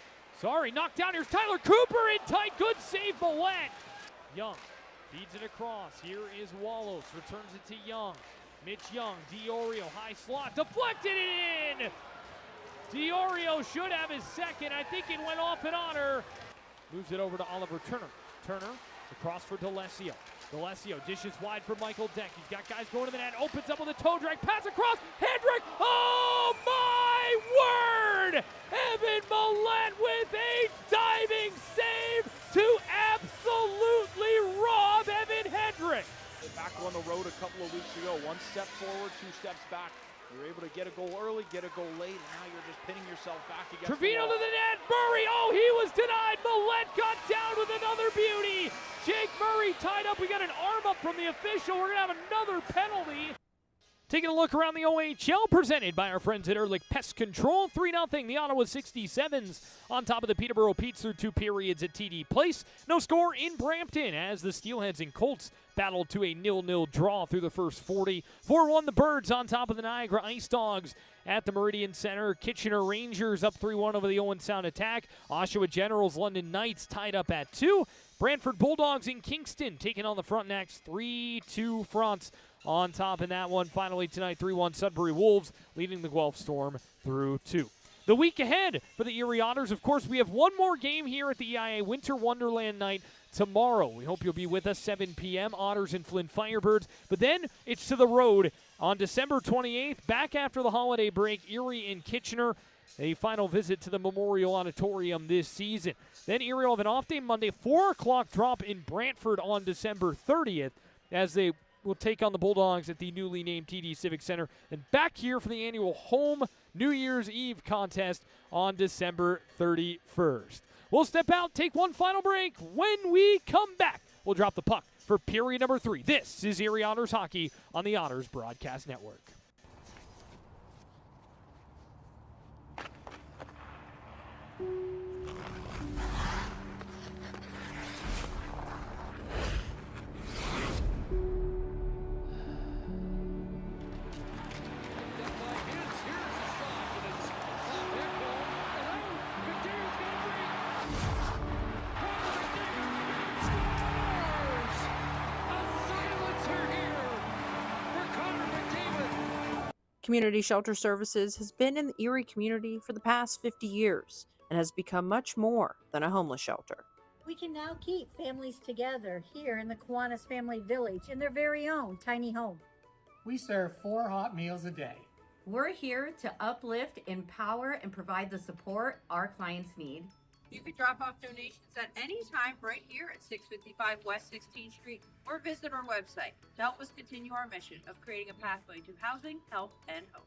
Sari knocked down, here's Tyler Cooper in tight, good save, Millette. Young Feeds it across. Here is Wallace. Returns it to Young. Mitch Young. Iorio. High slot. Deflected it in! Iorio should have his second. I think it went off an honor. Moves it over to Oliver Turner. Turner across for D'Alessio. D'Alessio dishes wide for Michael Deck. He's got guys going to the net. Opens up with a toe drag. Pass across. Hedrickk. Oh my word! Evan Millette with a diving save to absolutely rob Evan Hedrickk. Back on the road a couple of weeks ago. 1 step forward, 2 steps back. You're able to get a goal early, get a goal late, and now you're just pinning yourself back against Trevino the wall. to the net. Murray, oh, he was denied. Millette got down with another beauty. Jake Murray tied up. We got an arm up from the official. We're going to have another penalty. Taking a look around the OHL, presented by our friends at Hedrickk Pest Control. 3-0, the Ottawa 67s on top of the Peterborough Petes through 2 periods at TD Place. No score in Brampton as the Steelheads and Colts battled to a 0-0 draw through the first 40. 4-1 the Birds on top of the Niagara Ice Dogs at the Meridian Center. Kitchener Rangers up 3-1 over the Owen Sound Attack. Oshawa Generals, London Knights tied up at 2. Brantford Bulldogs in Kingston taking on the Frontenacs 3-2 fronts on top in that one. Finally tonight, 3-1 Sudbury Wolves leading the Guelph Storm through 2. The week ahead for the Erie Otters, of course, we have one more game here at the EIA Winter Wonderland Night tomorrow. We hope you'll be with us, 7 p.m., Otters and Flint Firebirds. But then it's to the road on December 28th, back after the holiday break, Erie and Kitchener. A final visit to the Memorial Auditorium this season. Then Erie will have an off day Monday, 4 o'clock drop in Brantford on December 30th as they will take on the Bulldogs at the newly named TD Civic Center. And back here for the annual home New Year's Eve contest on December 31st. We'll step out, take one final break. When we come back, we'll drop the puck for period number 3. This is Erie Otters Hockey on the Otters Broadcast Network. Community Shelter Services has been in the Erie community for the past 50 years and has become much more than a homeless shelter. We can now keep families together here in the Kiwanis Family Village in their very own tiny home. We serve 4 hot meals a day. We're here to uplift, empower, and provide the support our clients need. You can drop off donations at any time right here at 655 West 16th Street or visit our website to help us continue our mission of creating a pathway to housing, health, and hope.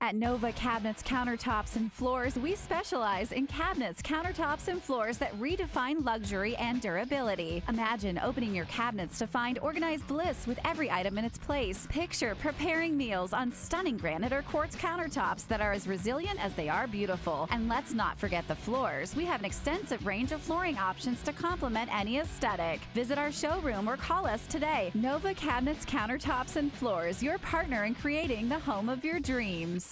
At Nova Cabinets, Countertops, and Floors, we specialize in cabinets, countertops, and floors that redefine luxury and durability. Imagine opening your cabinets to find organized bliss with every item in its place. Picture preparing meals on stunning granite or quartz countertops that are as resilient as they are beautiful. And let's not forget the floors. We have an extensive range of flooring options to complement any aesthetic. Visit our showroom or call us today. Nova Cabinets, Countertops, and Floors, your partner in creating the home of your dreams.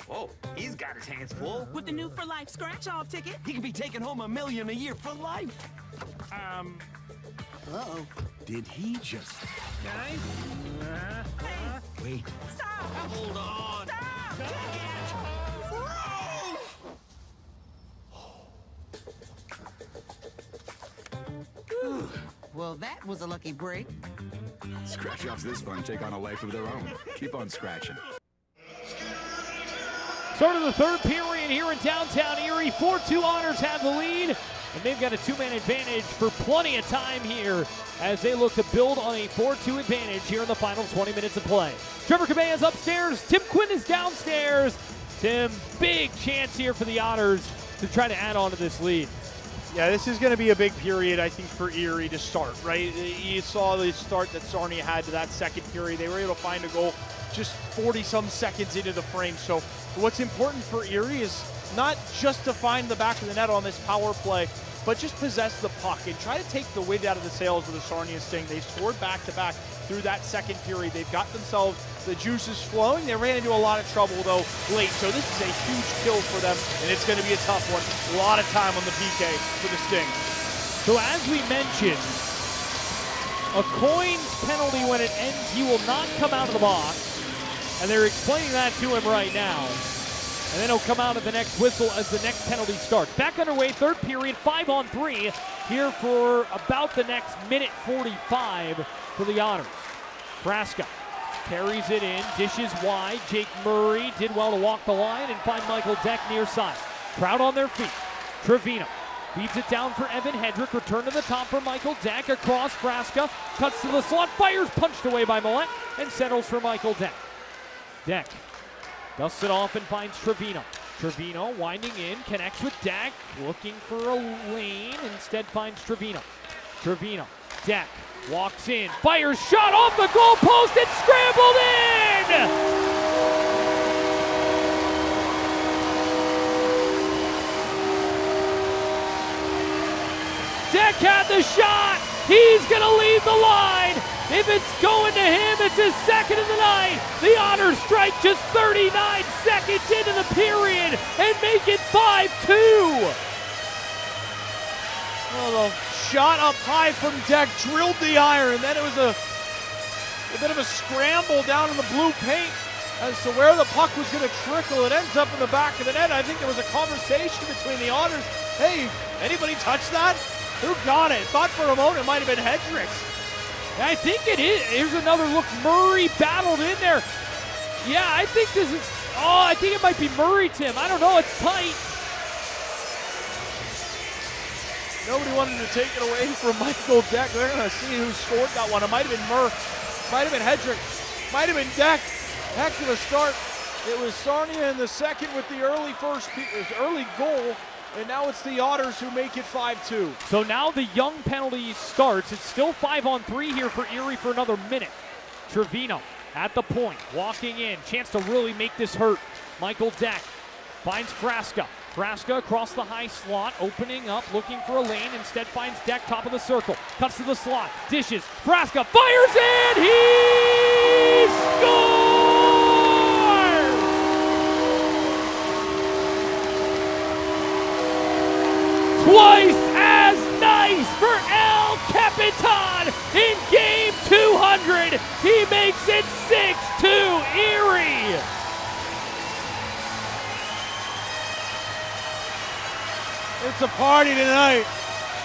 Whoa, he's got his hands full. With the new For Life scratch-off ticket. He could be taking home $1 million a year for life. Uh-oh. Did he just... Guys? Wait. Stop! Hold on. Stop! Well, that was a lucky break. Scratch-offs this fun take on a life of their own. Keep on scratching. Start of the third period here in downtown Erie. 4-2 Otters have the lead, and they've got a 2-man advantage for plenty of time here as they look to build on a 4-2 advantage here in the final 20 minutes of play. Trevor Cabella's upstairs. Tim Quinn is downstairs. Tim, big chance here for the Otters to try to add on to this lead. Yeah, this is going to be a big period, I think, for Erie to start, right? You saw the start that Sarnia had to that second period. They were able to find a goal just 40-some seconds into the frame. So what's important for Erie is not just to find the back of the net on this power play, but just possess the puck and try to take the wind out of the sails of the Sarnia Sting. They've scored back-to-back through that second period. They've got themselves the juices flowing. They ran into a lot of trouble, though, late. So this is a huge kill for them, and it's going to be a tough one. A lot of time on the PK for the Sting. So as we mentioned, a coin's penalty when it ends, he will not come out of the box. And they're explaining that to him right now. And then he'll come out at the next whistle as the next penalty starts. Back underway, third period, 5-on-3 here for about the next minute 45 for the Otters. Frasa carries it in, dishes wide. Jake Murray did well to walk the line and find Michael Deck near side. Crowd on their feet. Trevino feeds it down for Evan Hedrickk. Return to the top for Michael Deck. Across Frasa. Cuts to the slot. Fires. Punched away by Millette. And settles for Michael Deck. Deck dusts it off and finds Trevino. Trevino winding in. Connects with Deck. Looking for a lane. Instead finds Trevino. Trevino. Deck walks in. Fires. Shot off the goal post. And scrambled in! Deck had the shot. He's going to leave the line. If it's going to him, it's his second of the night. The Otters strike just 39 seconds into the period and make it 5-2. Well, the shot up high from Deck drilled the iron. Then it was a bit of a scramble down in the blue paint as to where the puck was going to trickle. It ends up in the back of the net. I think there was a conversation between the Otters. Hey, anybody touch that? Who got it? Thought for a moment it might have been Hedrickk. I think it is. Here's another look. Murray battled in there. Yeah, I think this is, I think it might be Murray, Tim. I don't know. It's tight. Nobody wanted to take it away from Michael Deck. They're going to see who scored that one. It might have been might have been Hedrickk, might have been Deck. Heck of a start. It was Sarnia in the second with the early goal. And now it's the Otters who make it 5-2. So now the Young penalty starts. It's still 5-on-3 here for Erie for another minute. Trevino at the point, walking in. Chance to really make this hurt. Michael Deck finds Frasa. Frasa across the high slot, opening up, looking for a lane. Instead finds Deck top of the circle. Cuts to the slot, dishes. Frasa fires in! He scores! Twice as nice for El Capitan in game 200. He makes it 6-2 Erie. It's a party tonight.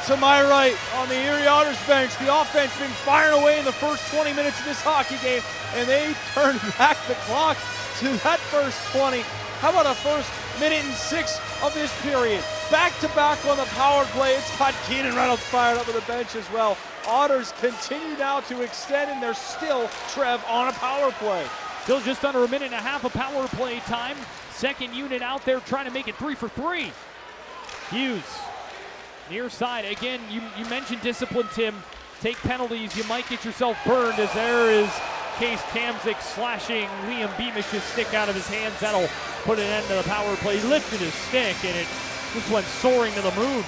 To my right on the Erie Otters bench, the offense been firing away in the first 20 minutes of this hockey game, and they turned back the clock to that first 20. How about a first minute and 6 of this period? Back-to-back on the power play. It's got Keenan Reynolds fired up on the bench as well. Otters continue now to extend, and they're still, Trev, on a power play. Still just under a minute and a half of power play time. Second unit out there trying to make it 3 for 3. Hughes, near side. Again, you mentioned discipline, Tim. Take penalties, you might get yourself burned, as there is Case Kamzik slashing Liam Beamish's stick out of his hands. That'll put an end to the power play. He lifted his stick, and it just went soaring to the moon.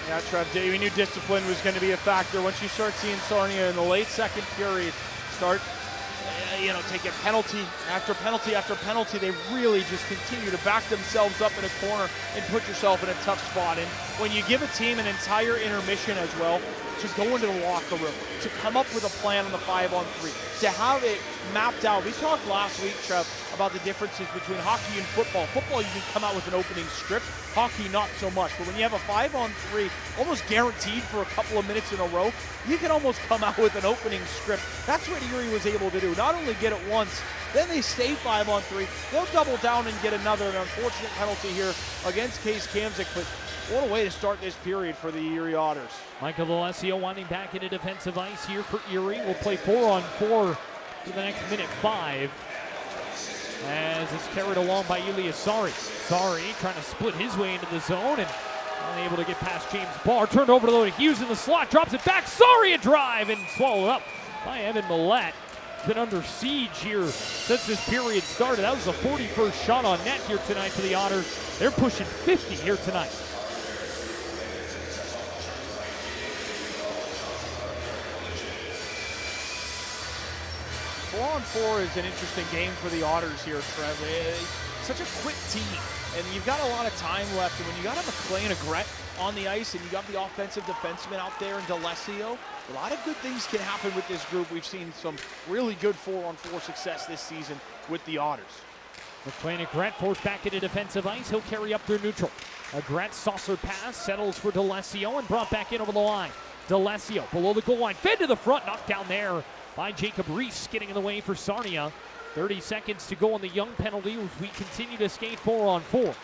Yeah, Trev, we knew discipline was going to be a factor. Once you start seeing Sarnia in the late second period start, taking penalty after penalty after penalty, they really just continue to back themselves up in a corner and put yourself in a tough spot. And when you give a team an entire intermission as well, to go into the locker room, to come up with a plan on the 5-on-3, to have it mapped out. We talked last week, Trev, about the differences between hockey and football. Football, you can come out with an opening script. Hockey, not so much. But when you have a 5-on-3, almost guaranteed for a couple of minutes in a row, you can almost come out with an opening script. That's what Erie was able to do. Not only get it once, then they stay 5-on-3. They'll double down and get another unfortunate penalty here against Case Kamzik. But what a way to start this period for the Erie Otters. Michael Alessandro winding back into defensive ice here for Erie. We'll play 4-on-4 for the next minute 5. As it's carried along by Elias Sari. Sari trying to split his way into the zone and unable to get past James Barr. Turned over to Hughes in the slot. Drops it back. Sari a drive and swallowed up by Evan Millette. Been under siege here since this period started. That was the 41st shot on net here tonight for the Otters. They're pushing 50 here tonight. Four-on-4 is an interesting game for the Otters here, Trev. Such a quick team. And you've got a lot of time left. And when you got a McLean Agret on the ice and you got the offensive defenseman out there in D'Alessio, a lot of good things can happen with this group. We've seen some really good 4-on-4 success this season with the Otters. McLean Agret forced back into defensive ice. He'll carry up through neutral. Agret saucer pass, settles for D'Alessio and brought back in over the line. D'Alessio below the goal line, fed to the front, knocked down there by Jacob Reese, getting in the way for Sarnia. 30 seconds to go on the Young penalty as we continue to skate 4-on-4.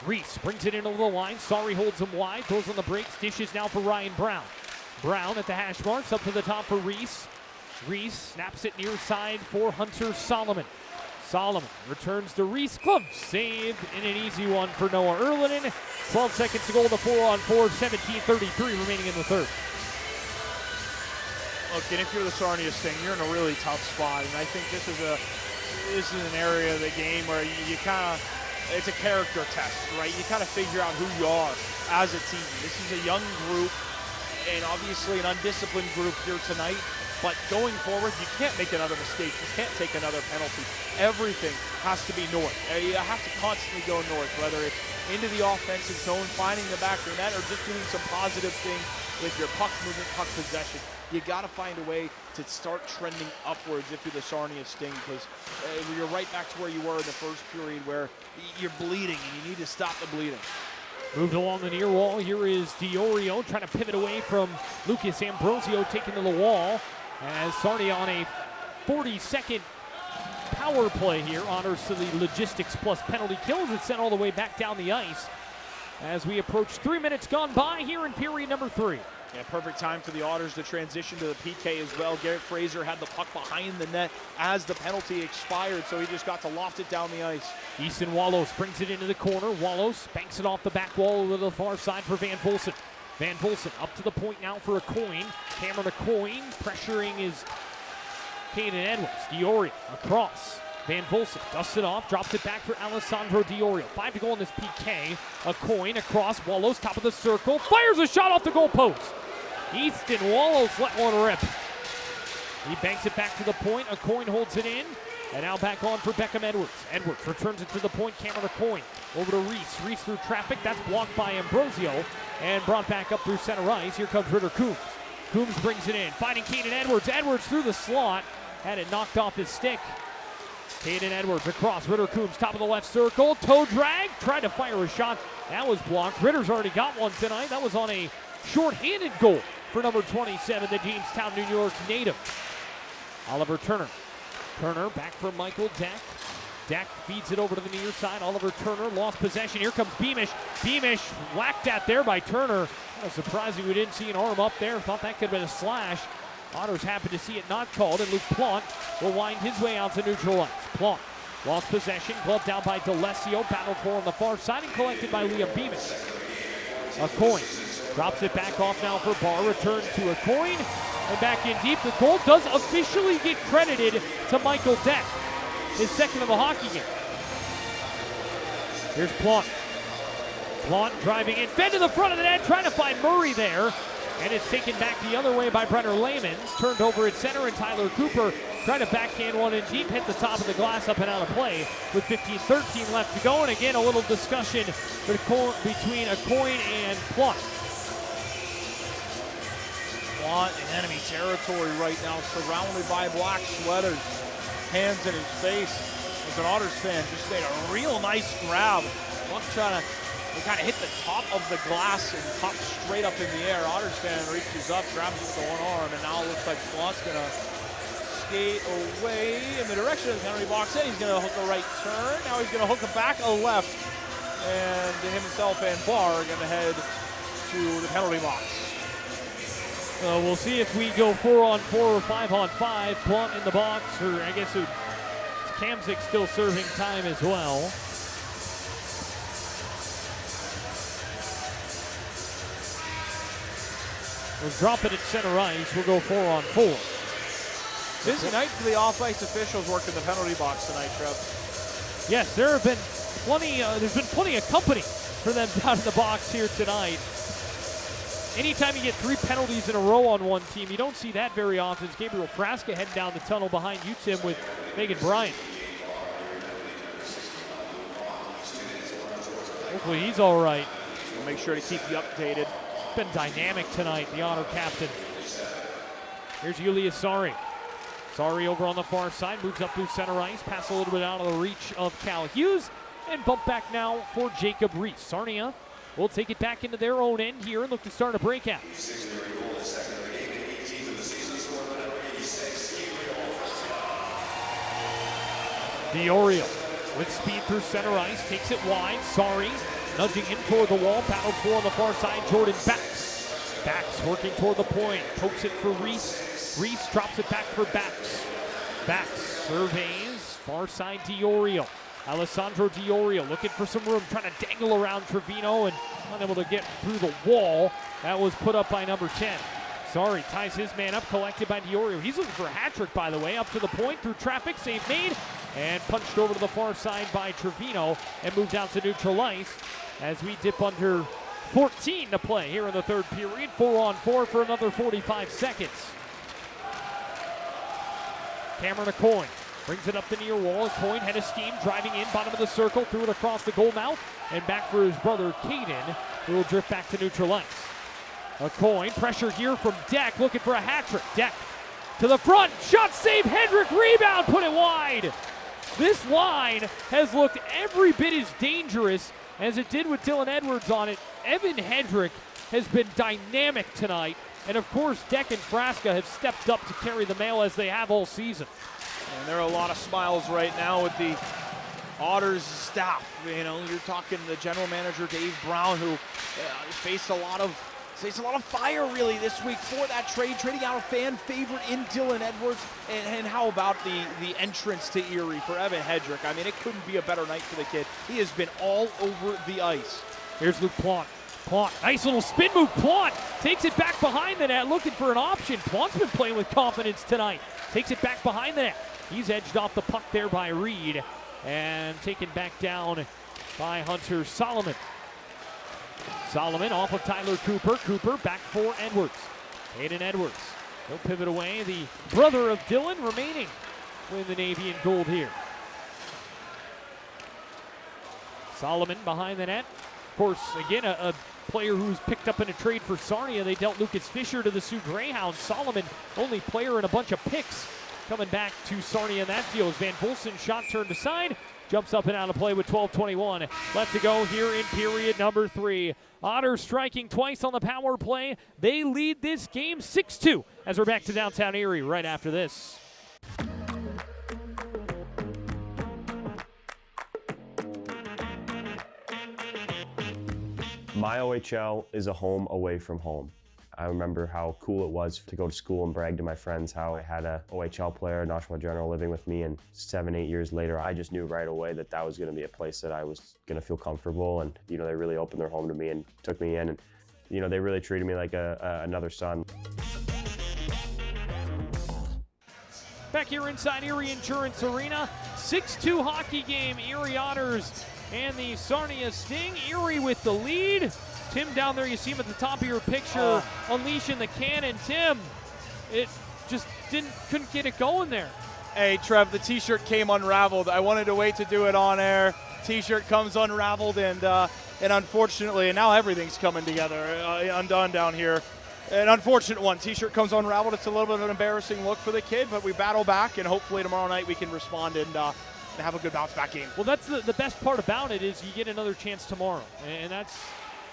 Reese brings it in over the line. Sari holds him wide, goes on the brakes, dishes now for Ryan Brown. Brown at the hash marks, up to the top for Reese. Reese snaps it near side for Hunter Solomon. Solomon returns to Reese. Glove save in an easy one for Noah Erlinen. 12 seconds to go in the 4-on-4, 17:33 remaining in the third. Look, and if you're the Sarnia Sting, you're in a really tough spot, and I think this is an area of the game where you kind of, it's a character test, right? You kind of figure out who you are as a team. This is a young group, and obviously an undisciplined group here tonight, but going forward, you can't make another mistake. You can't take another penalty. Everything has to be north. You have to constantly go north, whether it's into the offensive zone, finding the back of the net, or just doing some positive things with your puck movement, puck possession. You got to find a way to start trending upwards if you're the Sarnia Sting, because you're right back to where you were in the first period where you're bleeding and you need to stop the bleeding. Moved along the near wall. Here is Iorio trying to pivot away from Lucas Ambrosio, taking to the wall as Sarnia on a 40-second power play here. Honors to the logistics plus penalty kills. It's sent all the way back down the ice as we approach 3 minutes gone by here in period number 3. Yeah, perfect time for the Otters to transition to the PK as well. Garrett Fraser had the puck behind the net as the penalty expired, so he just got to loft it down the ice. Easton Wallows brings it into the corner. Wallows banks it off the back wall over to the far side for Van Volsen. Van Volsen up to the point now for a coin. Cameron a coin, pressuring is Caden Edwards. Iorio across. Van Volsen dusts it off, drops it back for Alessandro Iorio. 5 to go on this PK. A coin across. Wallows, top of the circle. Fires a shot off the goal post. Easton Wallows let one rip. He banks it back to the point. A coin holds it in. And now back on for Beckham Edwards. Edwards returns it to the point. Cameron a coin. Over to Reese. Reese through traffic. That's blocked by Ambrosio. And brought back up through center ice. Here comes Ritter Coombs. Coombs brings it in. Finding Caden Edwards. Edwards through the slot. Had it knocked off his stick. Caden Edwards across. Ritter Coombs, top of the left circle. Toe drag. Tried to fire a shot. That was blocked. Ritter's already got one tonight. That was on a shorthanded goal for number 27, the Jamestown, New York native. Oliver Turner. Turner back for Michael Deck. Deck feeds it over to the near side. Oliver Turner lost possession. Here comes Beamish. Beamish whacked at there by Turner. Kind of surprising we didn't see an arm up there. Thought that could have been a slash. Otters happy to see it not called, and Luke Plant will wind his way out to neutral ice. Plant lost possession, gloved down by D'Alessio, battled for on the far side, and collected by Liam Beamish. A coin drops it back off now for Barr. Return to a coin, and back in deep. The goal does officially get credited to Michael Deck, his second of the hockey game. Here's Plant. Plant driving in, fed to the front of the net, trying to find Murray there. And it's taken back the other way by Brenner Layman. Turned over at center, and Tyler Cooper trying to backhand one in deep, hit the top of the glass up and out of play with 15-13 left to go. And again, a little discussion between a coin and Plant. Plant in enemy territory right now, surrounded by black sweaters. Hands in his face. As an Otters fan, just made a real nice grab. Plant trying to kind of hit the top of the glass and pop straight up in the air. Otters fan reaches up, grabs it with one arm, and now it looks like Plant's going to skate away in the direction of the penalty box. And he's going to hook a right turn. Now he's going to hook a back a left. And himself and Barr are going to head to the penalty box. We'll see if we go 4-on-4 or 5-on-5. Plant in the box, or I guess Kamzik still serving time as well. We'll drop it at center ice. We'll go 4-on-4. Busy night for the off-ice officials working the penalty box tonight, Trev. Yes, there have been plenty. There's been plenty of company for them down in the box here tonight. Anytime you get 3 penalties in a row on one team, you don't see that very often. It's Gabriel Frasca heading down the tunnel behind you, Tim, with Megan Bryant. Hopefully he's all right. We'll make sure to keep you updated. Been dynamic tonight, the Otter captain. Here's Julius Sari. Sari over on the far side, moves up through center ice, pass a little bit out of the reach of Cal Hughes, and bump back now for Jacob Reese. Sarnia will take it back into their own end here and look to start a breakout. Iorio with speed through center ice, takes it wide. Sari nudging in toward the wall, battled for on the far side. Jordan Bax. Bax working toward the point, pokes it for Reese. Reese drops it back for Bax. Bax surveys, far side Iorio. Alessandro Iorio looking for some room, trying to dangle around Trevino and unable to get through the wall. That was put up by number 10. Sari ties his man up, collected by Iorio. He's looking for a hat trick, by the way, up to the point, through traffic, save made, and punched over to the far side by Trevino and moved out to neutral ice as we dip under 14 to play here in the third period. 4-on-4 for another 45 seconds. Cameron Acoin brings it up the near wall. Acoin head of steam, driving in, bottom of the circle, threw it across the goal mouth, and back for his brother, Caden, who will drift back to neutral ice. Acoin, pressure here from Deck, looking for a hat trick. Deck to the front, shot save, Hedrickk, rebound, put it wide. This line has looked every bit as dangerous as it did with Dylan Edwards on it. Evan Hedrickk has been dynamic tonight, and of course Deck and Frasa have stepped up to carry the mail as they have all season. And there are a lot of smiles right now with the Otters staff. You know, you're talking the general manager Dave Brown, who faced a lot of fire really this week for that trade, trading out a fan favorite in Dylan Edwards. And how about the entrance to Erie for Evan Hedrickk? I mean, it couldn't be a better night for the kid. He has been all over the ice. Here's Luke Plante. Plante, nice little spin move. Plante takes it back behind the net, looking for an option. Plante's been playing with confidence tonight. Takes it back behind the net. He's edged off the puck there by Reed and taken back down by Hunter Solomon. Solomon off of Tyler Cooper. Cooper back for Edwards. Hayden Edwards. He'll pivot away. The brother of Dylan remaining with the Navy in gold here. Solomon behind the net. Of course, again, a player who's picked up in a trade for Sarnia. They dealt Lucas Fisher to the Sioux Greyhounds. Solomon, only player in a bunch of picks, coming back to Sarnia in that deal. As Van Volsen shot turned aside. Jumps up and out of play with 12:21 left to go here in period number 3. Otters striking twice on the power play. They lead this game 6-2 as we're back to downtown Erie right after this. My OHL is a home away from home. I remember how cool it was to go to school and brag to my friends how I had a OHL player, a national general, living with me, and 7-8 years later, I just knew right away that that was going to be a place that I was going to feel comfortable, and they really opened their home to me and took me in, and they really treated me like another son. Back here inside Erie Insurance Arena, 6-2 hockey game, Erie Otters and the Sarnia Sting. Erie with the lead. Tim down there, you see him at the top of your picture, unleashing the cannon. Tim, it just couldn't get it going there. Hey, Trev, the t-shirt came unraveled. I wanted to wait to do it on air. T-shirt comes unraveled, and unfortunately, and now everything's coming together, undone down here. An unfortunate one. T-shirt comes unraveled. It's a little bit of an embarrassing look for the kid, but we battle back, and hopefully tomorrow night we can respond and have a good bounce-back game. Well, that's the best part about it is you get another chance tomorrow, and that's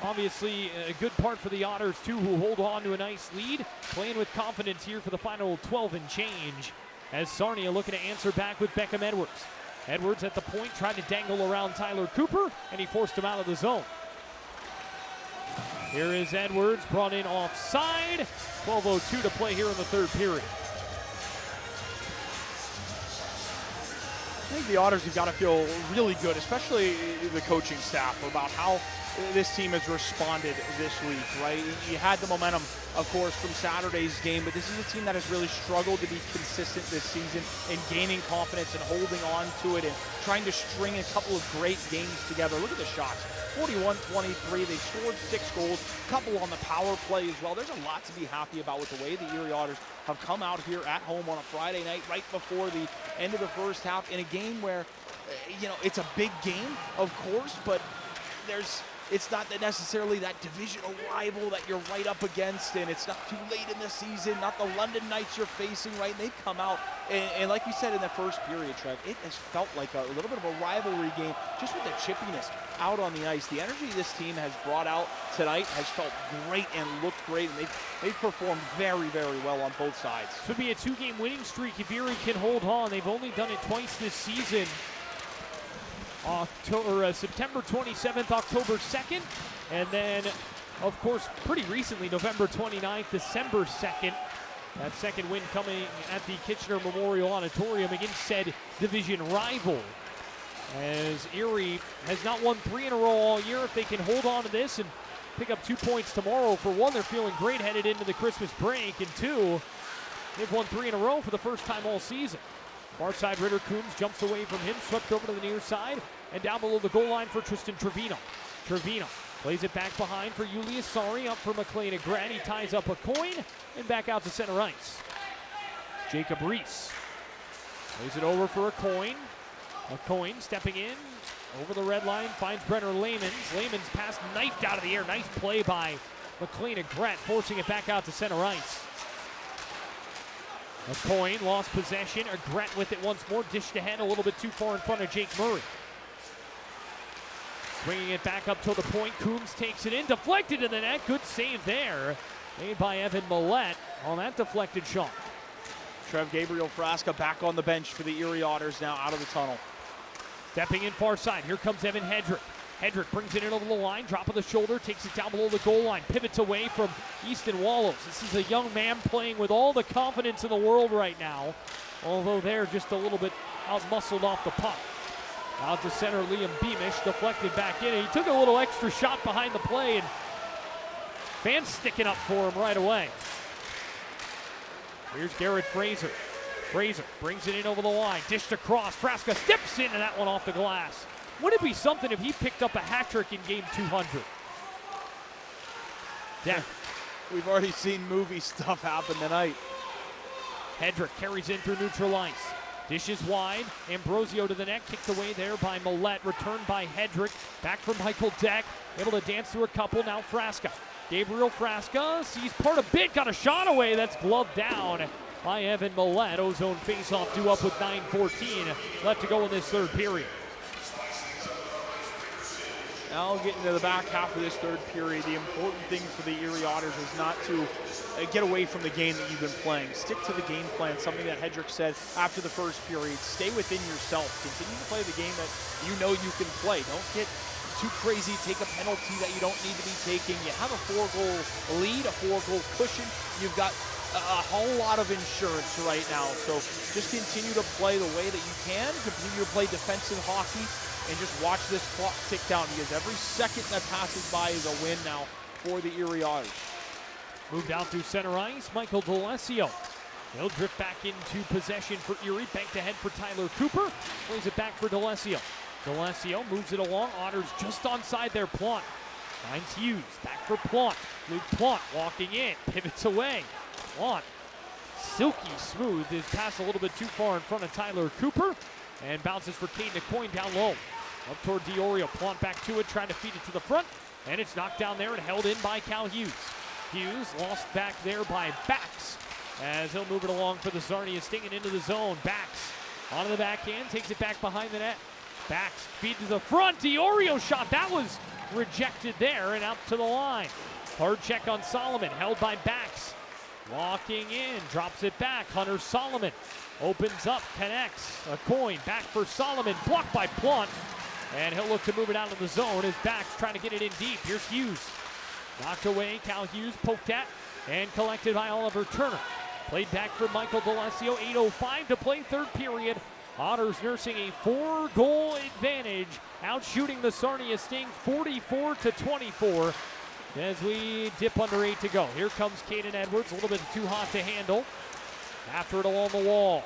obviously a good part for the Otters, too, who hold on to a nice lead, playing with confidence here for the final 12 and change, as Sarnia looking to answer back with Beckham Edwards. Edwards at the point tried to dangle around Tyler Cooper, and he forced him out of the zone. Here is Edwards, brought in offside. 12:02 to play here in the third period. I think the Otters have got to feel really good, especially the coaching staff, about how this team has responded this week, right? You had the momentum, of course, from Saturday's game, but this is a team that has really struggled to be consistent this season in gaining confidence and holding on to it and trying to string a couple of great games together. Look at the shots. 41-23. They scored 6 goals, a couple on the power play as well. There's a lot to be happy about with the way the Erie Otters have come out here at home on a Friday night right before the end of the first half in a game where, it's a big game, of course, but it's not necessarily that divisional rival that you're right up against, and it's not too late in the season, not the London Knights you're facing, right? And they've come out, and like you said in the first period, Trev, it has felt like a little bit of a rivalry game, just with the chippiness out on the ice. The energy this team has brought out tonight has felt great and looked great, and they've performed very, very well on both sides. This would be a 2-game winning streak if Erie can hold on. They've only done it twice this season. September 27th, October 2nd, and then, of course, pretty recently, November 29th, December 2nd. That second win coming at the Kitchener Memorial Auditorium against said division rival. As Erie has not won 3 in a row all year. If they can hold on to this and pick up 2 points tomorrow, for one, they're feeling great headed into the Christmas break, and two, they've won 3 in a row for the first time all season. Far side, Ritter Coombs jumps away from him, swept over to the near side, and down below the goal line for Tristan Trevino. Trevino plays it back behind for Julius Sari, up for McLean Agret. He ties up a coin, and back out to center ice. Jacob Reese plays it over for a coin. A coin stepping in, over the red line, finds Brenner Layman. Layman's pass knifed out of the air. Nice play by McLean Agret, forcing it back out to center ice. A coin, lost possession. Agret with it once more, dished ahead a little bit too far in front of Jake Murray. Swinging it back up to the point. Coombs takes it in, deflected in the net. Good save there, made by Evan Millette on that deflected shot. Trev Gabriel Frasca back on the bench for the Erie Otters now out of the tunnel. Stepping in far side, here comes Evan Hedrickk. Hedrickk brings it in over the line, drop of the shoulder, takes it down below the goal line, pivots away from Easton Wallows. This is a young man playing with all the confidence in the world right now, although they're just a little bit out-muscled off the puck. Out to center, Liam Beamish, deflected back in, and he took a little extra shot behind the play, and fans sticking up for him right away. Here's Garrett Fraser. Fraser brings it in over the line, dished across, Frasca steps in, and that one off the glass. Wouldn't it be something if he picked up a hat trick in game 200? Yeah. We've already seen movie stuff happen tonight. Hedrickk carries in through neutral ice. Dishes wide. Ambrosio to the net. Kicked away there by Millette. Returned by Hedrickk. Back from Michael Deck. Able to dance through a couple. Now Frasca. Gabriel Frasca sees part a bit. Got a shot away. That's gloved down by Evan Millette. Ozone faceoff due up with 9:14 left to go in this third period. Now getting to the back half of this third period, the important thing for the Erie Otters is not to get away from the game that you've been playing. Stick to the game plan, something that Hedrickk said after the first period. Stay within yourself. Continue to play the game that you know you can play. Don't get too crazy, take a penalty that you don't need to be taking. You have a 4-goal lead, a 4-goal cushion. You've got a whole lot of insurance right now. So just continue to play the way that you can. Continue to play defensive hockey. And just watch this clock tick down, because every second that passes by is a win now for the Erie Otters. Moved out through center ice, Michael D'Alessio. He'll drift back into possession for Erie. Banked ahead for Tyler Cooper. Plays it back for D'Alessio. D'Alessio moves it along. Otters just onside their Plante. Finds Hughes. Back for Plante. Luke Plante walking in. Pivots away. Plante. Silky smooth. His pass a little bit too far in front of Tyler Cooper. And bounces for Caden Coyne down low. Up toward Iorio. Plante back to it, trying to feed it to the front. And it's knocked down there and held in by Cal Hughes. Hughes lost back there by Bax, as he'll move it along for the Sarnia, stinging into the zone. Bax onto the backhand, takes it back behind the net. Bax feed to the front. Iorio shot. That was rejected there and out to the line. Hard check on Solomon, held by Bax. Walking in, drops it back. Hunter Solomon opens up, connects. A Coyne back for Solomon, blocked by Plante. And he'll look to move it out of the zone as Bax trying to get it in deep. Here's Hughes. Knocked away, Cal Hughes poked at and collected by Oliver Turner. Played back for Michael D'Alessio, 8:05 to play third period. Otters nursing a 4-goal advantage, outshooting the Sarnia Sting 44-24 as we dip under 8 to go. Here comes Caden Edwards, a little bit too hot to handle. After it along the wall.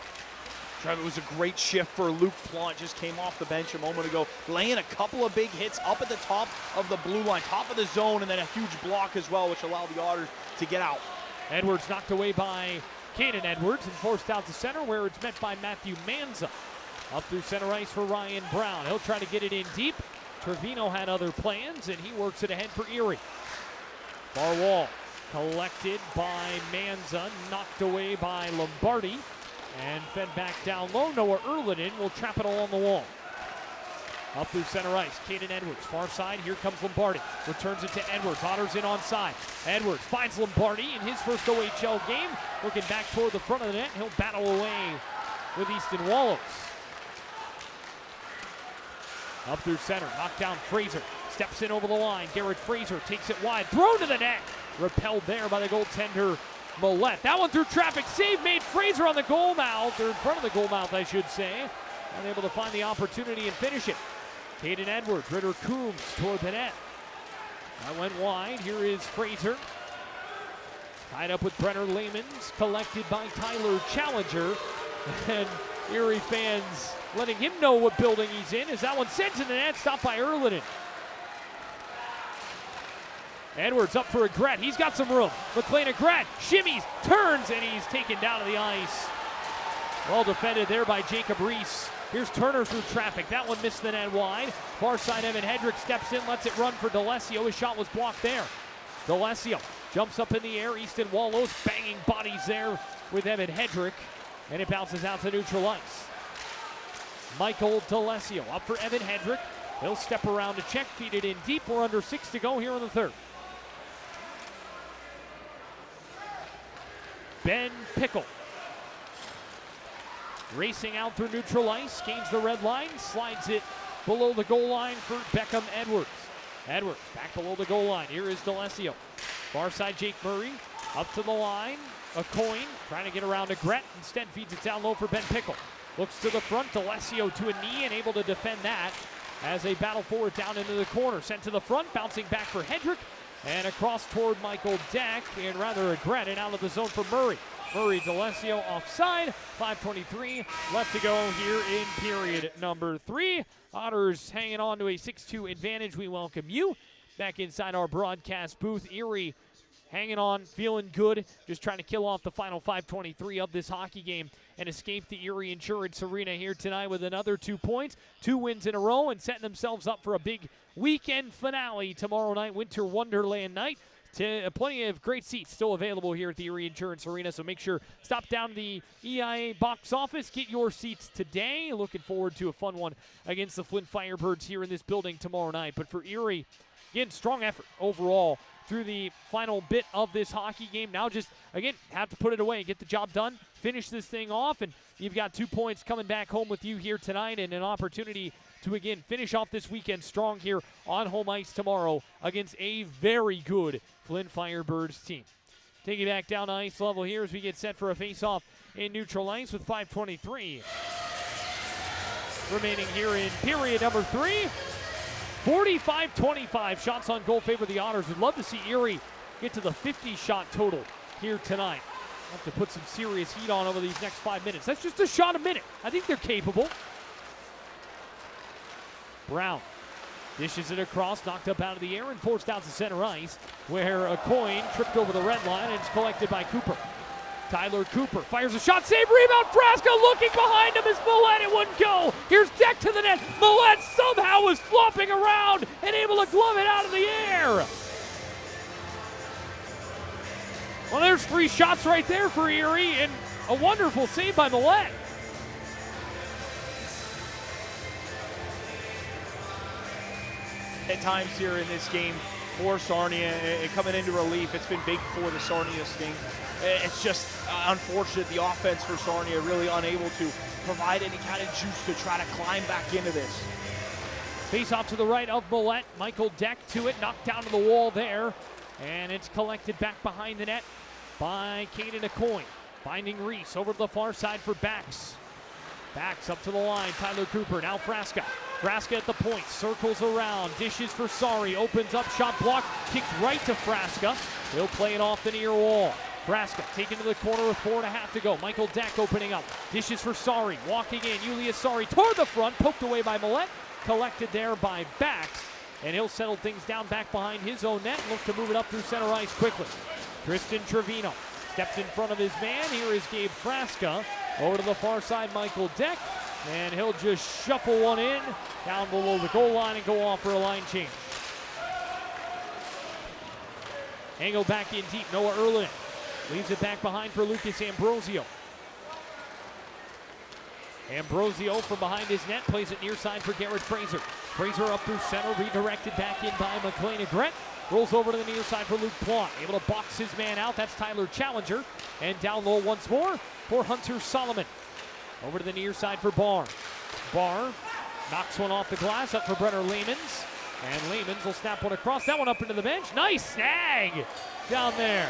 Trev, it was a great shift for Luke Plante. Just came off the bench a moment ago, laying a couple of big hits up at the top of the blue line, top of the zone, and then a huge block as well, which allowed the Otters to get out. Edwards knocked away by Caden Edwards and forced out to center, where it's met by Matthew Manza. Up through center ice for Ryan Brown. He'll try to get it in deep. Trevino had other plans, and he works it ahead for Erie. Far wall collected by Manza, knocked away by Lombardi, and fed back down low. Noah Erlinen will trap it along the wall. Up through center ice, Caden Edwards, far side, here comes Lombardi. Returns it to Edwards, Otters in on side. Edwards finds Lombardi in his first OHL game. Looking back toward the front of the net, he'll battle away with Easton Wallows. Up through center, knocked down Fraser. Steps in over the line, Garrett Fraser takes it wide, thrown to the net. Repelled there by the goaltender, Millette. That one through traffic, save made. Fraser on the goal mouth, or in front of the goal mouth, I should say. Unable to find the opportunity and finish it. Caden Edwards, Ritter Coombs toward the net. That went wide. Here is Fraser. Tied up with Brenner Layman's, collected by Tyler Challenger. And Erie fans letting him know what building he's in as that one sends in the net, stopped by Erlinen. Edwards up for Agret. He's got some room. McLean Agret shimmies, turns, and he's taken down to the ice. Well defended there by Jacob Reese. Here's Turner through traffic. That one missed the net wide. Far side, Evan Hedrick steps in, lets it run for D'Alessio. His shot was blocked there. D'Alessio jumps up in the air. Easton Wallows banging bodies there with Evan Hedrick. And it bounces out to neutral ice. Michael D'Alessio up for Evan Hedrick. He'll step around to check, feed it in deep. We're under 6 to go here in the third. Ben Pickle racing out through neutral ice, gains the red line, slides it below the goal line for Beckham Edwards. Edwards back below the goal line. Here is D'Alessio. Far side, Jake Murray up to the line. A coin trying to get around to Gret. Instead feeds it down low for Ben Pickle. Looks to the front. D'Alessio to a knee and able to defend that as they battle forward down into the corner. Sent to the front, bouncing back for Hedrick. And across toward Michael Deck, and rather regret it out of the zone for Murray. Murray, D'Alessio offside. 5:23 left to go here in period number 3. Otters hanging on to a 6-2 advantage. We welcome you back inside our broadcast booth. Erie hanging on, feeling good, just trying to kill off the final 5:23 of this hockey game and escape the Erie Insurance Arena here tonight with another 2 points, 2 wins in a row, and setting themselves up for a big weekend finale tomorrow night, Winter Wonderland night. Plenty of great seats still available here at the Erie Insurance Arena, so make sure stop down to the EIA box office, get your seats today. Looking forward to a fun one against the Flint Firebirds here in this building tomorrow night. But for Erie, again, strong effort overall through the final bit of this hockey game. Now just, again, have to put it away, get the job done, finish this thing off, and you've got 2 points coming back home with you here tonight and an opportunity to, again, finish off this weekend strong here on home ice tomorrow against a very good Flint Firebirds team. Take it back down to ice level here as we get set for a face-off in neutral ice with 5:23 remaining here in period number 3. 45-25 shots on goal favor the Otters. We'd love to see Erie get to the 50-shot total here tonight. Have to put some serious heat on over these next 5 minutes. That's just a shot a minute. I think they're capable. Brown dishes it across, knocked up out of the air and forced out to center ice, where a coin tripped over the red line and it's collected by Cooper. Tyler Cooper fires a shot, save, rebound, Frasca looking behind him as Millette, it wouldn't go. Here's Deck to the net. Millette somehow was flopping around and able to glove it out of the air. Well, there's 3 shots right there for Erie and a wonderful save by Millette. At times here in this game for Sarnia, coming into relief, it's been big for the Sarnia Sting. It's just unfortunate the offense for Sarnia really unable to provide any kind of juice to try to climb back into this. Face off to the right of Millette. Michael Deck to it, knocked down to the wall there. And it's collected back behind the net by Caden Acoin. Finding Reese over to the far side for Bax. Bax up to the line, Tyler Cooper, now Frasca. Frasca at the point, circles around, dishes for Sari, opens up, shot blocked, kicked right to Frasca. He'll play it off the near wall. Frasca taken to the corner with 4.5 to go. Michael Deck opening up, dishes for Sari, walking in, Julius Sari toward the front, poked away by Millette, collected there by Bax, and he'll settle things down back behind his own net, look to move it up through center ice quickly. Tristan Trevino steps in front of his man. Here is Gabe Frasca. Over to the far side, Michael Deck. And he'll just shuffle one in down below the goal line and go off for a line change. Angle back in deep. Noah Erlin leaves it back behind for Lucas Ambrosio. Ambrosio from behind his net plays it near side for Garrett Fraser. Fraser up through center, redirected back in by McLean Agrette. Rolls over to the near side for Luke Plot. Able to box his man out. That's Tyler Challenger. And down low once more for Hunter Solomon. Over to the near side for Barr. Barr knocks one off the glass up for Brenner Laymans. And Laymans will snap one across. That one up into the bench. Nice snag down there.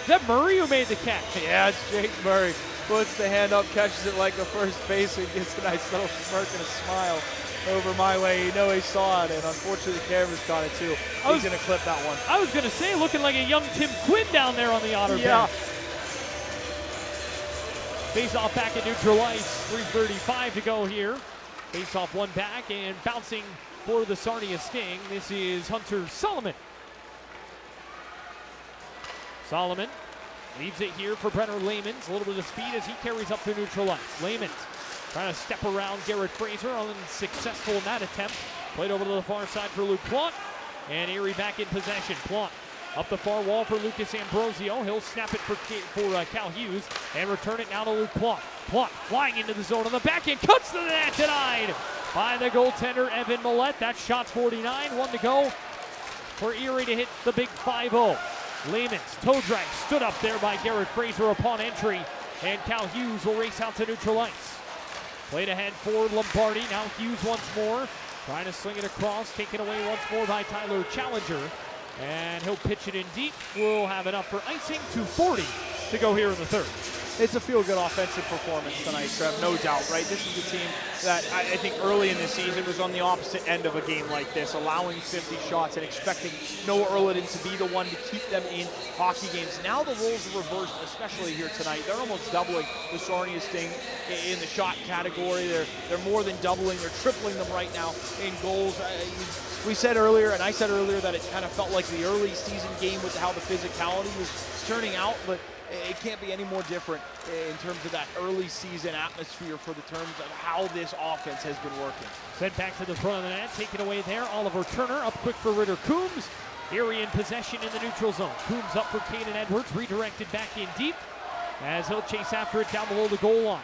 Is that Murray who made the catch? Yeah, it's Jake Murray. Puts the hand up, catches it like a first baseman, gets a nice little smirk and a smile over my way. You know he saw it, and unfortunately the cameras caught it too. He's going to clip that one. I was going to say, looking like a young Tim Quinn down there on the Otter bench. Face-off back at neutral ice. 3:35 to go here. Face-off one back and bouncing for the Sarnia Sting. This is Hunter Solomon. Solomon leaves it here for Brenner Laymans. A little bit of speed as he carries up to neutral ice. Laymans trying to step around Garrett Fraser, unsuccessful in that attempt. Played over to the far side for Luke Plot. And Erie back in possession. Plot up the far wall for Lucas Ambrosio. He'll snap it for Cal Hughes and return it now to Luke Plot. Plot flying into the zone on the back end. Cuts to the net, denied by the goaltender Evan Millette. That shot's 49. 1 to go for Erie to hit the big 5-0. Layman's toe drag stood up there by Garrett Fraser upon entry. And Cal Hughes will race out to neutral ice. Played ahead for Lombardi. Now Hughes once more. Trying to sling it across. Taken away once more by Tyler Challenger. And he'll pitch it in deep. We'll have it up for icing. 2:40 to go here in the third. It's a feel-good offensive performance tonight, Trev, no doubt, right? This is a team that I think early in the season was on the opposite end of a game like this, allowing 50 shots and expecting Noah Erlin to be the one to keep them in hockey games. Now the roles are reversed, especially here tonight. They're almost doubling the Sarnia Sting in the shot category. They're more than doubling. They're tripling them right now in goals. We said earlier, and I said earlier, that it kind of felt like the early season game with how the physicality was turning out, but it can't be any more different in terms of that early season atmosphere for the terms of how this offense has been working. Sent back to the front of the net, taken away there. Oliver Turner up quick for Ritter Coombs. Erie in possession in the neutral zone. Coombs up for Caden Edwards, redirected back in deep as he'll chase after it down below the goal line.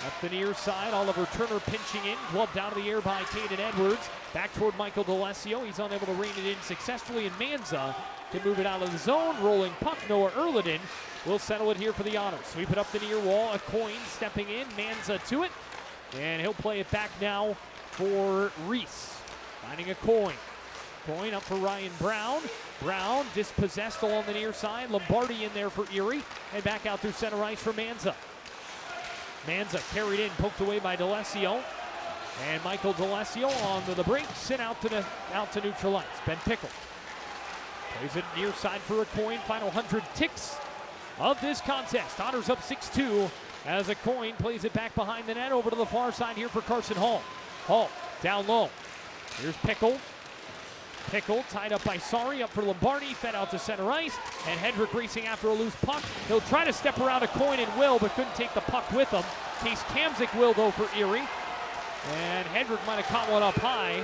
Up the near side, Oliver Turner pinching in, gloved out of the air by Caden Edwards. Back toward Michael D'Alessio. He's unable to rein it in successfully, and Manza can move it out of the zone. Rolling puck, Noah Erlin will settle it here for the Otters. Sweep it up the near wall, a coin stepping in, Manza to it, and he'll play it back now for Reese. Finding a coin. Coin up for Ryan Brown. Brown dispossessed along the near side. Lombardi in there for Erie, and back out through center ice for Manza. Manza carried in, poked away by D'Alessio. And Michael D'Alessio on to the break, sent out to neutral ice. Ben Pickle plays it near side for a coin. Final 100 ticks of this contest. Otters up 6-2 as a coin plays it back behind the net over to the far side here for Carson Hall. Hall down low. Here's Pickle. Pickle tied up by Sari, up for Lombardi, fed out to center ice, and Hedrickk racing after a loose puck. He'll try to step around a coin and will, but couldn't take the puck with him. Case Kamzik will, though, for Erie. And Hedrickk might have caught one up high.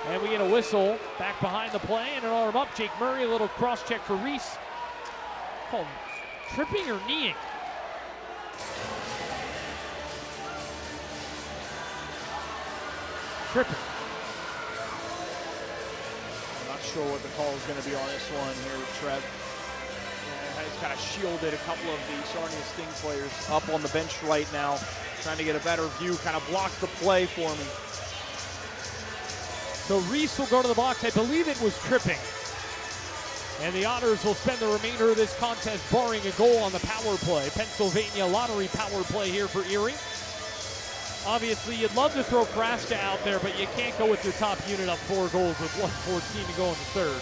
And we get a whistle back behind the play and an arm up. Jake Murray, a little cross check for Reese. Called tripping or kneeing? Tripping. I'm not sure what the call is going to be on this one here with Trev. He's kind of shielded a couple of the Sarnia Sting players up on the bench right now, trying to get a better view, kind of block the play for me. So Reese will go to the box. I believe it was tripping. And the Otters will spend the remainder of this contest barring a goal on the power play. Pennsylvania lottery power play here for Erie. Obviously, you'd love to throw Frasa out there, but you can't go with your top unit up 4 goals with 1:14 to go in the third.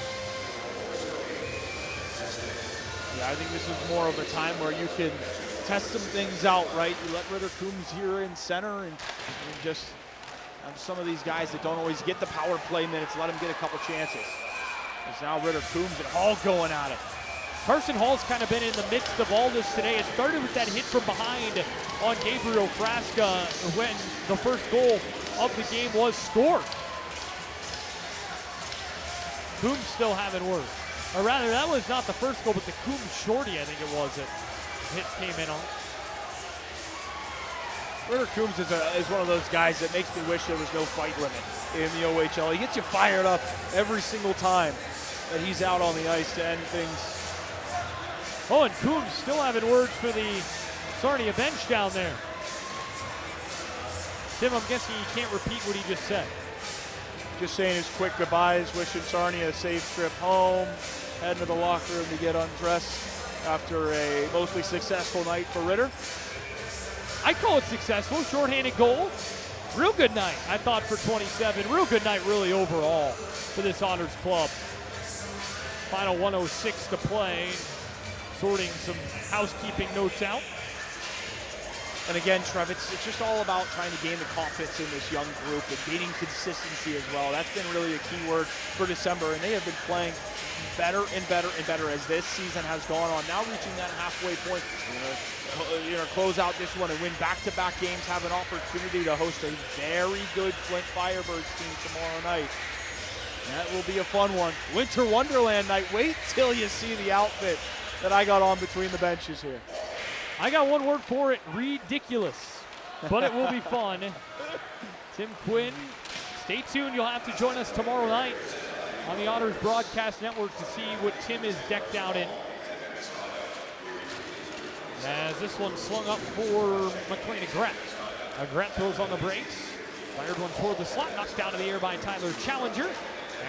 Yeah, I think this is more of a time where you can test some things out, right? You let Ritter Coombs here in center and just have some of these guys that don't always get the power play minutes, let them get a couple chances. There's now Ritter Coombs and Hall going at it. Carson Hall's kind of been in the midst of all this today. It started with that hit from behind on Gabriel Frasa when the first goal of the game was scored. Coombs still having words. Or rather, that was not the first goal, but the Coombs shorty, I think it was, that hit came in on. Ritter Coombs is one of those guys that makes me wish there was no fight limit in the OHL. He gets you fired up every single time that he's out on the ice to end things. Oh, and Coombs still having words for the Sarnia bench down there. Tim, I'm guessing you can't repeat what he just said. Just saying his quick goodbyes, wishing Sarnia a safe trip home, heading to the locker room to get undressed after a mostly successful night for Ritter. I call it successful. Shorthanded goal. Real good night, I thought, for 27. Real good night, really, overall for this Otters club. Final 1:06 to play. Sorting some housekeeping notes out. And again, Trev, it's just all about trying to gain the confidence in this young group and gaining consistency as well. That's been really a key word for December, and they have been playing better and better and better as this season has gone on. Now reaching that halfway point, close out this one and win back-to-back games, have an opportunity to host a very good Flint Firebirds team tomorrow night. That will be a fun one. Winter Wonderland night. Wait till you see the outfit that I got on between the benches here. I got one word for it, ridiculous, but it will be fun. Tim Quinn, stay tuned. You'll have to join us tomorrow night on the Otters Broadcast Network to see what Tim is decked out in. As this one slung up for McLean Agret. Agret throws on the brakes. Fired one toward the slot, knocked out of the air by Tyler Challenger,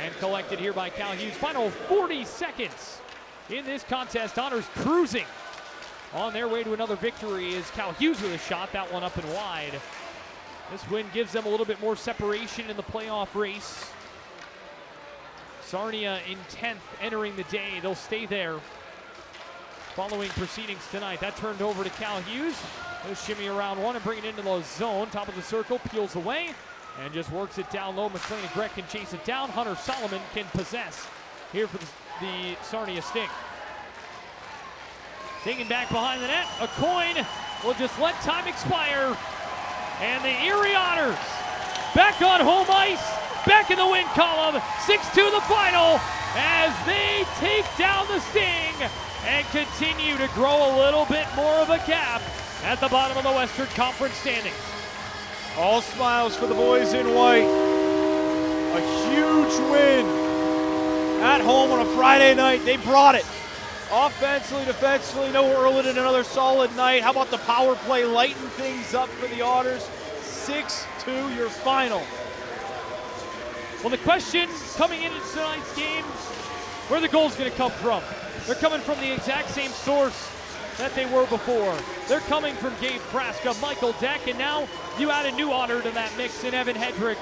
and collected here by Cal Hughes. Final 40 seconds in this contest. Otters cruising on their way to another victory is Cal Hughes with a shot, that one up and wide. This win gives them a little bit more separation in the playoff race. Sarnia in 10th entering the day. They'll stay there following proceedings tonight. That turned over to Cal Hughes. He'll shimmy around one and bring it into the zone. Top of the circle, peels away and just works it down low. McLean Agret can chase it down. Hunter Solomon can possess here for the Sarnia Sting. Taken back behind the net, a coin will just let time expire. And the Erie Otters back on home ice, back in the win column, 6-2 the final as they take down the Sting and continue to grow a little bit more of a gap at the bottom of the Western Conference standings. All smiles for the boys in white. A huge win at home on a Friday night. They brought it. Offensively, defensively, no Erlin in another solid night. How about the power play lighten things up for the Otters? 6-2 your final. Well, the question coming into tonight's game, where the goal's going to come from? They're coming from the exact same source that they were before. They're coming from Gabe Frasa, Michael Deck, and now you add a new Otter to that mix in Evan Hedrickk.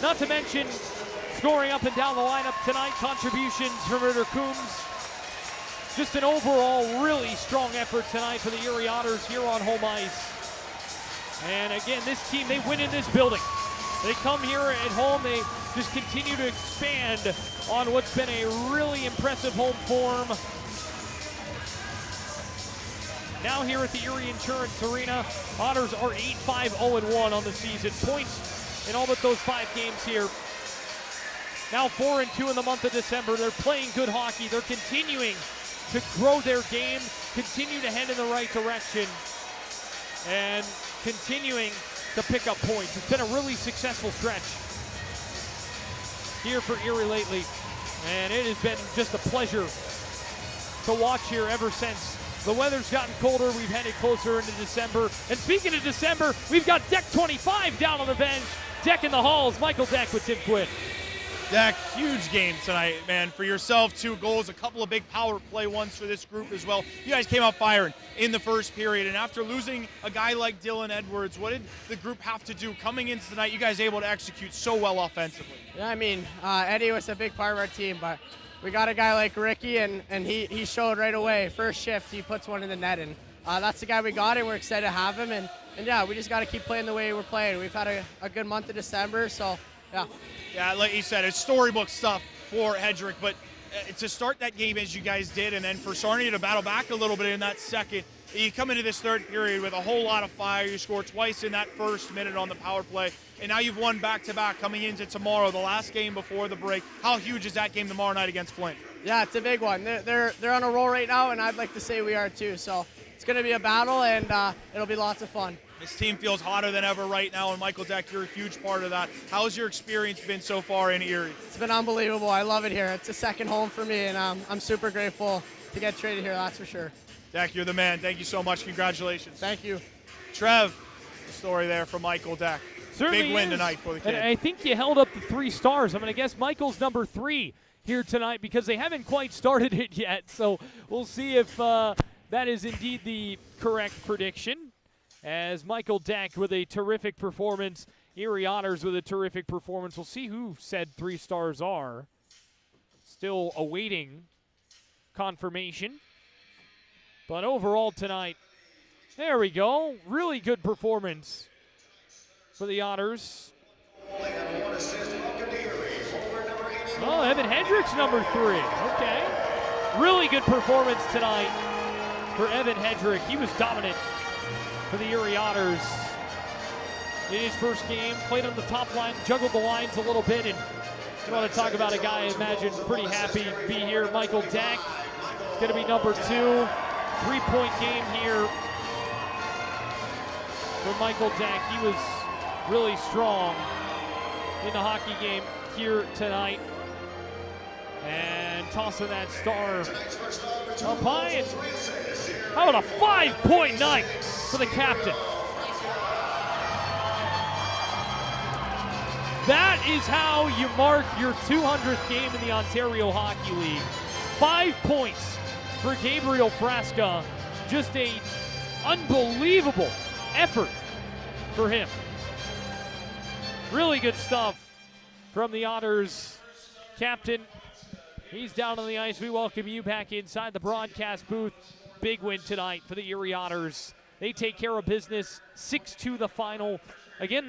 Not to mention scoring up and down the lineup tonight, contributions from Ritter Coombs. Just an overall really strong effort tonight for the Erie Otters here on home ice. And again, this team, they win in this building. They come here at home, they just continue to expand on what's been a really impressive home form. Now here at the Erie Insurance Arena, Otters are 8-5-0-1 on the season. Points in all but those 5 games here. Now 4-2 in the month of December. They're playing good hockey. They're continuing to grow their game, continue to head in the right direction, and continuing to pick up points. It's been a really successful stretch here for Erie lately, and it has been just a pleasure to watch here ever since the weather's gotten colder. We've headed closer into December. And speaking of December, we've got Deck 25 down on the bench. Deck in the halls. Michael Deck with Tim Quinn. Deck, huge game tonight, man. For yourself, 2 goals, a couple of big power play ones for this group as well. You guys came out firing in the first period, and after losing a guy like Dylan Edwards, what did the group have to do coming into tonight? You guys able to execute so well offensively. Yeah, I mean, Eddie was a big part of our team, but we got a guy like Ricky, and he showed right away. First shift, he puts one in the net, and that's the guy we got, and we're excited to have him. And yeah, we just got to keep playing the way we're playing. We've had a good month of December, so yeah. Yeah, like you said, it's storybook stuff for Hedrickk, but to start that game as you guys did, and then for Sarnia to battle back a little bit in that second. You come into this third period with a whole lot of fire. You score twice in that first minute on the power play, and now you've won back-to-back coming into tomorrow, the last game before the break. How huge is that game tomorrow night against Flint? Yeah, it's a big one. They're on a roll right now, and I'd like to say we are too. So it's going to be a battle, and it'll be lots of fun. This team feels hotter than ever right now, and Michael Deck, you're a huge part of that. How's your experience been so far in Erie? It's been unbelievable. I love it here. It's a second home for me, and I'm super grateful to get traded here, that's for sure. Deck, you're the man. Thank you so much. Congratulations. Thank you. Trev, the story there from Michael Deck. Certainly big win is. tonight for the kid. And I think you held up the 3 stars. I'm going to guess Michael's number 3 here tonight because they haven't quite started it yet. So we'll see if that is indeed the correct prediction. As Michael Deck with a terrific performance, Erie Otters with a terrific performance. We'll see who said 3 stars are. Still awaiting confirmation. But overall tonight, there we go. Really good performance for the Otters. Oh, Evan Hedrick's number 3. Okay. Really good performance tonight for Evan Hedrickk. He was dominant for the Erie Otters in his first game. Played on the top line, juggled the lines a little bit, and you want to talk about a guy I imagine pretty happy to be here. Michael Deck is going to be number 2. 3-point game here for Michael Deck. He was really strong in the hockey game here tonight. And tossing that star up high. And how about a 5-point night for the captain? That is how you mark your 200th game in the Ontario Hockey League. 5 points for Gabriel Frasa. Just a unbelievable effort for him. Really good stuff from the Otters captain. He's down on the ice. We welcome you back inside the broadcast booth. Big win tonight for the Erie Otters. They take care of business, 6-2 the final. Again,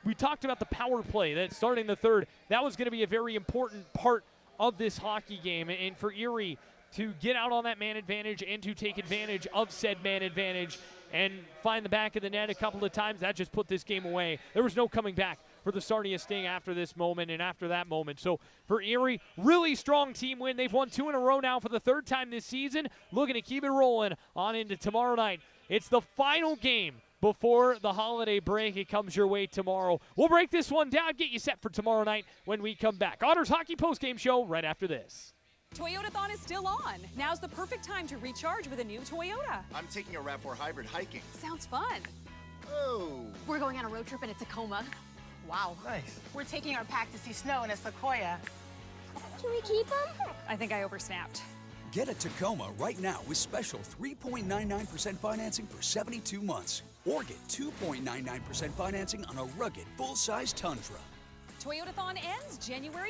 we talked about the power play that starting the third. That was going to be a very important part of this hockey game. And for Erie to get out on that man advantage and to take advantage of said man advantage and find the back of the net a couple of times, that just put this game away. There was no coming back for the Sarnia Sting after this moment and after that moment. So for Erie, really strong team win. They've won 2 in a row now for the 3rd time this season. Looking to keep it rolling on into tomorrow night. It's the final game before the holiday break. It comes your way tomorrow. We'll break this one down, get you set for tomorrow night when we come back. Otters Hockey Postgame Show right after this. Toyotathon is still on. Now's the perfect time to recharge with a new Toyota. I'm taking a RAV4 hybrid hiking. Sounds fun. Oh. We're going on a road trip in a Tacoma. Wow. Nice. We're taking our pack to see snow in a Sequoia. Can we keep them? I think I oversnapped. Get a Tacoma right now with special 3.99% financing for 72 months. Or get 2.99% financing on a rugged, full-size Tundra. Toyotathon ends January